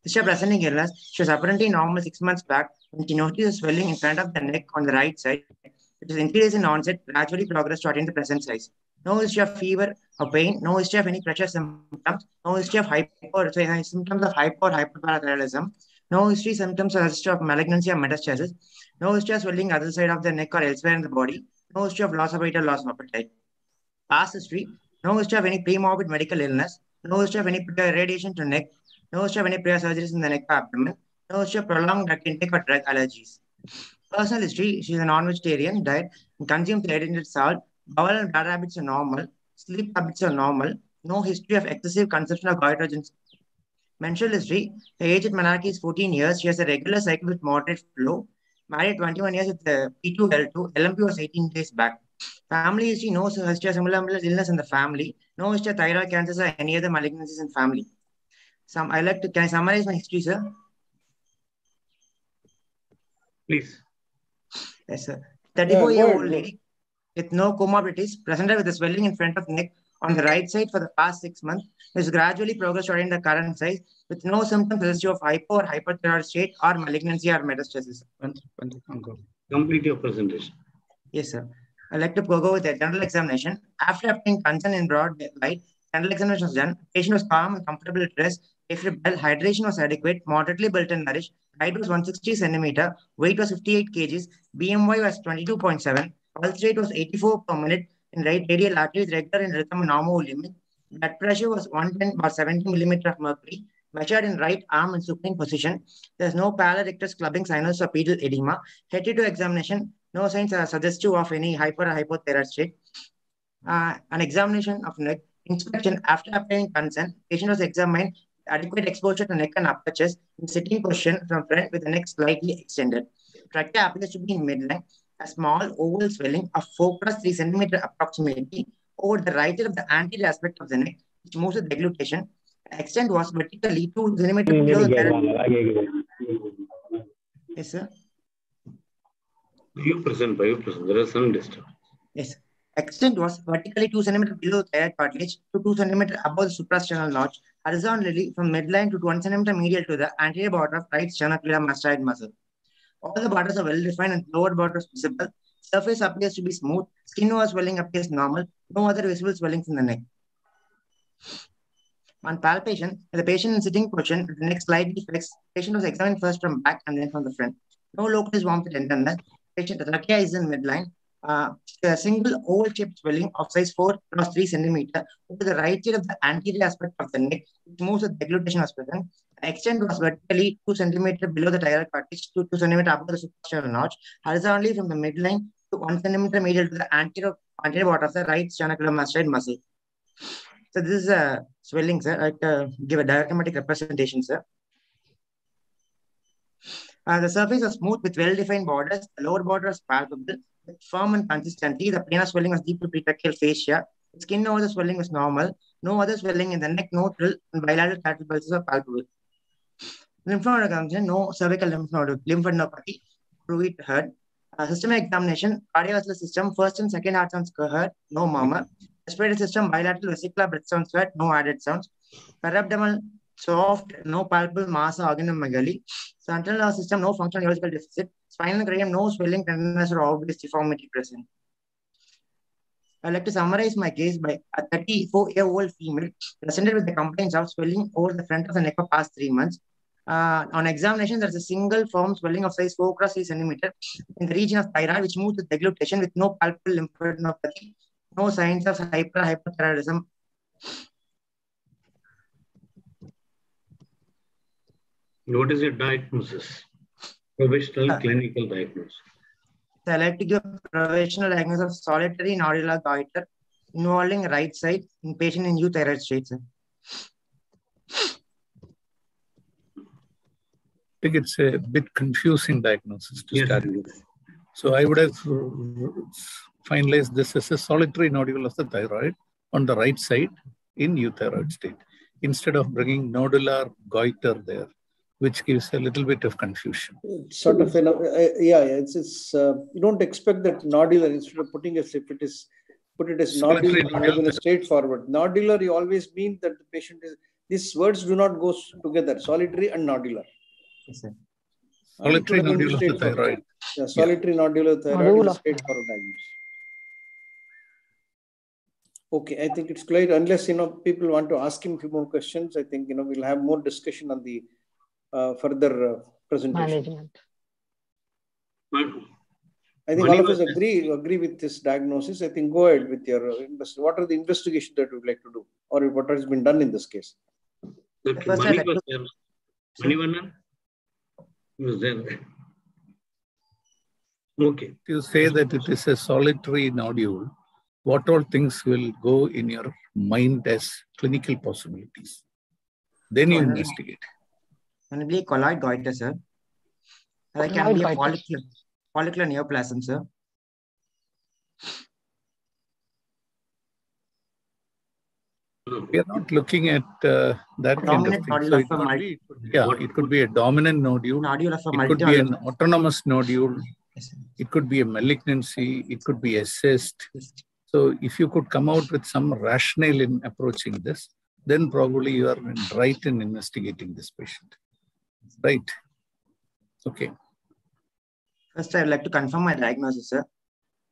Sister presenting illness, she was apparently normal 6 months back when she noticed a swelling in front of the neck on the right side. It was increased in onset, gradually progressed to attain the present size. No history of fever or pain, no history of any pressure symptoms, no history of symptoms of hypo or hyperparathyroidism, no symptoms or history of malignancy or metastasis, no history of swelling other side of the neck or elsewhere in the body, no history of loss of weight or loss of appetite. Past history, no history of any pre-morbid medical illness, no history of any prior radiation to neck, no history of any prior surgeries in the neck or abdomen, no history of prolonged drug intake or drug allergies. Personal history, she is a non-vegetarian, diet, and consumes edited salt, bowel and bladder habits are normal, sleep habits are normal, no history of excessive consumption of goitrogens. Menstrual history, the age at menarche is 14 years, she has a regular cycle with moderate flow, married 21 years with P2L2, LMP was 18 days back. Family history, no history of similar illness in the family, no history of thyroid cancers or any other malignancies in family. Can I summarize my history, sir? Please. Yes, sir. 34-year-old lady with no comorbidities, presented with a swelling in front of neck on the right side for the past 6 months, is gradually progressed in the current size with no symptoms of hypo or hyperthyroid state or malignancy or metastasis. Complete your presentation. Yes, sir. I'd like to go with the general examination. After obtaining consent in broad light, general examination was done. Patient was calm and comfortable at rest. Hydration was adequate, moderately built and nourished. Height was 160 centimeter. Weight was 58 kgs. BMI was 22.7. Pulse rate was 84 per minute. In right radial arteries, regular in rhythm and normal limit. Blood pressure was 110 or 70 millimeter of mercury. Measured in right arm in supine position. There's no pallor, rectus, clubbing, sinus, or pedal edema. Head-to-toe examination. No signs are suggestive of any hyper or hypothyroid state. An examination of neck. Inspection after obtaining consent. Patient was examined. Adequate exposure to neck and upper chest in sitting position from front with the neck slightly extended. Trachea appears to be in midline. A small oval swelling of 4 × 3 centimeter approximately over the right side of the anterior aspect of the neck, which moves with deglutition. The extent was vertically 2 centimeters below the Yes, sir. You present. There is some disturbance. Yes. Extent was vertically 2 centimeters below the thyroid cartilage to 2 centimeters above the suprasternal notch, horizontally from midline to 1 centimeter medial to the anterior border of right sternocleidomastoid muscle. All the borders are well defined and lower borders visible. Surface appears to be smooth. Skin over swelling appears normal. No other visible swellings in the neck. On palpation, the patient in sitting position, the neck slightly flexed. Patient was examined first from back and then from the front. No localized warmth tenderness. Patient trachea is in midline. A single oval-shaped swelling of size 4 × 3 centimeter over the right side of the anterior aspect of the neck, which moves with deglutition was present. The extent was vertically 2 centimeter below the thyroid cartilage to 2 centimeter above the suprasternal notch, horizontally from the midline to 1 centimeter medial to the anterior border of the right sternocleidomastoid muscle. So this is a swelling, sir. I'd like to give a diagrammatic representation, sir. The surface is smooth with well-defined borders. The lower border is palpable, with firm and consistency. The plane of swelling was deep to pretracheal fascia. The skin over the swelling was normal. No other swelling in the neck, no thrill, and bilateral lateral pulses are palpable. Lymph node examination, no cervical lymphadenopathy. Prove it heard. Systemic examination, cardiovascular system, first and second heart sounds heard, no murmur. Respiratory system, bilateral vesicular breath sounds heard, no added sounds. Perabdominal, soft, no palpable mass or organomegaly. Central nervous system, no functional neurological deficit. Spinal cranium, no swelling, tenderness, or obvious deformity present. I'd like to summarize my case by a 34-year-old female presented with the complaints of swelling over the front of the neck for past 3 months. On examination, there's a single firm swelling of size 4 × 3 centimeter in the region of thyroid, which moves with deglutition with no palpable lymphadenopathy, no signs of hyperthyroidism. What is your diagnosis? Provisional clinical diagnosis. So I like to give a provisional diagnosis of solitary nodular goiter involving right side in patient in euthyroid state, sir. I think it's a bit confusing diagnosis to start with. So I would have finalized this as a solitary nodule of the thyroid on the right side in euthyroid state, instead of bringing nodular goiter there, which gives a little bit of confusion. Sort of, it's you don't expect that nodular, instead of putting as if it is, put it as nodular, not even a straightforward. Nodular, you always mean that the patient is, These words do not go together, solitary and nodular. Yes, sir. Solitary nodule of the thyroid. Yeah, solitary nodule of the thyroid is a straightforward diagnosis. Okay, I think it's clear. Unless people want to ask him a few more questions, I think we'll have more discussion on the further presentation. Management. I think all of us agree with this diagnosis. I think go ahead with your what are the investigations that you would like to do, or what has been done in this case? Manivannan was there. Okay. You say that it is a solitary nodule. What all things will go in your mind as clinical possibilities? Then you investigate. Can be a colloid goiter, sir. It can be a follicular neoplasm, sir. We are not looking at that kind of thing. So it could be a dominant nodule. It could be an autonomous nodule. It could be a malignancy. It could be a cyst. So if you could come out with some rationale in approaching this, then probably you are right in investigating this patient. Right. Okay. First, I would like to confirm my diagnosis, sir,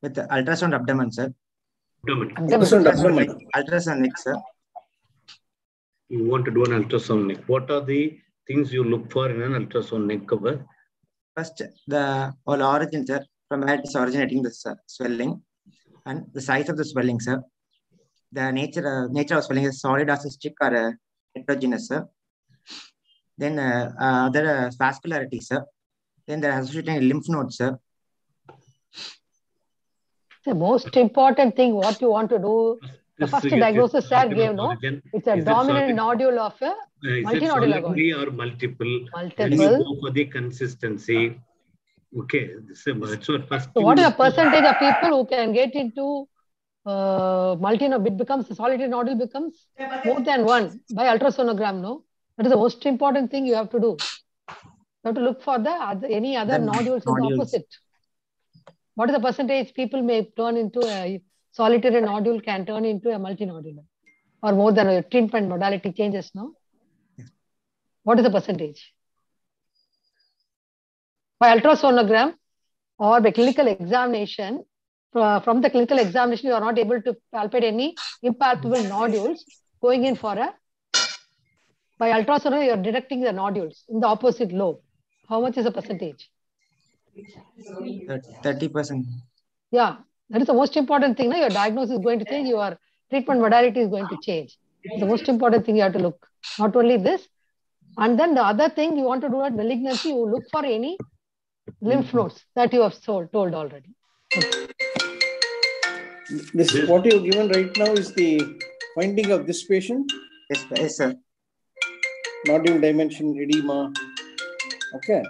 with the ultrasound abdomen, sir. Ultrasound neck, sir. You want to do an ultrasound neck. What are the things you look for in an ultrasound neck cover? First, the origin, sir, from where it is originating the swelling, and the size of the swelling, sir. The nature of swelling is solid or cystic or heterogeneous, sir. Then other vascularity, sir. Then there are associated lymph nodes, sir. The most important thing what you want to do, the first diagnosis sir gave, no? It's a dominant nodule of a multinodular solitary or multiple? Then you go for the consistency. Okay. So what is the percentage of people who can get into multinodule? It becomes the solitary nodule becomes more than one by ultrasonogram, no? That is the most important thing you have to do. You have to look for any other nodules in the opposite. What is the percentage people may turn into a solitary nodule can turn into a multinodular, or more than a treatment modality changes, no? What is the percentage? By ultrasonogram or by clinical examination, from the clinical examination, you are not able to palpate any impalpable nodules going in for a. By ultrasound, you are detecting the nodules in the opposite lobe. How much is the percentage? 30%. Yeah, that is the most important thing. No? Your diagnosis is going to change. Your treatment modality is going to change. It's the most important thing you have to look. Not only this, and then the other thing you want to do at malignancy, you look for any lymph nodes that you have told already. This what you have given right now is the finding of this patient. Yes, sir. Nodule dimension, edema. Okay.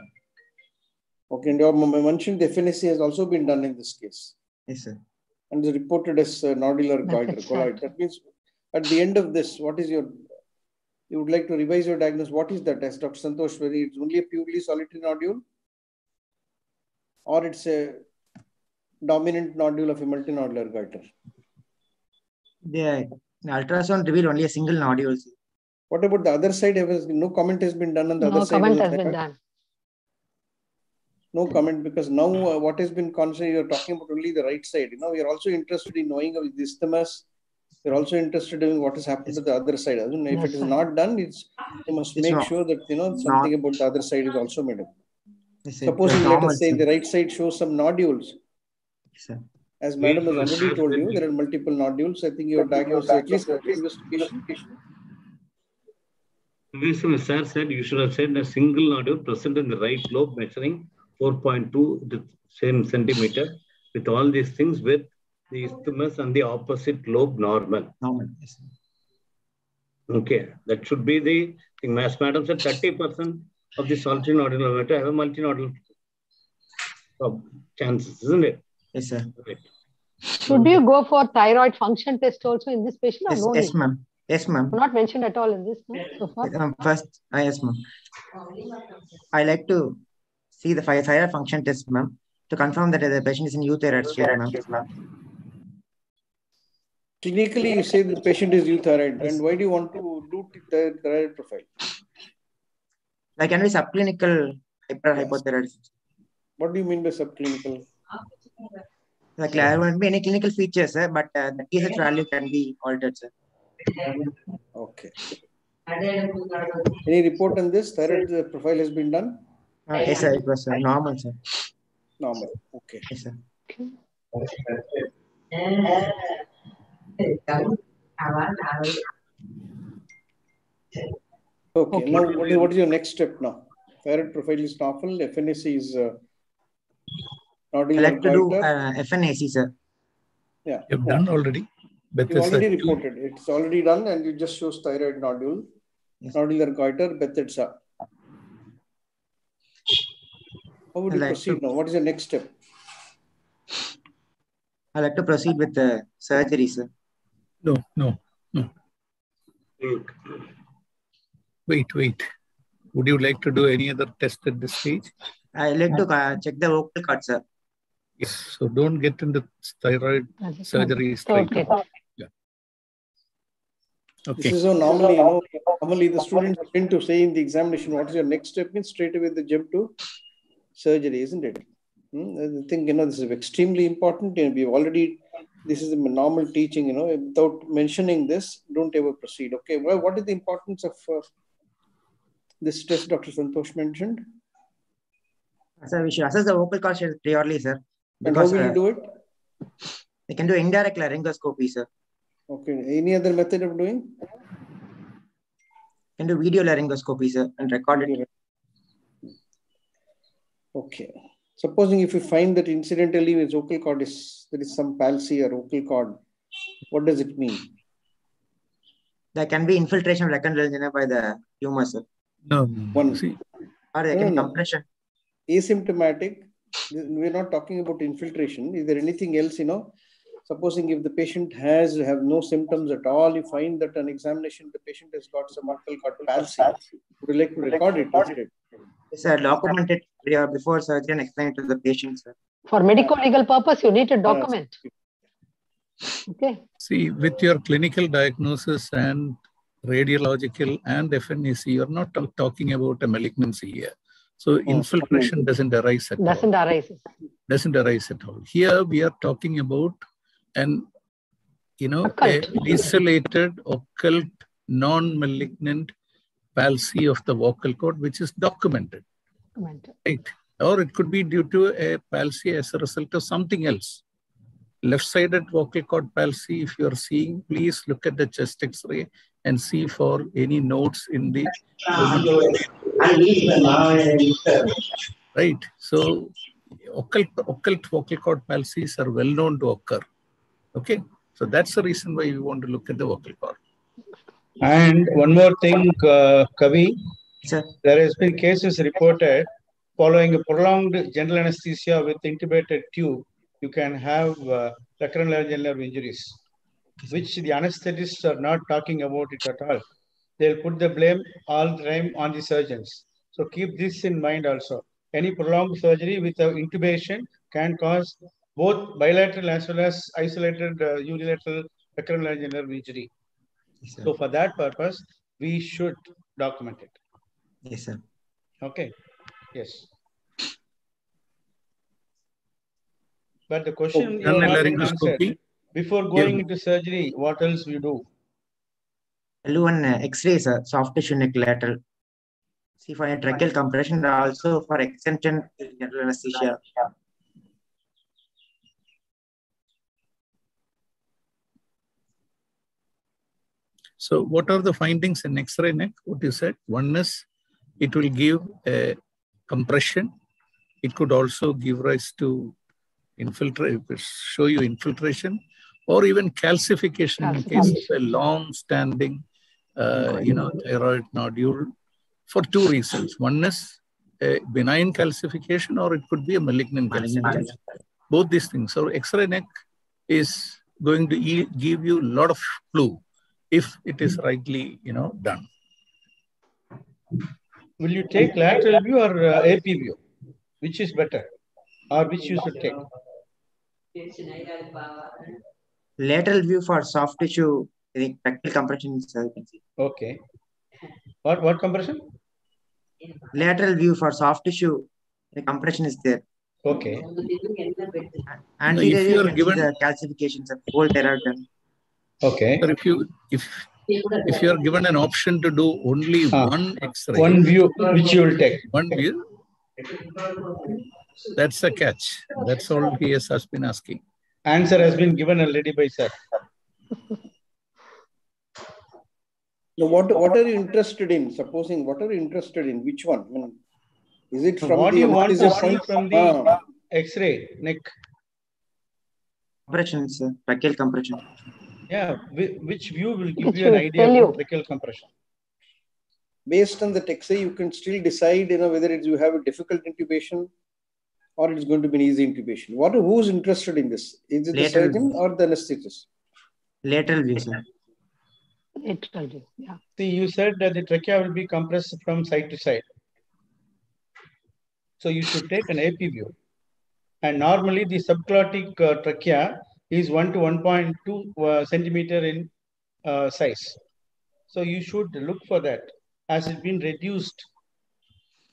Okay, and you mentioned the FNAC has also been done in this case. Yes, sir. And is reported as nodular goiter, colloid. That means at the end of this, what is you would like to revise your diagnosis? What is that, as Dr. Santosh, whether it's only a purely solitary nodule or it's a dominant nodule of a multinodular goiter? The ultrasound revealed only a single nodule. What about the other side? No comment has been done on the other side. No comment has been done. No comment, because now what has been concentrated, you're talking about only the right side. We are also interested in knowing of the isthmus. We're also interested in what has happened to the other side. If it is not done, you must make sure that something about the other side is also made up. Supposing, let us say, the right side shows some nodules. As madam has already told you, there are multiple nodules. I think your diagnosis, at least investigation. Sir said you should have said a single nodule present in the right lobe measuring 4.2 the same centimeter with all these things with the isthmus and the opposite lobe normal. Okay, that should be the thing. As madam said, 30% of the solitary nodular matter have a multinodal chances, isn't it? Yes, sir. Right. Should you go for thyroid function test also in this patient or no? Yes, ma'am. Yes, ma'am. Not mentioned at all in this, no? So far. First, yes, ma'am. I like to see the thyroid function test, ma'am, to confirm that the patient is in euthyroid state, ma'am. Clinically, you say the patient is euthyroid, and why do you want to do true thyroid profile? Like can be subclinical hypothyroidism. What do you mean by subclinical? Like there won't be any clinical features, sir, but the TSH value can be altered, sir. Okay. Any report on this? Thyroid profile has been done? Yes, sir. It was normal, sir. Normal. Okay. Yes, sir. Okay. Now, what is your next step now? Thyroid profile is normal. FNAC is nodular I like to do goiter. FNAC, sir. Yeah. You've done already. You already reported. It's already done, and you just shows thyroid nodule, nodular goiter, Bethesda. How would you proceed now? What is your next step? I like to proceed with the surgery, sir. No. Wait. Would you like to do any other test at this stage? I like to check the vocal cord, sir. Yes. So don't get into thyroid surgery straight away. Yeah. Okay. This is so normally the students tend to say in the examination, what is your next step? Means straight away they jump to surgery, isn't it? I think, this is extremely important. This is the normal teaching, without mentioning this, don't ever proceed. Okay. Well, what is the importance of this test Dr. Santosh mentioned? Sir, we should assess the vocal cord priorly, sir. And how will you do it? We can do indirect laryngoscopy, sir. Okay. Any other method of doing? Can do video laryngoscopy, sir, and record it. Okay. Supposing if you find that incidentally with vocal cord there is some palsy or vocal cord, what does it mean? There can be infiltration of rectal angina by the tumor, sir. No. One. Or there can be compression. Asymptomatic. We're not talking about infiltration. Is there anything else, Supposing if the patient have no symptoms at all, you find that on examination the patient has got some vocal cord palsy. Would you like to record it? Yes, sir. Document it before surgery and explain it to the patient, sir. For medico-legal purpose, you need to document. Okay. See, with your clinical diagnosis and radiological and FNAC, you're not talking about a malignancy here. So infiltration doesn't arise at all. Doesn't arise at all. Here we are talking about an isolated, occult, non-malignant palsy of the vocal cord, which is documented. Right? Or it could be due to a palsy as a result of something else. Left-sided vocal cord palsy, if you're seeing, please look at the chest X-ray and see for any nodes in the right. So occult vocal cord palsies are well known to occur. Okay, so that's the reason why we want to look at the vocal cord. And one more thing, Kavi, there has been cases reported following a prolonged general anesthesia with intubated tube, you can have recurrent nerve injuries, which the anesthetists are not talking about it at all. They'll put the blame all the time on the surgeons. So keep this in mind also. Any prolonged surgery with intubation can cause both bilateral as well as isolated unilateral recurrent nerve injury. Yes, so for that purpose, we should document it. Yes, sir. Okay. Yes. But the question you answered, before going into surgery, what else we do? I'll do an X-ray, sir, soft tissue neck lateral. See for a tracheal compression, and also for extension general anesthesia. So what are the findings in X-ray neck? What you said? One is it will give a compression. It could also give rise to show you infiltration or even calcification in case of a long-standing, thyroid nodule for two reasons. One is a benign calcification or it could be a malignant calcification. Both these things. So X-ray neck is going to give you a lot of clue if it is rightly, done. Will you take lateral view or AP view? Which is better? Or which you should take? Lateral view for soft tissue rectal compression. Okay. What compression? Lateral view for soft tissue, the compression is there. Okay. Anterior if you are you can see given, the calcifications of whole thyroid. Okay. Sir, if you are given an option to do only one X-ray, one view, which you will take? One view. That's a catch. That's all he has been asking. Answer has been given already by sir. Now, what are you interested in? Supposing, what are you interested in? Which one? I mean, is it from what the do you want is to it see from the X-ray neck? Compression, sir. Tracheal compression. Yeah, which view will give Which you an will idea tell about you. tracheal compression? based on the X-ray, you can still decide, whether you have a difficult intubation or it's going to be an easy intubation. Who's interested in this? Is it the surgeon or the anesthetist? Lateral view, sir. Lateral view, yeah. See, you said that the trachea will be compressed from side to side. So you should take an AP view. And normally the subglottic trachea is 1 to 1.2 centimeter in size. So you should look for that as it's been reduced.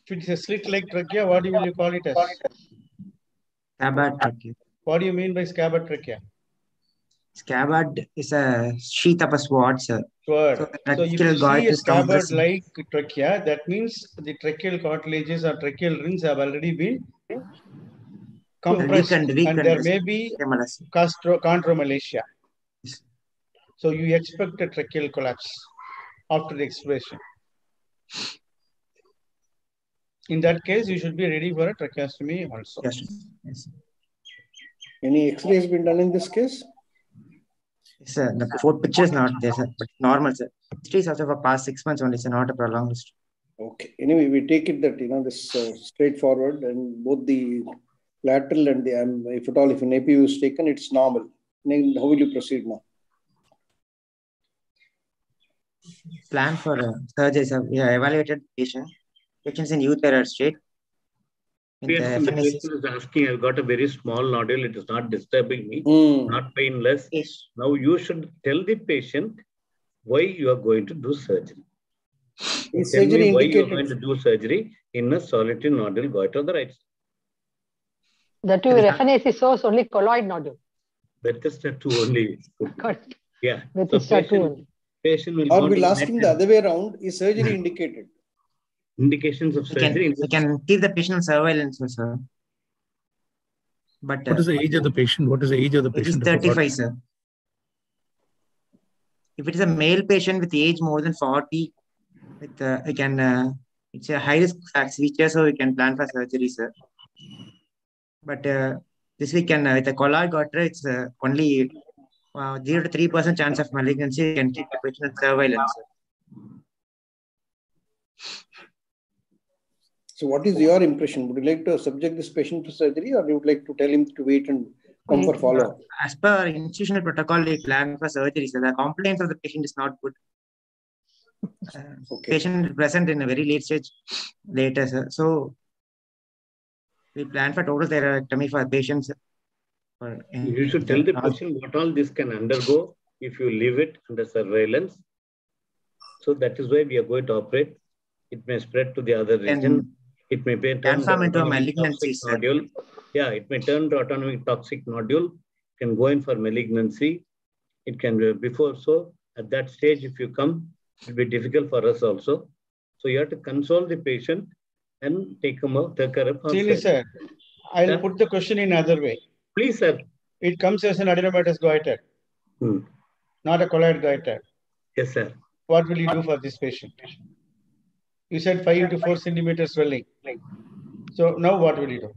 If it is a slit-like trachea, what will you call it as? Scabbard trachea. What do you mean by scabbard trachea? Scabbard is a sheath of a sword, sir. Sword. So the So if you tracheal gauge see a is compressed. scabbard-like trachea, that means the tracheal cartilages or tracheal rings have already been compressed, and there may be chondromalacia. So you expect a tracheal collapse after the expiration. In that case, you should be ready for a tracheostomy also. Yes. Yes. Any X-ray has been done in this case? Yes, sir. The 4 pictures not there, sir, but normal, sir. History is also for past 6 months only, sir, not a prolonged history. Okay. Anyway, we take it that this straightforward, and both the lateral and the if at all, if an APU is taken, it's normal. Then how will you proceed now? Plan for surgery, sir. We have evaluated patients in euthyroid state. The patient is asking, I've got a very small nodule, it is not disturbing me, not painless. Yes. Now you should tell the patient why you are going to do surgery. Is Tell surgery me why you are indicated? going to do surgery in a solitary nodule goiter of the right side. That too, FNAC shows only colloid nodule. Bethesda 2 only. Correct. Yeah. Bethesda 2 only. Patient will Or go we'll to ask him the other way around, is surgery indicated? indications of surgery. We can keep the patient on surveillance, sir. But what is the age of the patient? What is the age of the patient? It is 35, sir. If it is a male patient with age more than 40, with we can it's a high risk feature, so we can plan for surgery, sir. But this we can with a colloid goiter, it's only 0 to 3% chance of malignancy. We can keep the patient on surveillance, sir. So what is your impression? Would you like to subject this patient to surgery, or you would like to tell him to wait and come for follow-up? As per institutional protocol, we plan for surgery. So the compliance of the patient is not good. Patient present in a very late stage later, sir. So we plan for total thyroidectomy for patients. You should tell the patient what all this can undergo if you leave it under surveillance. So that is why we are going to operate. It may spread to the other region. It may transform into a malignancy, sir. nodule. Yeah, it may turn to autonomic toxic nodule. It can go in for malignancy. It can be before. So at that stage, if you come, it will be difficult for us also. So you have to console the patient and take care of. Really, sir, I'll put the question in another way. Please, sir. It comes as an adenomatous goiter, not a colloid goiter. Yes, sir. What will you do for this patient? You said 5 to 4 centimeters swelling. So now what will you do?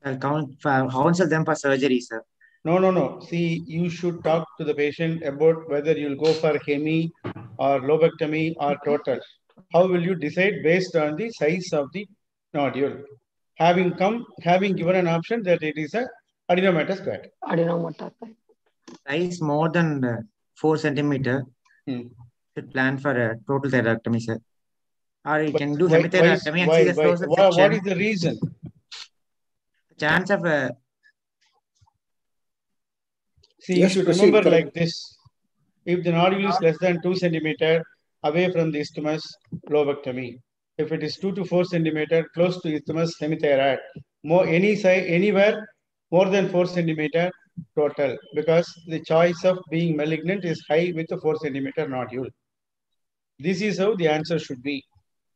I'll counsel them for surgery, sir. No. See, you should talk to the patient about whether you'll go for hemi or lobectomy or total. How will you decide based on the size of the nodule? Having given an option that it is a adenomatous goiter. Adenomatous. Size more than 4 centimeter. Should plan for a total thyroidectomy, sir. Or you can do hemithyroidectomy and see the flow section. What is the reason? Chance of See, you should remember like this. If the nodule is less than 2 centimeter, away from the isthmus, lobectomy. If it is 2 to 4 centimeter close to isthmus, hemithyroid. Anywhere more than 4 centimeter total, because the choice of being malignant is high with a 4 centimeter nodule. This is how the answer should be.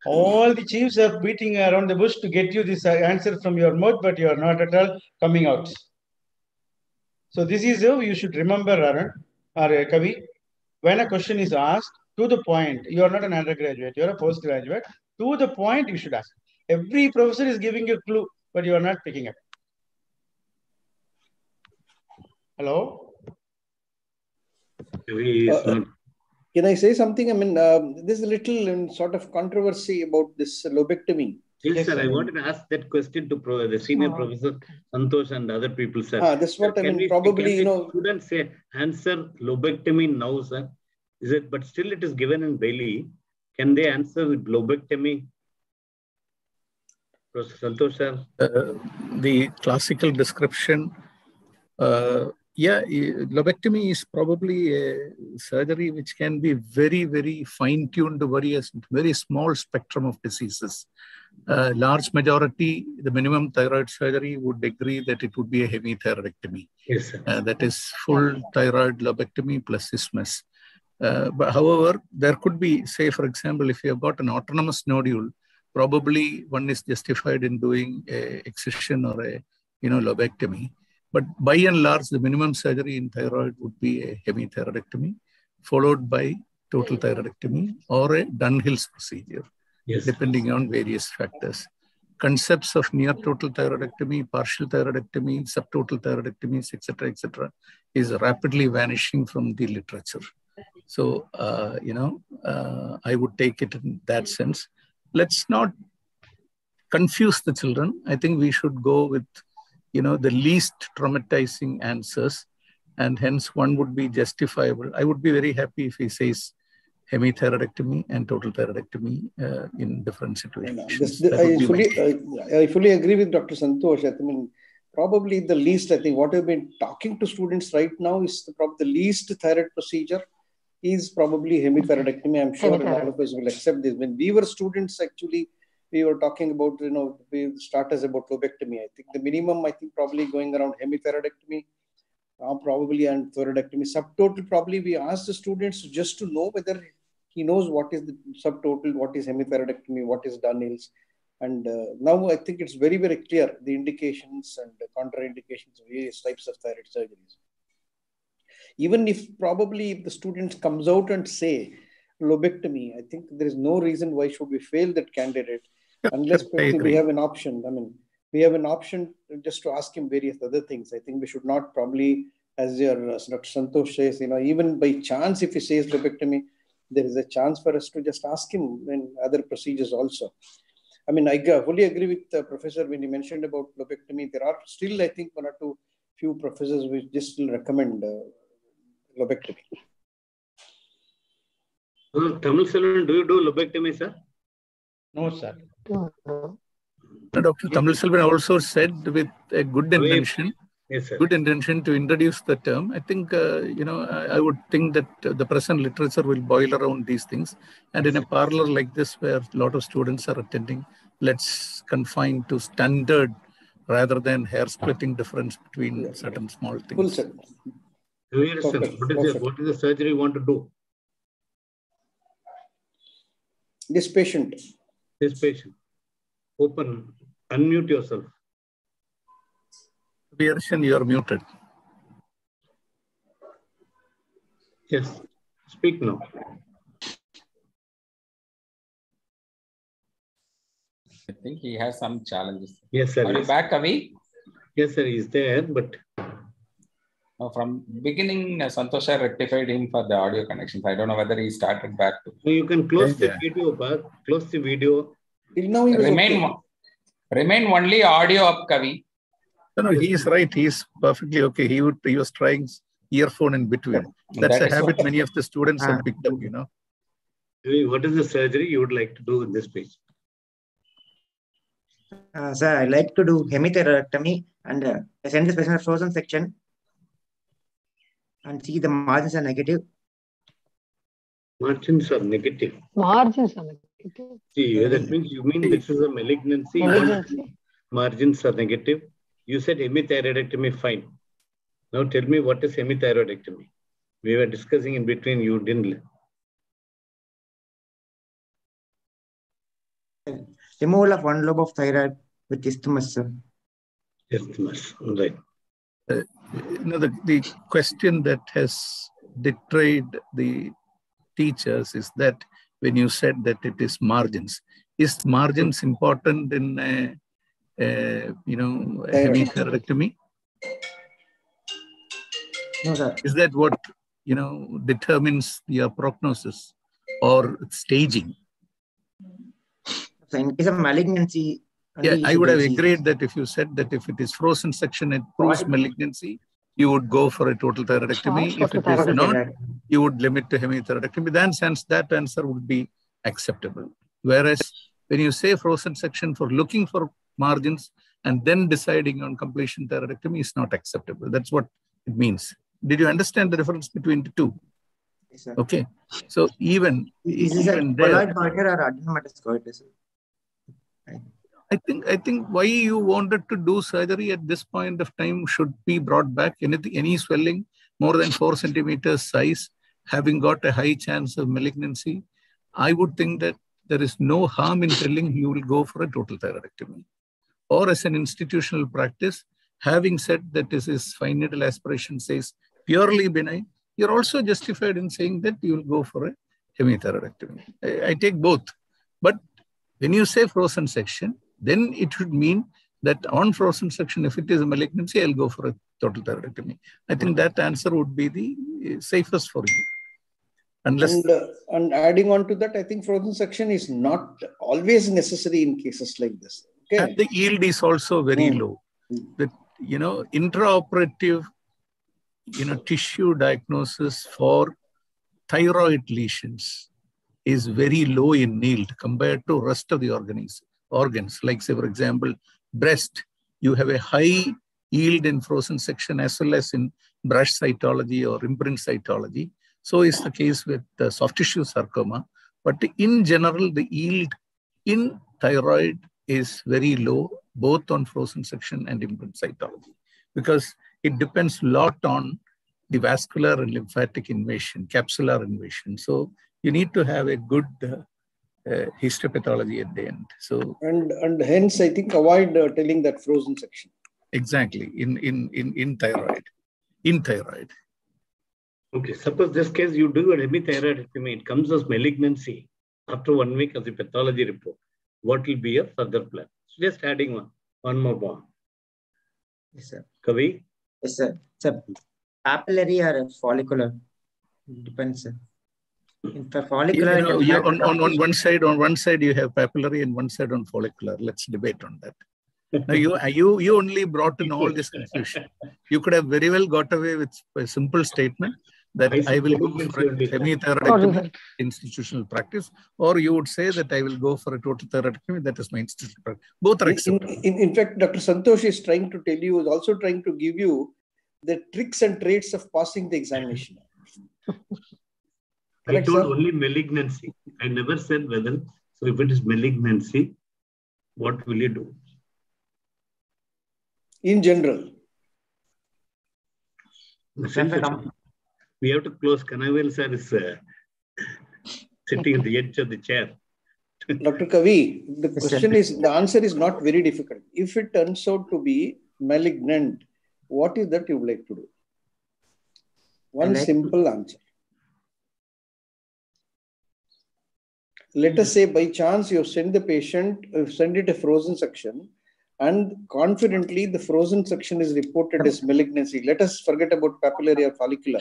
All the chiefs are beating around the bush to get you this answer from your mouth, but you are not at all coming out. So this is how you should remember, Arun or Kavi. When a question is asked, to the point, you are not an undergraduate, you are a postgraduate, to the point you should ask. Every professor is giving you a clue, but you are not picking up. Hello? Can I say something? I mean, there's a little sort of controversy about this lobectomy. Yes, sir. I wanted to ask that question to the senior professor Santosh and other people, sir. That's what I mean. Probably, students say answer lobectomy now, sir. Is it? But still, it is given in Bailey. Can they answer with lobectomy? Professor Santosh, sir. The classical description. Lobectomy is probably a surgery which can be very, very fine-tuned to very small spectrum of diseases. Large majority, the minimum thyroid surgery would agree that it would be a hemithyroidectomy. Yes, sir. That is full thyroid lobectomy plus isthmus. But however, there could be, say, for example, if you have got an autonomous nodule, probably one is justified in doing a excision or a lobectomy. But by and large, the minimum surgery in thyroid would be a hemithyroidectomy, followed by total thyroidectomy or a Dunhill's procedure, depending on various factors. Concepts of near total thyroidectomy, partial thyroidectomy, subtotal thyroidectomies, etc., is rapidly vanishing from the literature. So, I would take it in that sense. Let's not confuse the children. I think we should go with the least traumatizing answers, and hence one would be justifiable. I would be very happy if he says hemithyroidectomy and total thyroidectomy in different situations. I fully agree with Dr. Santosh. I mean, probably the least, I think what we've been talking to students right now is probably the least thyroid procedure is probably hemithyroidectomy. I'm sure all of us will accept this. When we were students, actually, we were talking about, we starters about lobectomy. I think the minimum, probably going around hemithyroidectomy, probably, and thyroidectomy. Subtotal, probably we asked the students just to know whether he knows what is the subtotal, what is hemithyroidectomy, what is Dunhill's. And now I think it's very, very clear, the indications and the contraindications of various types of thyroid surgeries. Even if probably if the student comes out and say lobectomy, I think there is no reason why should we fail that candidate unless we have an option. I mean, we have an option just to ask him various other things. I think we should not probably, as your Dr. Santosh says, even by chance, if he says lobectomy, there is a chance for us to just ask him in other procedures also. I mean, I fully agree with the professor when he mentioned about lobectomy. There are still, I think, one or two few professors which just still recommend lobectomy. Tamil Selvan, do you do lobectomy, sir? No, sir. Dr. Tamil Selvan also said with a good intention, to introduce the term. I think, I would think that the present literature will boil around these things. And in a parlor like this, where a lot of students are attending, let's confine to standard rather than hair-splitting difference between certain small things. What is the surgery you want to do? This patient. Open. Unmute yourself. Virsion, you are muted. Yes. Speak now. I think he has some challenges. Yes, sir. Are you back, Avi? Yes, sir. He's there, but... No, from beginning, Santosha rectified him for the audio connections. I don't know whether he started back to... So you can close the video, Bharat. Close the video. Remain only audio up, Kavi. No, he is right. He is perfectly okay. He was trying earphone in between. That's a habit many of the students have picked up, What is the surgery you would like to do in this page? Sir, I like to do hemithyroidectomy and send this patient a frozen section and see the margins are negative. Margins are negative. Margins are negative. See, that means you mean this is a malignancy. Malignancy. Margins are negative. You said hemithyroidectomy, fine. Now tell me what is hemithyroidectomy? We were discussing in between, you didn't. Removal of one lobe of thyroid with isthmus, sir. Isthmus, right. The question that has deterred the teachers is that when you said that it is margins, is margins important in hemithyroidectomy? No, sir. Is that what determines your prognosis or staging? So in case of malignancy, yeah, I would have agreed that if you said that if it is frozen section, it proves malignancy, you would go for a total thyroidectomy. If it is not, you would limit to hemithyroidectomy. Then sense that answer would be acceptable. Whereas when you say frozen section for looking for margins and then deciding on completion thyroidectomy is not acceptable. That's what it means. Did you understand the difference between the two? Yes, sir. Okay. So even there, colloid goiter or adenomatous goiter? I think why you wanted to do surgery at this point of time should be brought back. Any swelling more than 4 centimeters size, having got a high chance of malignancy, I would think that there is no harm in telling you will go for a total thyroidectomy. Or as an institutional practice, having said that this is fine needle aspiration says purely benign, you're also justified in saying that you will go for a hemithyroidectomy. I take both. But when you say frozen section, then it should mean that on frozen section, if it is a malignancy, I'll go for a total thyroidectomy. I think that answer would be the safest for you. Unless and adding on to that, I think frozen section is not always necessary in cases like this. Okay. And the yield is also very low. The intraoperative tissue diagnosis for thyroid lesions is very low in yield compared to rest of the organs. Like say, for example, breast, you have a high yield in frozen section as well as in brush cytology or imprint cytology. So is the case with the soft tissue sarcoma. But in general, the yield in thyroid is very low, both on frozen section and imprint cytology, because it depends a lot on the vascular and lymphatic invasion, capsular invasion. So you need to have a good histopathology at the end. So and hence I think avoid telling that frozen section. Exactly in thyroid. In thyroid. Okay, suppose this case you do a hemithyroidectomy, it comes as malignancy after 1 week of the pathology report. What will be your further plan? So just adding one more point. Yes, sir. Kavi? Yes, sir. Sir, papillary or follicular? Depends, sir. For follicular, on one side you have papillary and one side on follicular. Let's debate on that. Now you only brought in all this confusion. You could have very well got away with a simple statement that I will go for a hemithyroidectomy, institutional practice, or you would say that I will go for a total thyroidectomy, that is my institutional practice. Both are acceptable. In fact, Dr. Santosh is trying to tell you, is also trying to give you the tricks and traits of passing the examination. I told only malignancy. I never said whether. So if it is malignancy, what will you do? In general. We have to close. Kanavel sir is sitting at the edge of the chair. Dr. Kavi, the question is, the answer is not very difficult. If it turns out to be malignant, what is that you would like to do? One simple answer. Let us say by chance you send the patient, send it a frozen section, and confidently the frozen section is reported as malignancy. Let us forget about papillary or follicular.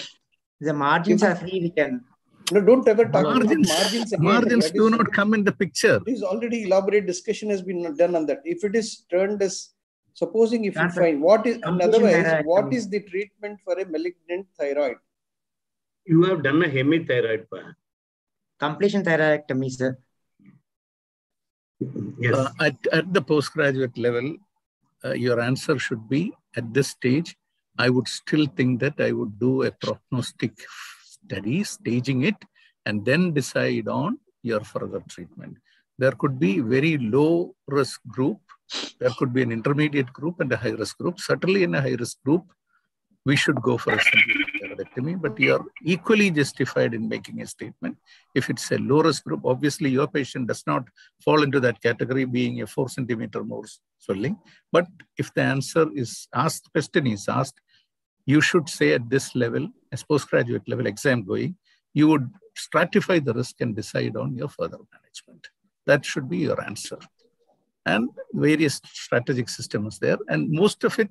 The margins are free, we can. No, don't ever talk about margins again. Margins do not come in the picture. This already elaborate discussion has been done on that. If it is turned as, supposing if you find, what is, and otherwise, what is the treatment for a malignant thyroid? You have done a hemithyroid. Completion thyroidectomy, sir. Yes. At the postgraduate level, your answer should be, at this stage, I would still think that I would do a prognostic study, staging it, and then decide on your further treatment. There could be very low risk group. There could be an intermediate group and a high risk group. Certainly in a high risk group, we should go for a simple thyroidectomy, but you are equally justified in making a statement. If it's a low risk group, obviously your patient does not fall into that category, being a 4 centimeter more swelling. But if the answer is asked, question is asked, you should say at this level, as postgraduate level exam going, you would stratify the risk and decide on your further management. That should be your answer. And various strategic systems there. And most of it,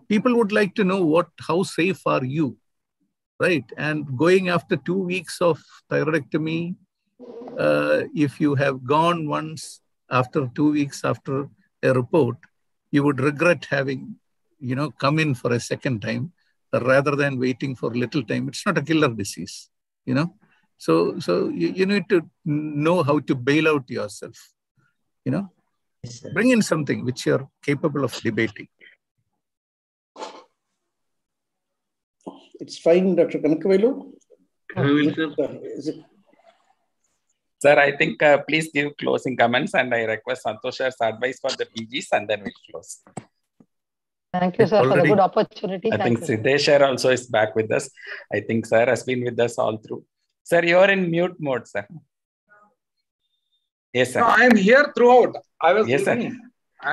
people would like to know how safe are you, right? And going after 2 weeks of thyroidectomy, if you have gone once after 2 weeks after a report, you would regret having, come in for a second time rather than waiting for little time. It's not a killer disease, So you need to know how to bail out yourself, Bring in something which you're capable of debating. It's fine, Dr. Kanakavelu. Sir, I think please give closing comments, and I request Santosh sir's advice for the PGs, and then we'll close. Thank you, sir, for the good opportunity. I think Siddesh sir also is back with us. I think sir has been with us all through. Sir, you are in mute mode, sir. Yes, sir. No, I am here throughout. I was listening.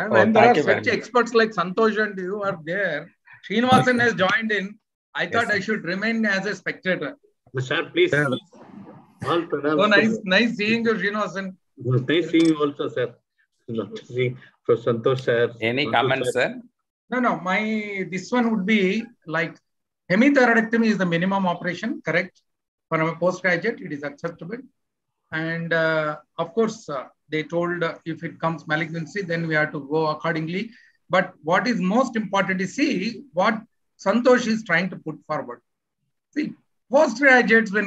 When there are such experts like Santosh and you are there, Srinivasan has joined in. I thought I should remain as a spectator. Sir, please. Oh, nice seeing you, Srinivasan. Nice seeing you also, sir. Not to see for Santosh sir. Any comments, sir? No. This one would be like hemithyroidectomy is the minimum operation, correct? For a postgraduate, it is acceptable. And of course, they told if it comes malignancy, then we have to go accordingly. But what is most important is see what Santosh is trying to put forward. See, postgraduates, when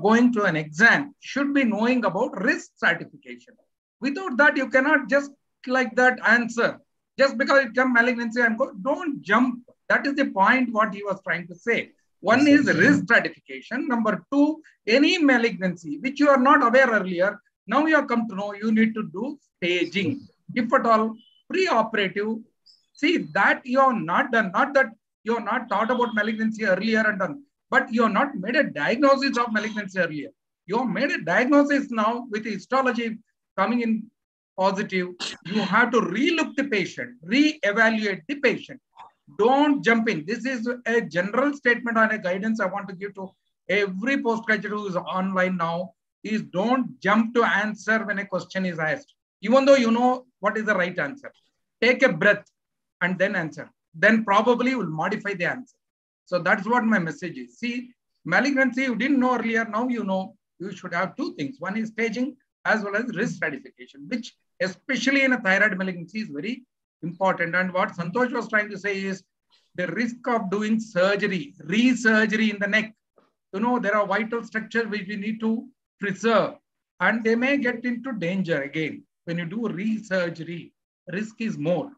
going to an exam, should be knowing about risk stratification. Without that, you cannot just like that answer. Just because it comes malignancy, don't jump. That is the point what he was trying to say. One is risk stratification. Number two, any malignancy, which you are not aware earlier, now you have come to know you need to do staging. If at all, pre-operative, see that you have not done, not that you have not thought about malignancy earlier and done, but you have not made a diagnosis of malignancy earlier. You have made a diagnosis now with histology coming in positive. You have to re-look the patient, re-evaluate the patient. Don't jump in. This is a general statement on a guidance I want to give to every postgraduate who is online now, is don't jump to answer when a question is asked. Even though you know what is the right answer. Take a breath and then answer. Then probably you will modify the answer. So that's what my message is. See, malignancy you didn't know earlier, now you know. You should have two things. One is staging as well as risk stratification, which especially in a thyroid malignancy is very important. And what Santosh was trying to say is the risk of doing surgery, re-surgery in the neck. There are vital structures which we need to preserve, and they may get into danger again. When you do re-surgery, risk is more.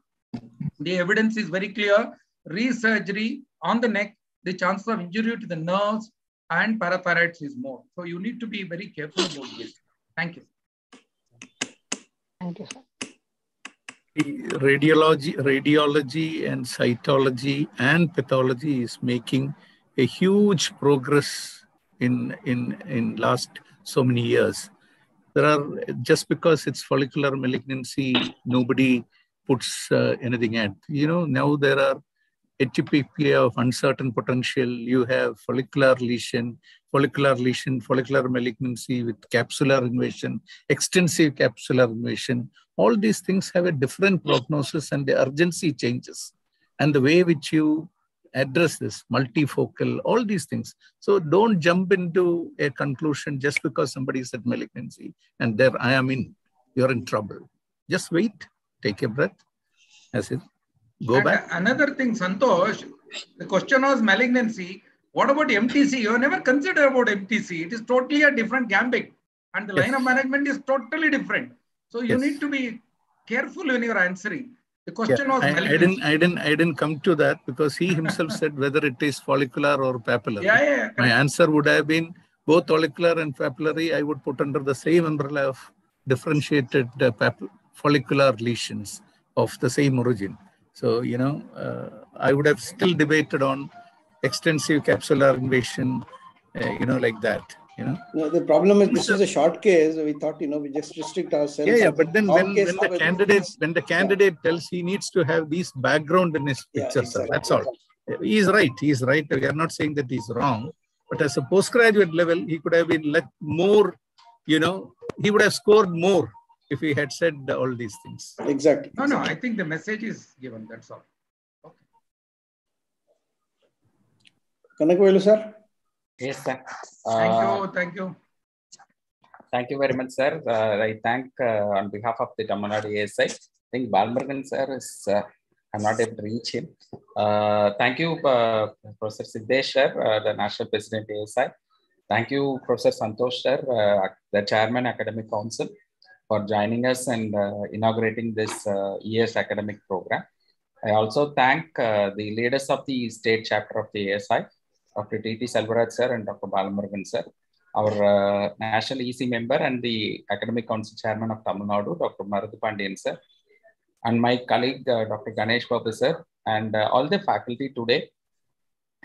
The evidence is very clear. Re-surgery on the neck, the chance of injury to the nerves and parathyroids is more. So you need to be very careful about this. Thank you. Thank you, sir. Radiology and cytology and pathology is making a huge progress in last so many years. There are, just because it's follicular malignancy, nobody puts anything at. Now there are atypia of uncertain potential. You have follicular lesion, follicular malignancy with capsular invasion, extensive capsular invasion. All these things have a different prognosis, and the urgency changes. And the way which you address this, multifocal, all these things. So don't jump into a conclusion just because somebody said malignancy and there I am in, you're in trouble. Just wait, take a breath, as it. Go back. Another thing, Santosh, the question was malignancy. What about MTC? You have never considered about MTC. It is totally a different gambit. And the line of management is totally different. So you need to be careful when you're answering. The question was malignancy. I didn't come to that because he himself said whether it is follicular or papillary. Yeah, my answer would have been both follicular and papillary, I would put under the same umbrella of differentiated follicular lesions of the same origin. So, I would have still debated on extensive capsular invasion, like that. No, the problem is this is a short case. We thought, we just restrict ourselves. Yeah. But then when the candidate tells he needs to have these background in his picture, sir, that's all. He's right. He's right. We are not saying that he's wrong. But as a postgraduate level, he could have been more, he would have scored more if he had said all these things. Exactly. No, I think the message is given. That's all. Okay. Kanakvelu, sir. Yes, sir. Thank you. Thank you very much, sir. I thank on behalf of the Tamil Nadu ASI. I think Balmurugan sir is, I'm not able to reach him. Thank you, Professor Siddesh sir, the National President ASI. Thank you, Professor Santosh sir, the Chairman Academic Council, for joining us and inaugurating this year's academic program. I also thank the leaders of the state chapter of the ASI, Dr. T.T. Selvaraj sir and Dr. Balmurugan sir, our National EC member and the Academic Council Chairman of Tamil Nadu, Dr. Marudhu Pandian sir, and my colleague, Dr. Ganesh Babu sir, and all the faculty today.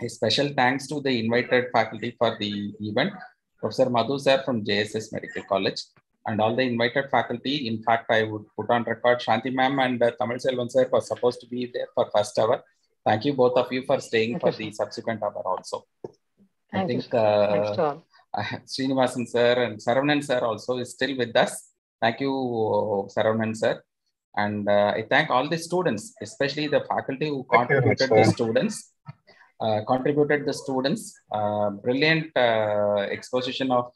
A special thanks to the invited faculty for the event, Professor Madhu sir from JSS Medical College, and all the invited faculty. In fact, I would put on record Shanti ma'am and Tamil Selvan sir was supposed to be there for first hour. Thank you both of you for staying for the subsequent hour also. I think Srinivasan sir and Saravanan sir also is still with us. Thank you, Saravanan sir. And I thank all the students, especially the faculty who contributed the students. Brilliant exposition of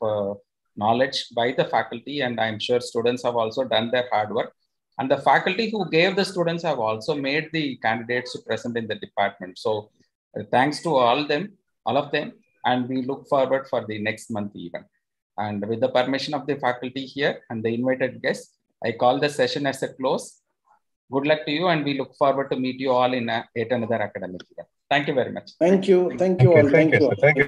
knowledge by the faculty, and I'm sure students have also done their hard work. And the faculty who gave the students have also made the candidates present in the department. So thanks to all of them, and we look forward for the next month event. And with the permission of the faculty here and the invited guests, I call the session as a close. Good luck to you, and we look forward to meet you all in yet another academic year. Thank you very much. Thank you. Thank you all. Thank you.